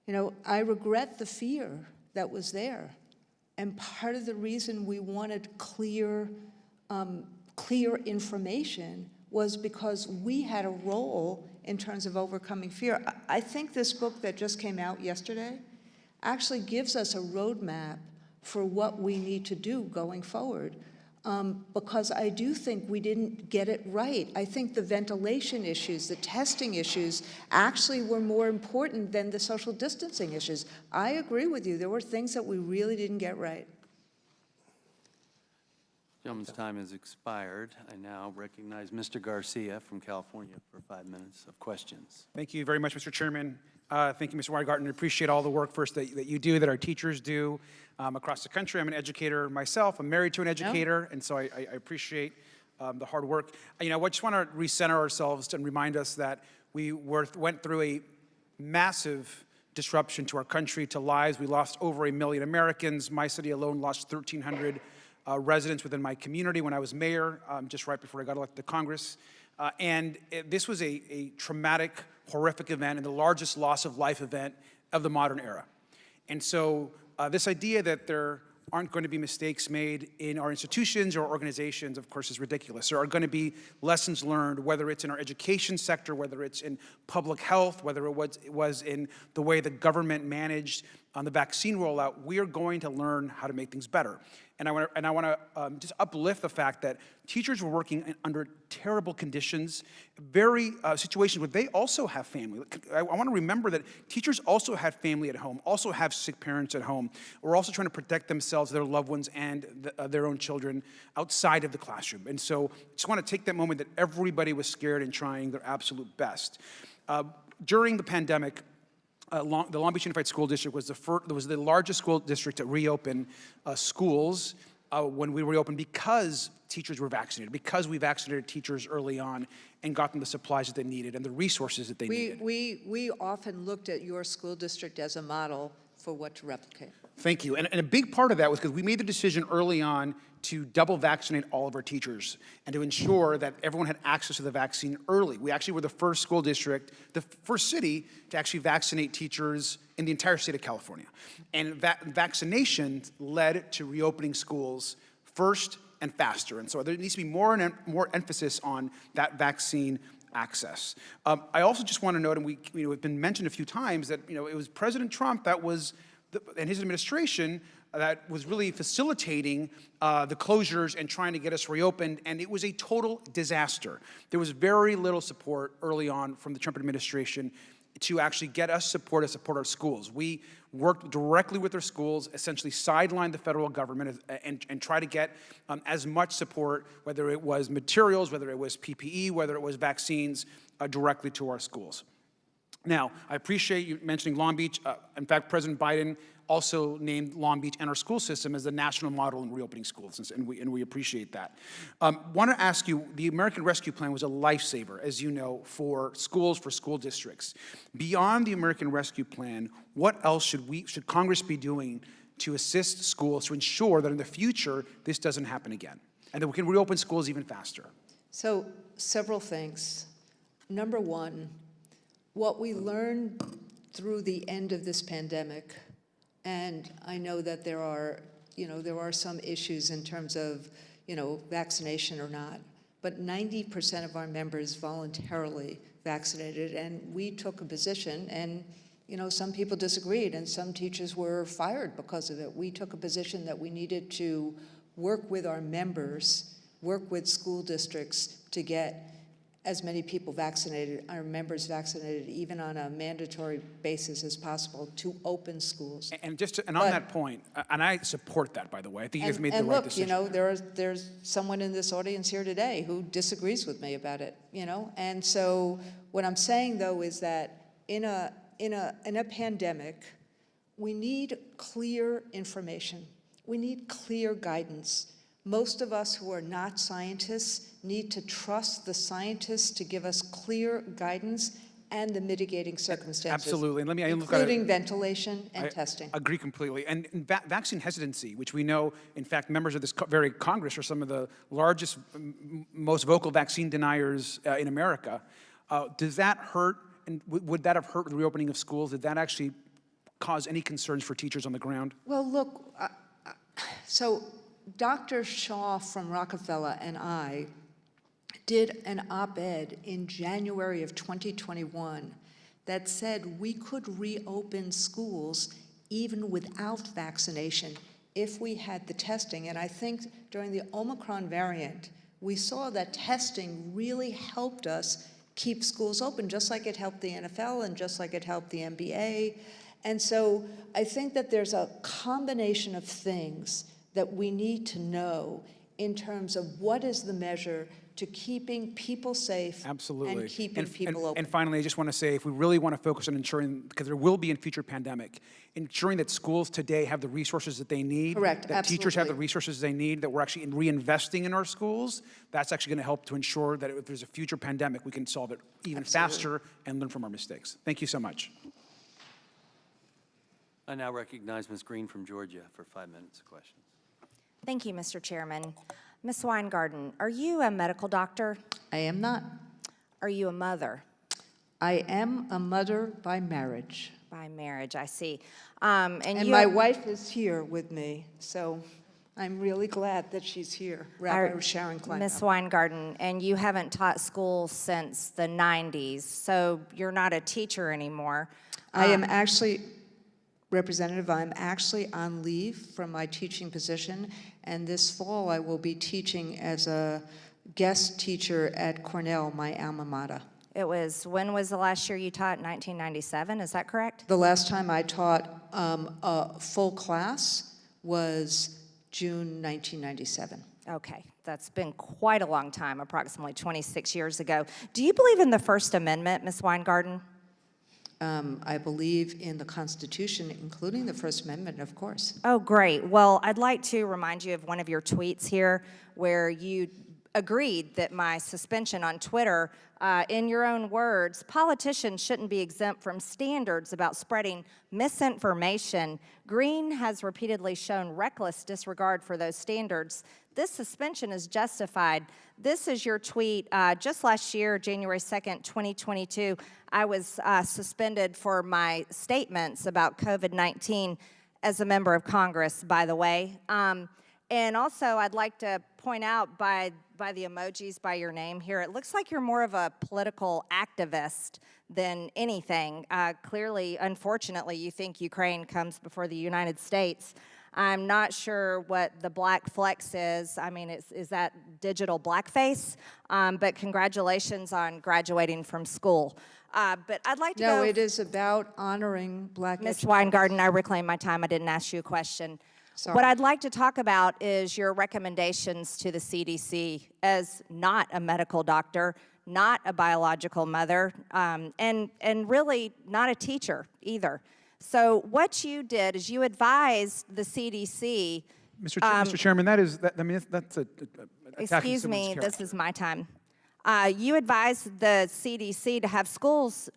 the fear that was there. And part of the reason we wanted clear information was because we had a role in terms of overcoming fear. I think this book that just came out yesterday actually gives us a roadmap for what we need to do going forward. Because I do think we didn't get it right. I think the ventilation issues, the testing issues, actually were more important than the social distancing issues. I agree with you. There were things that we really didn't get right. Gentleman's time has expired. I now recognize Mr. Garcia from California for 5 minutes of questions. Thank you very much, Mr. Chairman. Thank you, Mr. Weingarten. I appreciate all the work first that you do, that our teachers do across the country. I'm an educator myself. I'm married to an educator, and so I appreciate the hard work. I just want to recenter ourselves and remind us that we went through a massive disruption to our country, to lives. We lost over 1 million Americans. My city alone lost 1,300 residents within my community when I was mayor, just right before I got elected to Congress. This was a traumatic, horrific event and the largest loss of life event of the modern era. And so this idea that there aren't going to be mistakes made in our institutions or organizations, of course, is ridiculous. There are going to be lessons learned, whether it's in our education sector, whether it's in public health, whether it was in the way the government managed on the vaccine rollout. We are going to learn how to make things better. And I want to just uplift the fact that teachers were working under terrible conditions, very situations where they also have family. I want to remember that teachers also have family at home, also have sick parents at home. We're also trying to protect themselves, their loved ones, and their own children outside of the classroom. And so I just want to take that moment that everybody was scared and trying their absolute best. During the pandemic, the Long Beach Unified School District was the largest school district to reopen schools when we reopened because teachers were vaccinated, because we vaccinated teachers early on and got them the supplies that they needed and the resources that they needed. We often looked at your school district as a model for what to replicate. Thank you. And a big part of that was because we made the decision early on to double vaccinate all of our teachers and to ensure that everyone had access to the vaccine early. We actually were the first school district, the first city to actually vaccinate teachers in the entire state of California. And vaccination led to reopening schools first and faster. And so there needs to be more emphasis on that vaccine access. I also just want to note, and it's been mentioned a few times, that it was President Trump that was, and his administration, that was really facilitating the closures and trying to get us reopened, and it was a total disaster. There was very little support early on from the Trump administration to actually get us support to support our schools. We worked directly with our schools, essentially sidelined the federal government and try to get as much support, whether it was materials, whether it was PPE, whether it was vaccines, directly to our schools. Now, I appreciate you mentioning Long Beach. In fact, President Biden also named Long Beach and our school system as the national model in reopening schools, and we appreciate that. Want to ask you, the American Rescue Plan was a lifesaver, as you know, for schools, for school districts. Beyond the American Rescue Plan, what else should Congress be doing to assist schools to ensure that in the future this doesn't happen again, and that we can reopen schools even faster? So, several things. Number one, what we learned through the end of this pandemic, and I know that there are some issues in terms of, vaccination or not, but 90% of our members voluntarily vaccinated, and we took a position, and, some people disagreed, and some teachers were fired because of it. We took a position that we needed to work with our members, work with school districts to get as many people vaccinated, our members vaccinated, even on a mandatory basis as possible, to open schools. And on that point, and I support that, by the way. I think you've made the right decision. And look, there's someone in this audience here today who disagrees with me about it, And so what I'm saying, though, is that in a pandemic, we need clear information. We need clear guidance. Most of us who are not scientists need to trust the scientists to give us clear guidance and the mitigating circumstances. Absolutely. And including ventilation and testing. I agree completely. And vaccine hesitancy, which we know, in fact, members of this very Congress are some of the largest, most vocal vaccine deniers in America. Does that hurt? And would that have hurt with the reopening of schools? Did that actually cause any concerns for teachers on the ground? Well, look, so Dr. Shaw from Rockefeller and I did an op-ed in January of 2021 that said we could reopen schools even without vaccination if we had the testing. And I think during the Omicron variant, we saw that testing really helped us keep schools open, just like it helped the NFL and just like it helped the NBA. And so I think that there's a combination of things that we need to know in terms of what is the measure to keeping people safe. Absolutely. And keeping people open. And finally, I just want to say, if we really want to focus on ensuring, because there will be a future pandemic, ensuring that schools today have the resources that they need. Correct, that teachers have the absolutely. resources they need, that we're actually reinvesting in our schools, that's actually going to help to ensure that if there's a future pandemic, we can solve it even faster and learn from our mistakes. Thank you so much. I now recognize Ms. Greene from Georgia for 5 minutes of questions. Thank you, Mr. Chairman. Ms. Weingarten, are you a medical doctor? I am not. Are you a mother? I am a mother by marriage. By marriage, I see. And you my have- wife is here with me, so I'm really glad that she's here, Rabbi Our- Sharon Kleinfeld. Ms. Weingarten, and you haven't taught school since the 90s, so you're not a teacher anymore. I am actually, Representative, I'm actually on leave from my teaching position, and this fall I will be teaching as a guest teacher at Cornell, my alma mater. When was the last year you taught? 1997, is that correct? The last time I taught a full class was June 1997. Okay, that's been quite a long time, approximately 26 years ago. Do you believe in the First Amendment, Ms. Weingarten? I believe in the Constitution, including the First Amendment, of course. Oh, great. Well, I'd like to remind you of one of your tweets here where you agreed that my suspension on Twitter, in your own words, politicians shouldn't be exempt from standards about spreading misinformation. Greene has repeatedly shown reckless disregard for those standards. This suspension is justified. This is your tweet. Just last year, January 2nd, 2022, I was suspended for my statements about COVID-19 as a member of Congress, by the way. And also, I'd like to point out by the emojis by your name here, it looks like you're more of a political activist than anything. Clearly, unfortunately, you think Ukraine comes before the United States. I'm not sure what the black flex is. I mean, is that digital blackface? But congratulations on graduating from school. But I'd like to No, go... it is about honoring black Ms. educators. Weingarten, I reclaim my time. I didn't ask you a question. Sorry. What I'd like to talk about is your recommendations to the CDC as not a medical doctor, not a biological mother, and really not a teacher either. So what you did is you advised the CDC... Mr. Chairman, that's attacking Excuse me, someone's this is my time. You advised the CDC to have schools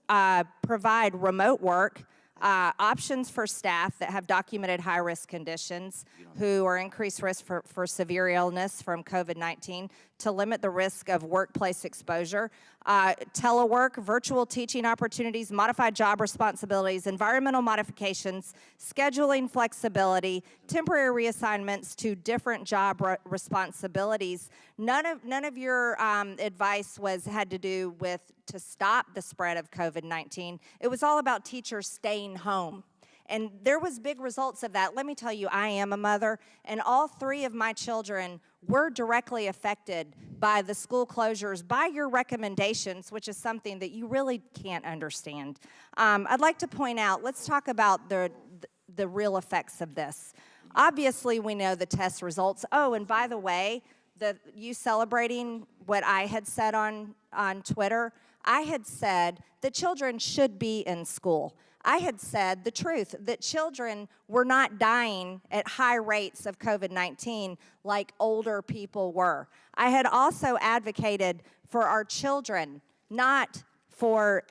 provide remote work, options for staff that have documented high-risk conditions who are increased risk for severe illness from COVID-19 to limit the risk of workplace exposure, telework, virtual teaching opportunities, modified job responsibilities, environmental modifications, scheduling flexibility, temporary reassignments to different job responsibilities. None of your advice had to do with to stop the spread of COVID-19. It was all about teachers staying home. And there was big results of that. Let me tell you, I am a mother, and all 3 of my children were directly affected by the school closures, by your recommendations, which is something that you really can't understand. I'd like to point out, let's talk about the real effects of this. Obviously, we know the test results. Oh, and by the way, you celebrating what I had said on Twitter, I had said that children should be in school. I had said the truth, that children were not dying at high rates of COVID-19 like older people were. I had also advocated for our children, not for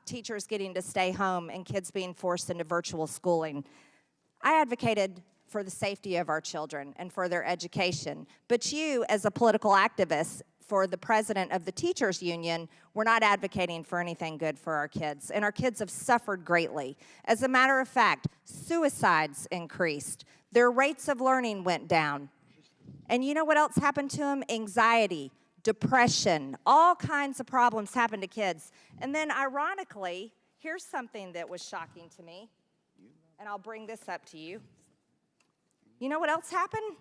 teachers getting to stay home and kids being forced into virtual schooling. I advocated for the safety of our children and for their education. But you, as a political activist, for the president of the teachers union, we're not advocating for anything good for our kids, and our kids have suffered greatly. As a matter of fact, suicides increased. Their rates of learning went down. And you know what else happened to them? Anxiety, depression, all kinds of problems happened to kids. And then ironically, here's something that was shocking to me, and I'll bring this up to you. You know what else happened?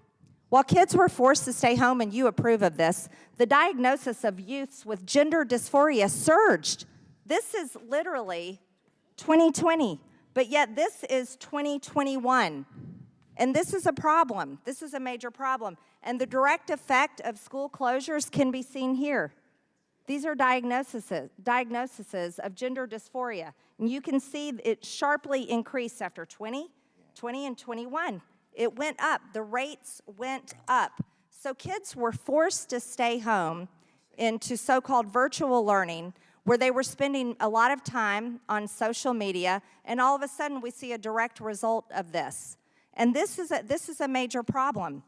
While kids were forced to stay home, and you approve of this, the diagnosis of youths with gender dysphoria surged. This is literally 2020, but yet this is 2021. And this is a problem. This is a major problem. And the direct effect of school closures can be seen here. These are diagnoses of gender dysphoria. And you can see it sharply increased after 20 and 21. It went up. The rates went up. So kids were forced to stay home into so-called virtual learning, where they were spending a lot of time on social media, and all of a sudden we see a direct result of this. And this is a major problem.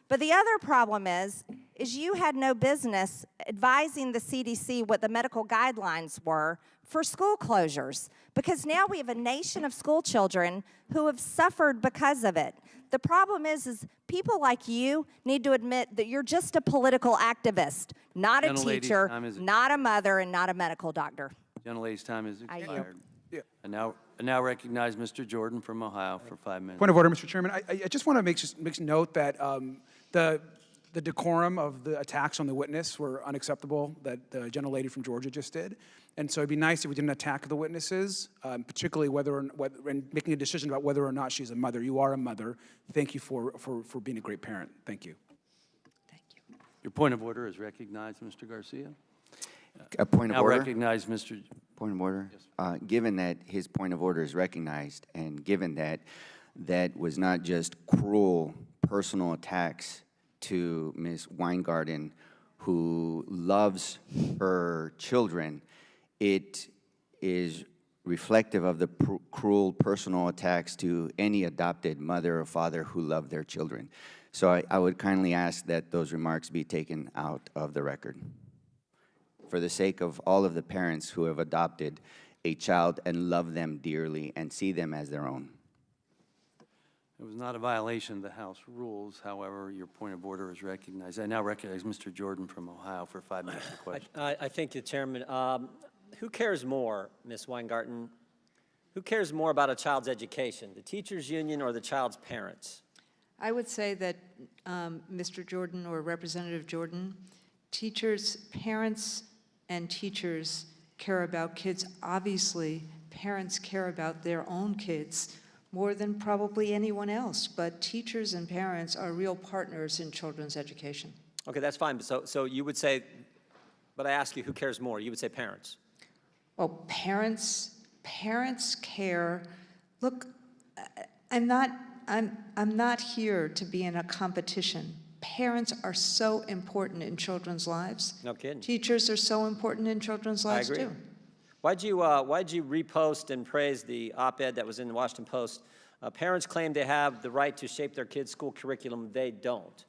But the other problem is is you had no business advising the CDC what the medical guidelines were for school closures, because now we have a nation of school children who have suffered because of it. The problem is people like you need to admit that you're just a political activist, not a Gentlelady's teacher, time is- not a mother, and not a medical doctor. Gentlelady's time is I yield. expired. I now recognize Mr. Jordan from Ohio for 5 minutes. Point of order, Mr. Chairman. I just want to make note that the decorum of the attacks on the witness were unacceptable that the gentlelady from Georgia just did. And so it'd be nice if we didn't attack the witnesses, particularly and making a decision about whether or not she's a mother. You are a mother. Thank you for being a great parent. Thank you. Your point of order is recognized, Mr. Garcia. A point of Now order? recognize Mr. Point of order? Given that his point of order is recognized, and given that that was not just cruel personal attacks to Ms. Weingarten, who loves her children, it is reflective of the cruel personal attacks to any adopted mother or father who love their children. So I would kindly ask that those remarks be taken out of the record, for the sake of all of the parents who have adopted a child and love them dearly and see them as their own. It was not a violation of the House rules. However, your point of order is recognized. I now recognize Mr. Jordan from Ohio for 5 minutes of question. I thank the chairman. Who cares more, Ms. Weingarten? Who cares more about a child's education, the teachers' union or the child's parents? I would say that, Mr. Jordan or Representative Jordan, teachers, parents and teachers care about kids. Obviously, parents care about their own kids more than probably anyone else, but teachers and parents are real partners in children's education. Okay, that's fine. So you would say, but I ask you, who cares more? You would say parents. Well, parents care. Look, I'm not here to be in a competition. Parents are so important in children's lives. No kidding. Teachers are so important in children's lives I agree. too. Why'd you repost and praise the op-ed that was in the Washington Post? Parents claim they have the right to shape their kids' school curriculum. They don't.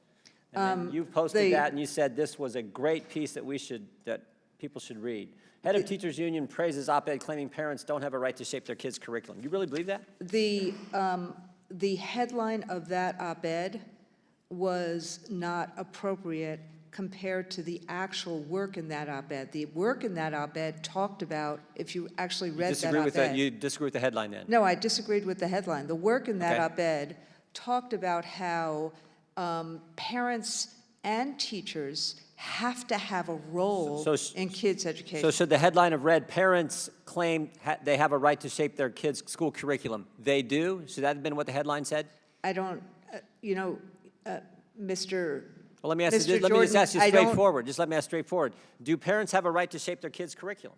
And then you posted that and you said this was a great piece that people should read. Head of Teachers Union praises op-ed claiming parents don't have a right to shape their kids' curriculum. You really believe that? The headline of that op-ed was not appropriate compared to the actual work in that op-ed. The work in that op-ed talked about, if you actually read that op-ed. You disagree with the headline then? No, I disagreed with the headline. The work in that Okay. op-ed talked about how parents and teachers have to have a role in kids' education. So should the headline have read, parents claim they have a right to shape their kids' school curriculum? They do? Should that have been what the headline said? I don't, Mr. Well, let me ask you, Mr. let me just ask you Jordan, I don't- straightforward. Just let me ask straightforward. Do parents have a right to shape their kids' curriculum?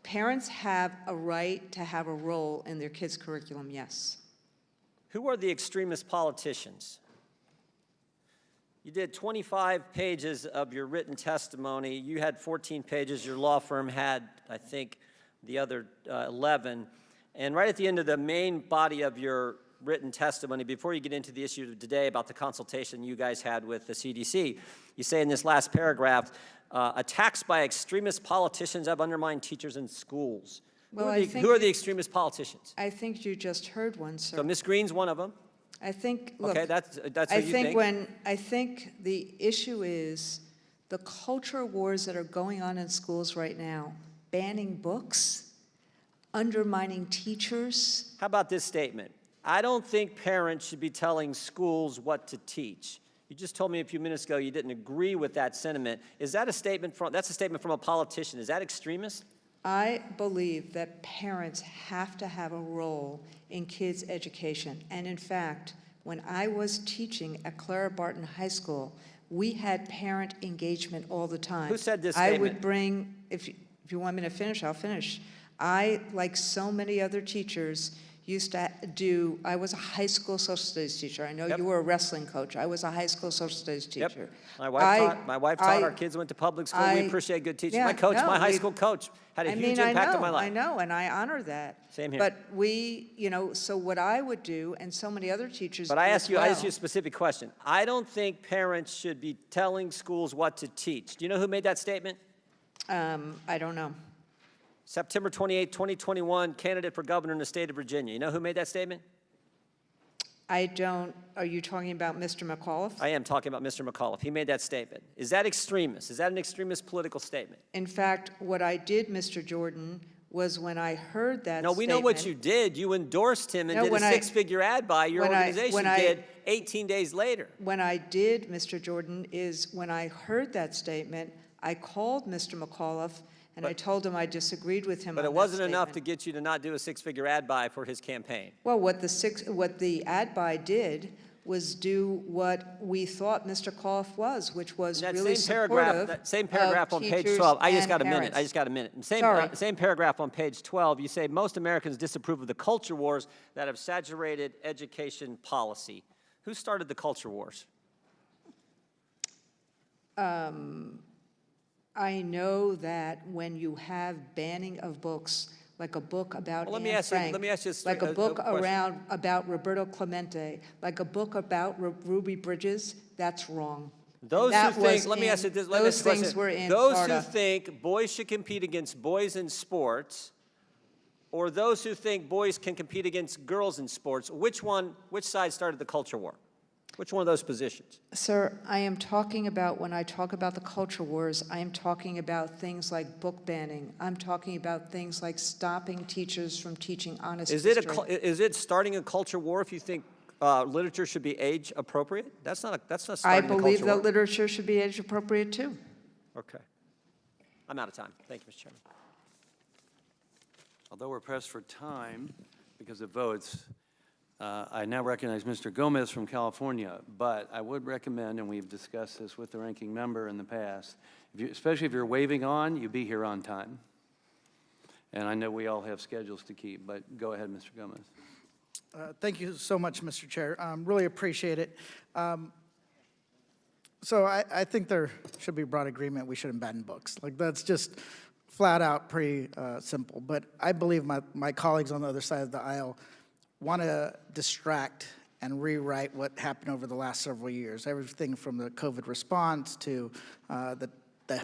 Parents have a right to have a role in their kids' curriculum, yes. Who are the extremist politicians? You did 25 pages of your written testimony. You had 14 pages. Your law firm had, I think, the other 11. And right at the end of the main body of your written testimony, before you get into the issue of today about the consultation you guys had with the CDC, you say in this last paragraph, attacks by extremist politicians have undermined teachers in schools. Well, who are the extremist politicians? I think you just heard one, sir. So Ms. Greene's one of them. I think, look, Okay, that's what I you think think. I think the issue is the culture wars that are going on in schools right now, banning books, undermining teachers. How about this statement? I don't think parents should be telling schools what to teach. You just told me a few minutes ago you didn't agree with that sentiment. Is that a statement that's a statement from a politician? Is that extremist? I believe that parents have to have a role in kids' education. And in fact, when I was teaching at Clara Barton High School, we had parent engagement all the time. Who said this I statement? would bring, if you want me to finish, I'll finish. I, like so many other teachers, used to do, I was a high school social studies teacher. I know Yep. you were a wrestling coach. I was a high school social studies Yep. teacher. My wife taught our kids, went to public school. We appreciate good teachers. Yeah, My coach, no, my high we- school coach, had a I huge mean, impact on my life. I know, and I honor that. Same here. But we, so what I would do, and so many other teachers But do I as asked you a specific question. I don't think parents should be telling schools what to teach. Do you know who made that statement? I don't know. September 28, 2021, candidate for governor in the state of Virginia. You know who made that statement? I don't, are you talking about Mr. McAuliffe? I am talking about Mr. McAuliffe. He made that statement. Is that extremist? Is that an extremist political statement? In fact, what I did, Mr. Jordan, was when I heard that No, we know what you did. You endorsed him and No, did a when I- six-figure ad buy. Your when I- organization when I- did 18 days later. When I did, Mr. Jordan, is when I heard that statement, I called Mr. McAuliffe and I told him I disagreed with him But on it that wasn't enough to statement. get you to not do a six-figure ad buy for his campaign. Well, what the ad buy did was do what we thought Mr. McAuliffe was, which was That really same paragraph, supportive that same of paragraph on page teachers 12. I just and got a minute. parents. I just got a minute. Sorry. Same paragraph on page 12. You say most Americans disapprove of the culture wars that have saturated education policy. Who started the culture wars? I know that when you have banning of books, like a book about Well, let Anne me ask you- Frank, let me ask you like a book question. about Roberto Clemente, like a book about Ruby Bridges, that's wrong. Those That who think, was let me in- ask you this, let me ask those you a things question. were in Those Florida. who think boys should compete against boys in sports, or those who think boys can compete against girls in sports, which side started the culture war? Which one of those positions? Sir, I am talking about, when I talk about the culture wars, I am talking about things like book banning. I'm talking about things like stopping teachers from teaching honest Is history. it starting a culture war if you think literature should be age appropriate? That's not I starting the believe culture that war. literature should be age appropriate too. Okay. I'm out of time. Thank you, Mr. Chairman. Although we're pressed for time because of votes, I now recognize Mr. Gomez from California, but I would recommend, and we've discussed this with the ranking member in the past, especially if you're waving on, you be here on time. And I know we all have schedules to keep, but go ahead, Mr. Gomez. Thank you so much, Mr. Chair. Really appreciate it. So I think there should be broad agreement we shouldn't ban books. Like, that's just flat out pretty simple. But I believe my colleagues on the other side of the aisle want to distract and rewrite what happened over the last several years. Everything from the COVID response to the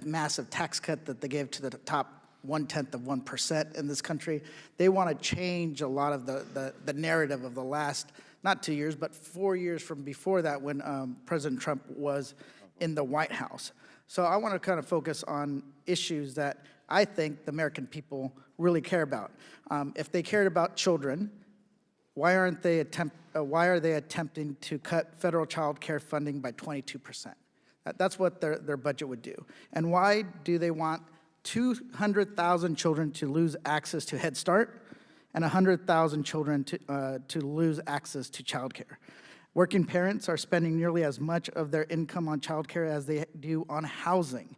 massive tax cut that they gave to the top 0.1% in this country. They want to change a lot of the narrative of the last, not 2 years, but 4 years from before that when President Trump was in the White House. So I want to kind of focus on issues that I think the American people really care about. If they cared about children, why are they attempting to cut federal child care funding by 22%? That's what their budget would do. And why do they want 200,000 children to lose access to Head Start and 100,000 children to lose access to child care? Working parents are spending nearly as much of their income on child care as they do on housing.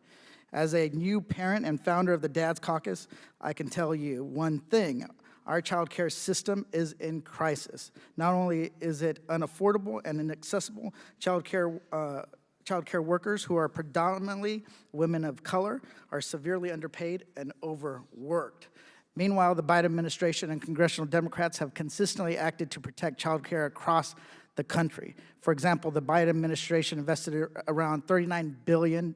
As a new parent and founder of the Dad's Caucus, I can tell you one thing. Our child care system is in crisis. Not only is it unaffordable and inaccessible, child care workers who are predominantly women of color are severely underpaid and overworked. Meanwhile, the Biden administration and congressional Democrats have consistently acted to protect child care across the country. For example, the Biden administration invested around $39 billion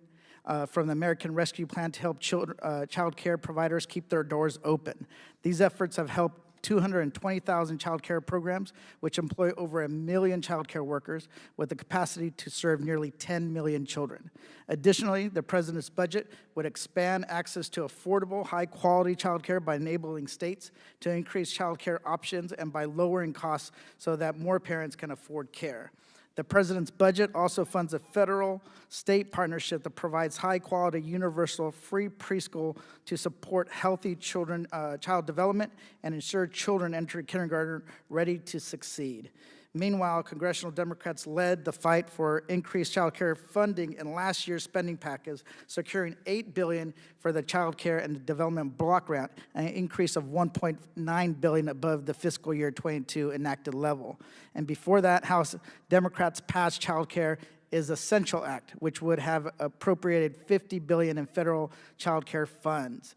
from the American Rescue Plan to help child care providers keep their doors open. These efforts have helped 220,000 child care programs, which employ over 1 million child care workers with the capacity to serve nearly 10 million children. Additionally, the president's budget would expand access to affordable, high-quality child care by enabling states to increase child care options and by lowering costs so that more parents can afford care. The president's budget also funds a federal-state partnership that provides high-quality, universal, free preschool to support healthy child development and ensure children enter kindergarten ready to succeed. Meanwhile, congressional Democrats led the fight for increased child care funding in last year's spending package, securing $8 billion for the Child Care and Development Block Grant, an increase of $1.9 billion above the fiscal year 22 enacted level. And before that, House Democrats passed Child Care is Essential Act, which would have appropriated $50 billion in federal child care funds.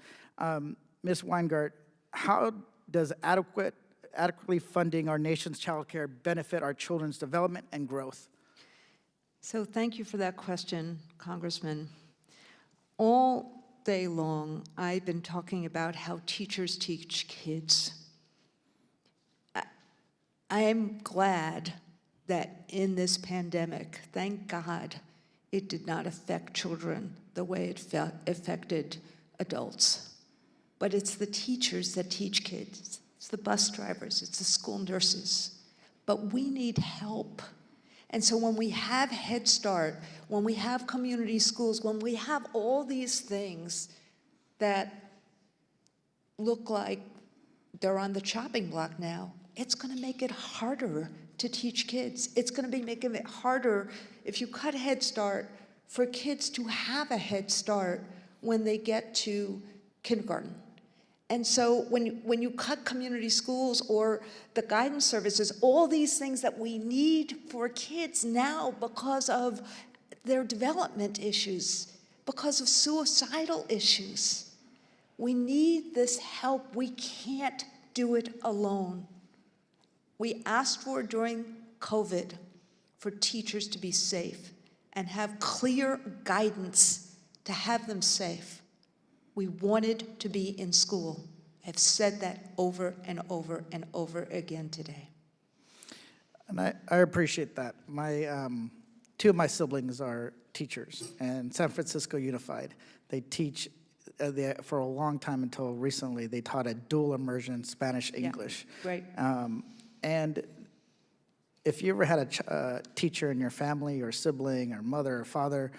Ms. Weingarten, how does adequately funding our nation's child care benefit our children's development and growth? So thank you for that question, Congressman. All day long, I've been talking about how teachers teach kids. I am glad that in this pandemic, thank God, it did not affect children the way it affected adults. But it's the teachers that teach kids. It's the bus drivers, it's the school nurses. But we need help. And so when we have Head Start, when we have community schools, when we have all these things that look like they're on the chopping block now, it's gonna make it harder to teach kids. It's gonna be making it harder if you cut Head Start for kids to have a Head Start when they get to kindergarten. And so when you cut community schools or the guidance services, all these things that we need for kids now because of their development issues, because of suicidal issues, we need this help. We can't do it alone. We asked for during COVID for teachers to be safe and have clear guidance to have them safe. We wanted to be in school. I've said that over and over and over again today. And I appreciate that. Two of my siblings are teachers, and San Francisco Unified. They teach, for a long time until recently, they taught a dual immersion Spanish-English. Yeah, great. And if you ever had a teacher in your family or sibling or mother or father,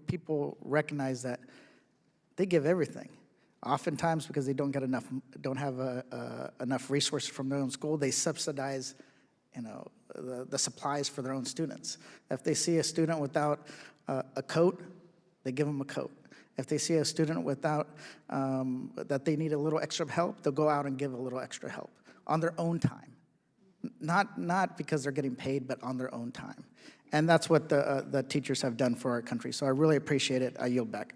people recognize that they give everything. Oftentimes, because they don't have enough resources from their own school, they subsidize, the supplies for their own students. If they see a student without a coat, they give them a coat. If they see a student without that they need a little extra help, they'll go out and give a little extra help on their own time. Not because they're getting paid, but on their own time. And that's what the teachers have done for our country. So I really appreciate it. I yield back.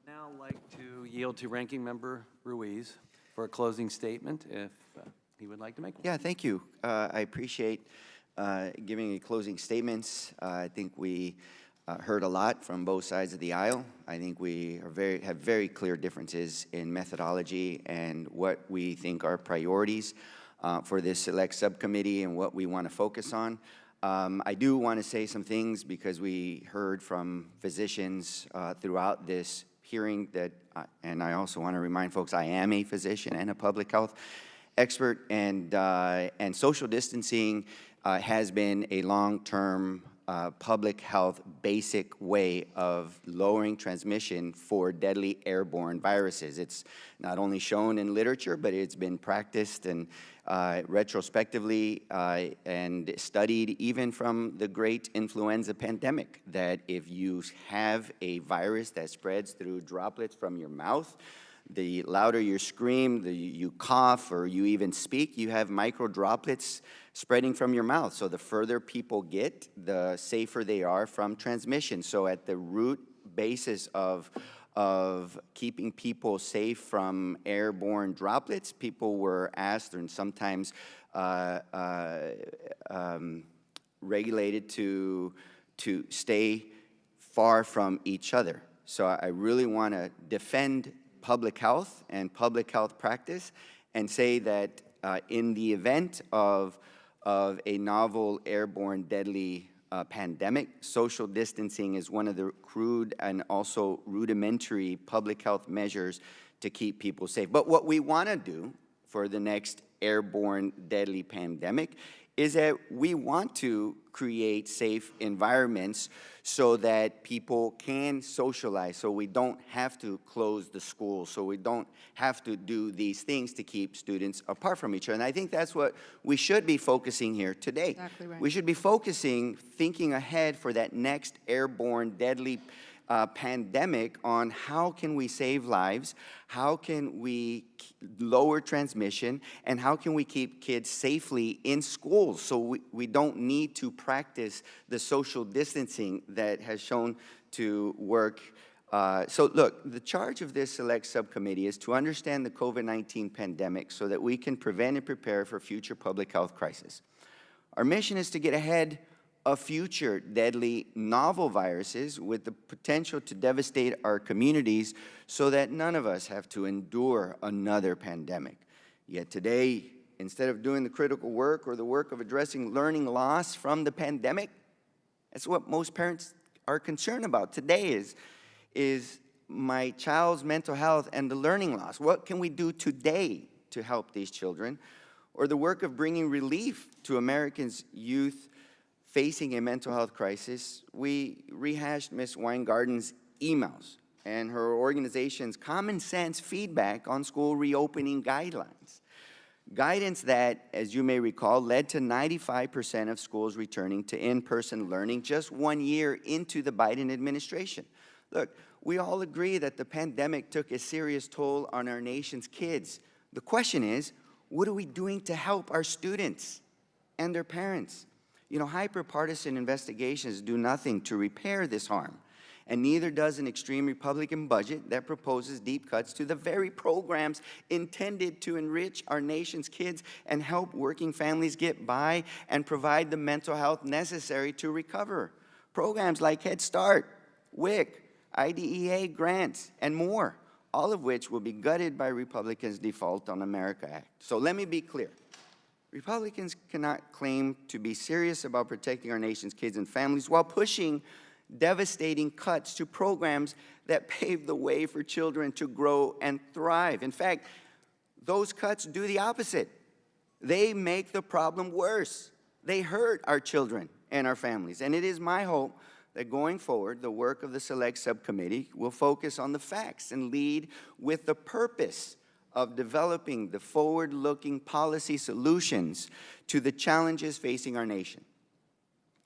Now I'd like to yield to Ranking Member Ruiz for a closing statement, if he would like to make one. Yeah, thank you. I appreciate giving a closing statements. I think we heard a lot from both sides of the aisle. I think we have very clear differences in methodology and what we think are priorities for this Select Subcommittee and what we want to focus on. I do want to say some things because we heard from physicians throughout this hearing that, and I also want to remind folks, I am a physician and a public health expert, and social distancing has been a long-term public health basic way of lowering transmission for deadly airborne viruses. It's not only shown in literature, but it's been practiced and retrospectively and studied even from the great influenza pandemic, that if you have a virus that spreads through droplets from your mouth, the louder you scream, you cough, or you even speak, you have micro droplets spreading from your mouth. So the further people get, the safer they are from transmission. So at the root basis of keeping people safe from airborne droplets, people were asked and sometimes regulated to stay far from each other. So I really want to defend public health and public health practice and say that in the event of a novel airborne deadly pandemic, social distancing is one of the crude and also rudimentary public health measures to keep people safe. But what we want to do for the next airborne deadly pandemic is that we want to create safe environments so that people can socialize, so we don't have to close the school, so we don't have to do these things to keep students apart from each other. And I think that's what we should be focusing here today. Exactly right. We should be focusing, thinking ahead for that next airborne, deadly pandemic on how can we save lives, how can we lower transmission, and how can we keep kids safely in schools so we don't need to practice the social distancing that has shown to work. So look, the charge of this Select Subcommittee is to understand the COVID-19 pandemic so that we can prevent and prepare for future public health crises. Our mission is to get ahead of future deadly novel viruses with the potential to devastate our communities so that none of us have to endure another pandemic. Yet today, instead of doing the critical work or the work of addressing learning loss from the pandemic, that's what most parents are concerned about today is my child's mental health and the learning loss. What can we do today to help these children? Or the work of bringing relief to Americans' youth facing a mental health crisis. We rehashed Ms. Weingarten's emails and her organization's common sense feedback on school reopening guidelines. Guidance that, as you may recall, led to 95% of schools returning to in-person learning just 1 year into the Biden administration. Look, we all agree that the pandemic took a serious toll on our nation's kids. The question is, what are we doing to help our students and their parents? You know, hyper-partisan investigations do nothing to repair this harm, and neither does an extreme Republican budget that proposes deep cuts to the very programs intended to enrich our nation's kids and help working families get by and provide the mental health necessary to recover. Programs like Head Start, WIC, IDEA grants, and more, all of which will be gutted by Republicans' Default on America Act. So let me be clear. Republicans cannot claim to be serious about protecting our nation's kids and families while pushing devastating cuts to programs that pave the way for children to grow and thrive. In fact, those cuts do the opposite. They make the problem worse. They hurt our children and our families. And it is my hope that going forward, the work of the Select Subcommittee will focus on the facts and lead with the purpose of developing the forward-looking policy solutions to the challenges facing our nation.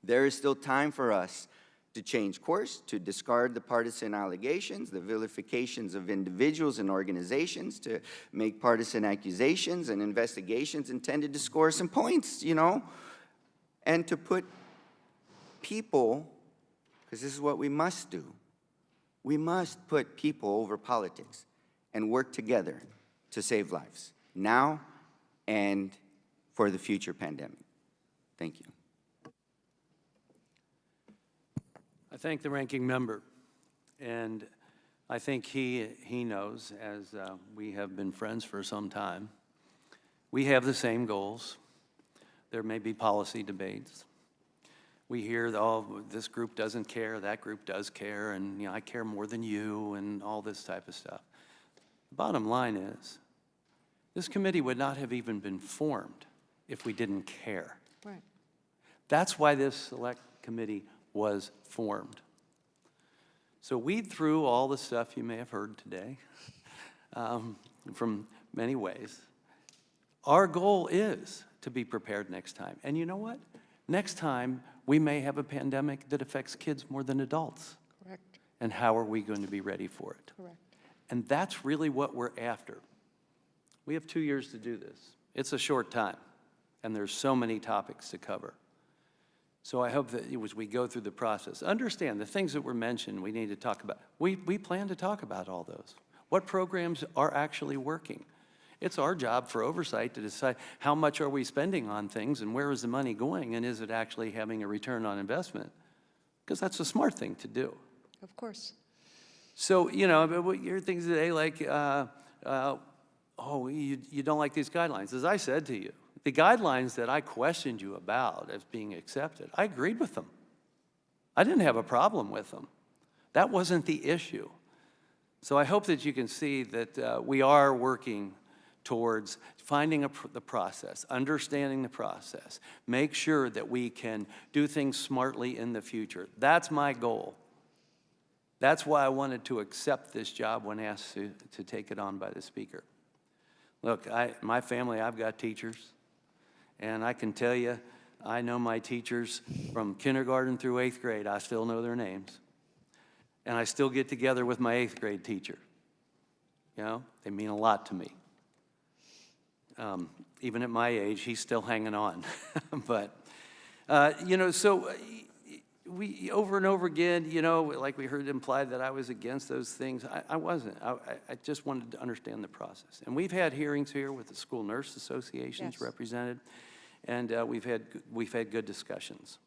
There is still time for us to change course, to discard the partisan allegations, the vilifications of individuals and organizations, to make partisan accusations and investigations intended to score some points, you know, and to put people, because this is what we must do, we must put people over politics and work together to save lives, now and for the future pandemic. Thank you. I thank the ranking member, and I think he knows, as we have been friends for some time, we have the same goals. There may be policy debates. We hear, oh, this group doesn't care, that group does care, and I care more than you, and all this type of stuff. The bottom line is, this committee would not have even been formed if we didn't care. Right. That's why this Select Committee was formed. So weed through all the stuff you may have heard today from many ways. Our goal is to be prepared next time. And you know what? Next time, we may have a pandemic that affects kids more than adults. Correct. And how are we going to be ready for it? Correct. And that's really what we're after. We have 2 years to do this. It's a short time, and there's so many topics to cover. So I hope that as we go through the process, understand the things that were mentioned we need to talk about. We plan to talk about all those. What programs are actually working? It's our job for oversight to decide how much are we spending on things and where is the money going and is it actually having a return on investment? Because that's a smart thing to do. Of course. So, you know, you hear things today like, oh, you don't like these guidelines. As I said to you, the guidelines that I questioned you about as being accepted, I agreed with them. I didn't have a problem with them. That wasn't the issue. So I hope that you can see that we are working towards finding the process, understanding the process, make sure that we can do things smartly in the future. That's my goal. That's why I wanted to accept this job when asked to take it on by the Speaker. Look, my family, I've got teachers, and I can tell you, I know my teachers from kindergarten through 8th grade. I still know their names. And I still get together with my 8th grade teacher. You know, they mean a lot to me. Even at my age, he's still hanging on. But, you know, so we, over and over again, you know, like we heard implied that I was against those things. I wasn't. I just wanted to understand the process. And we've had hearings here with the school nurse associations Yes. represented, and we've had good discussions.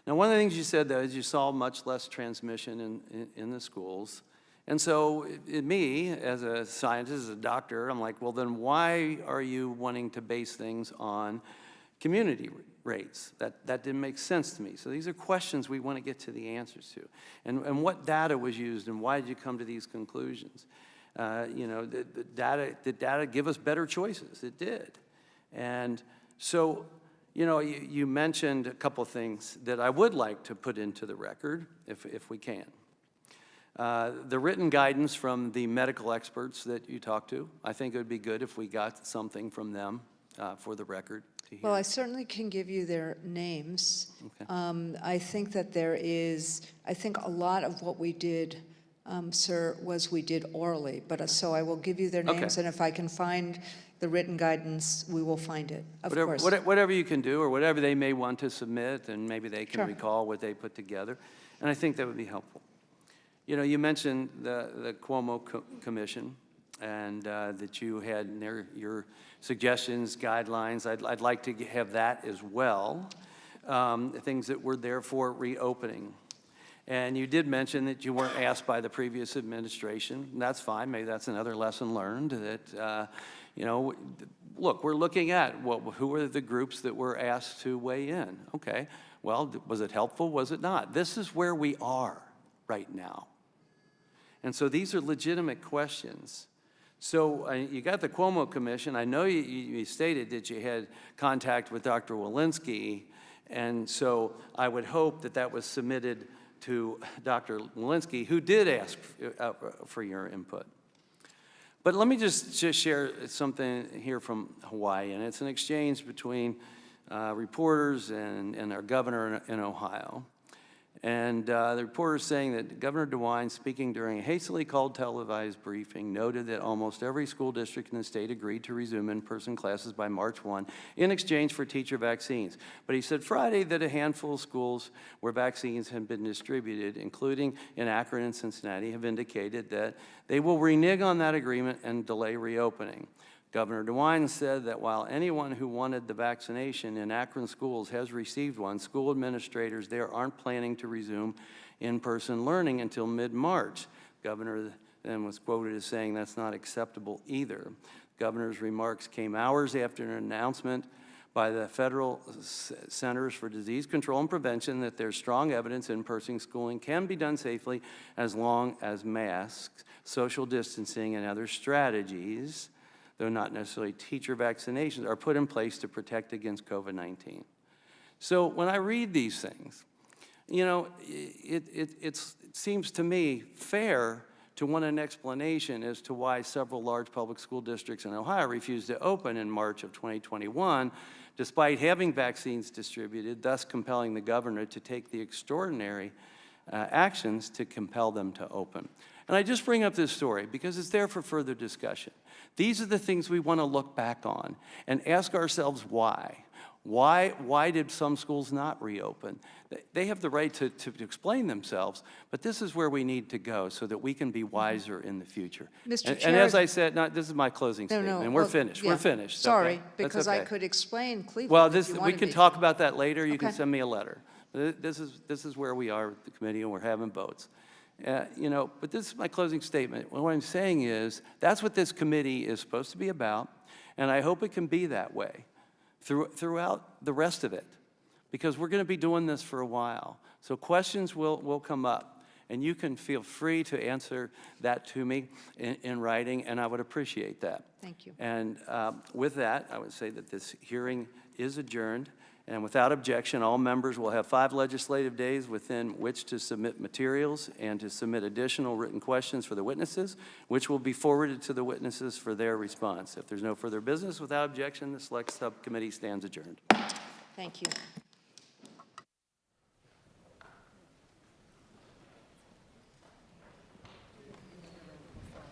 Now, one of the things you said, though, is you saw much less transmission in the schools. And so me, as a scientist, as a doctor, I'm like, well, then why are you wanting to base things on community rates? That didn't make sense to me. So these are questions we want to get to the answers to. And what data was used, and why did you come to these conclusions? You know, did data give us better choices? It did. And so, you know, you mentioned a couple things that I would like to put into the record, if we can. The written guidance from the medical experts that you talked to, I think it would be good if we got something from them for the record to hear. Well, I certainly can give you their names. Okay. I think that I think a lot of what we did, sir, was we did orally, but so I will give you their names, Okay. and if I can find the written guidance, we will find it, of course. Whatever you can do, or whatever they may want to submit, and maybe they can Sure. recall what they put together, and I think that would be helpful. You know, you mentioned the Cuomo Commission, and that you had your suggestions, guidelines. I'd like to have that as well, things that were there for reopening. And you did mention that you weren't asked by the previous administration. That's fine. Maybe that's another lesson learned, that, you know, look, we're looking at who are the groups that were asked to weigh in. Okay, well, was it helpful? Was it not? This is where we are right now. And so these are legitimate questions. So you got the Cuomo Commission. I know you stated that you had contact with Dr. Walensky, and so I would hope that that was submitted to Dr. Walensky, who did ask for your input. But let me just share something here from Hawaii, and it's an exchange between reporters and our governor in Ohio. And the reporter is saying that Governor DeWine, speaking during a hastily called televised briefing, noted that almost every school district in the state agreed to resume in-person classes by March 1 in exchange for teacher vaccines. But he said Friday that a handful of schools where vaccines had been distributed, including in Akron and Cincinnati, have indicated that they will renege on that agreement and delay reopening. Governor DeWine said that while anyone who wanted the vaccination in Akron schools has received one, school administrators there aren't planning to resume in-person learning until mid-March. Governor then was quoted as saying that's not acceptable either. Governor's remarks came hours after an announcement by the Federal Centers for Disease Control and Prevention that there's strong evidence in-person schooling can be done safely as long as masks, social distancing, and other strategies, though not necessarily teacher vaccinations, are put in place to protect against COVID-19. So when I read these things, you know, it seems to me fair to want an explanation as to why several large public school districts in Ohio refused to open in March of 2021, despite having vaccines distributed, thus compelling the governor to take the extraordinary actions to compel them to open. And I just bring up this story because it's there for further discussion. These are the things we want to look back on and ask ourselves why. Why did some schools not reopen? They have the right to explain themselves, but this is where we need to go so that we can be wiser in the future. Mr. And as I said, this is my closing No, statement, no, and we're well, finished. yeah. We're finished. Sorry, okay? That's because I okay. could explain Cleveland. Well, if you we wanted can me talk to. about that later. You can Okay. send me a letter. This is where we are with the committee, and we're having votes. You know, but this is my closing statement. What I'm saying is that's what this committee is supposed to be about, and I hope it can be that way throughout the rest of it, because we're going to be doing this for a while. So questions will come up, And you can feel free to answer that to me in writing, and I would appreciate that. Thank you. And with that, I would say that this hearing is adjourned, and without objection, all members will have 5 legislative days within which to submit materials and to submit additional written questions for the witnesses, which will be forwarded to the witnesses for their response. If there's no further business, without objection, the Select Subcommittee stands adjourned. Thank you.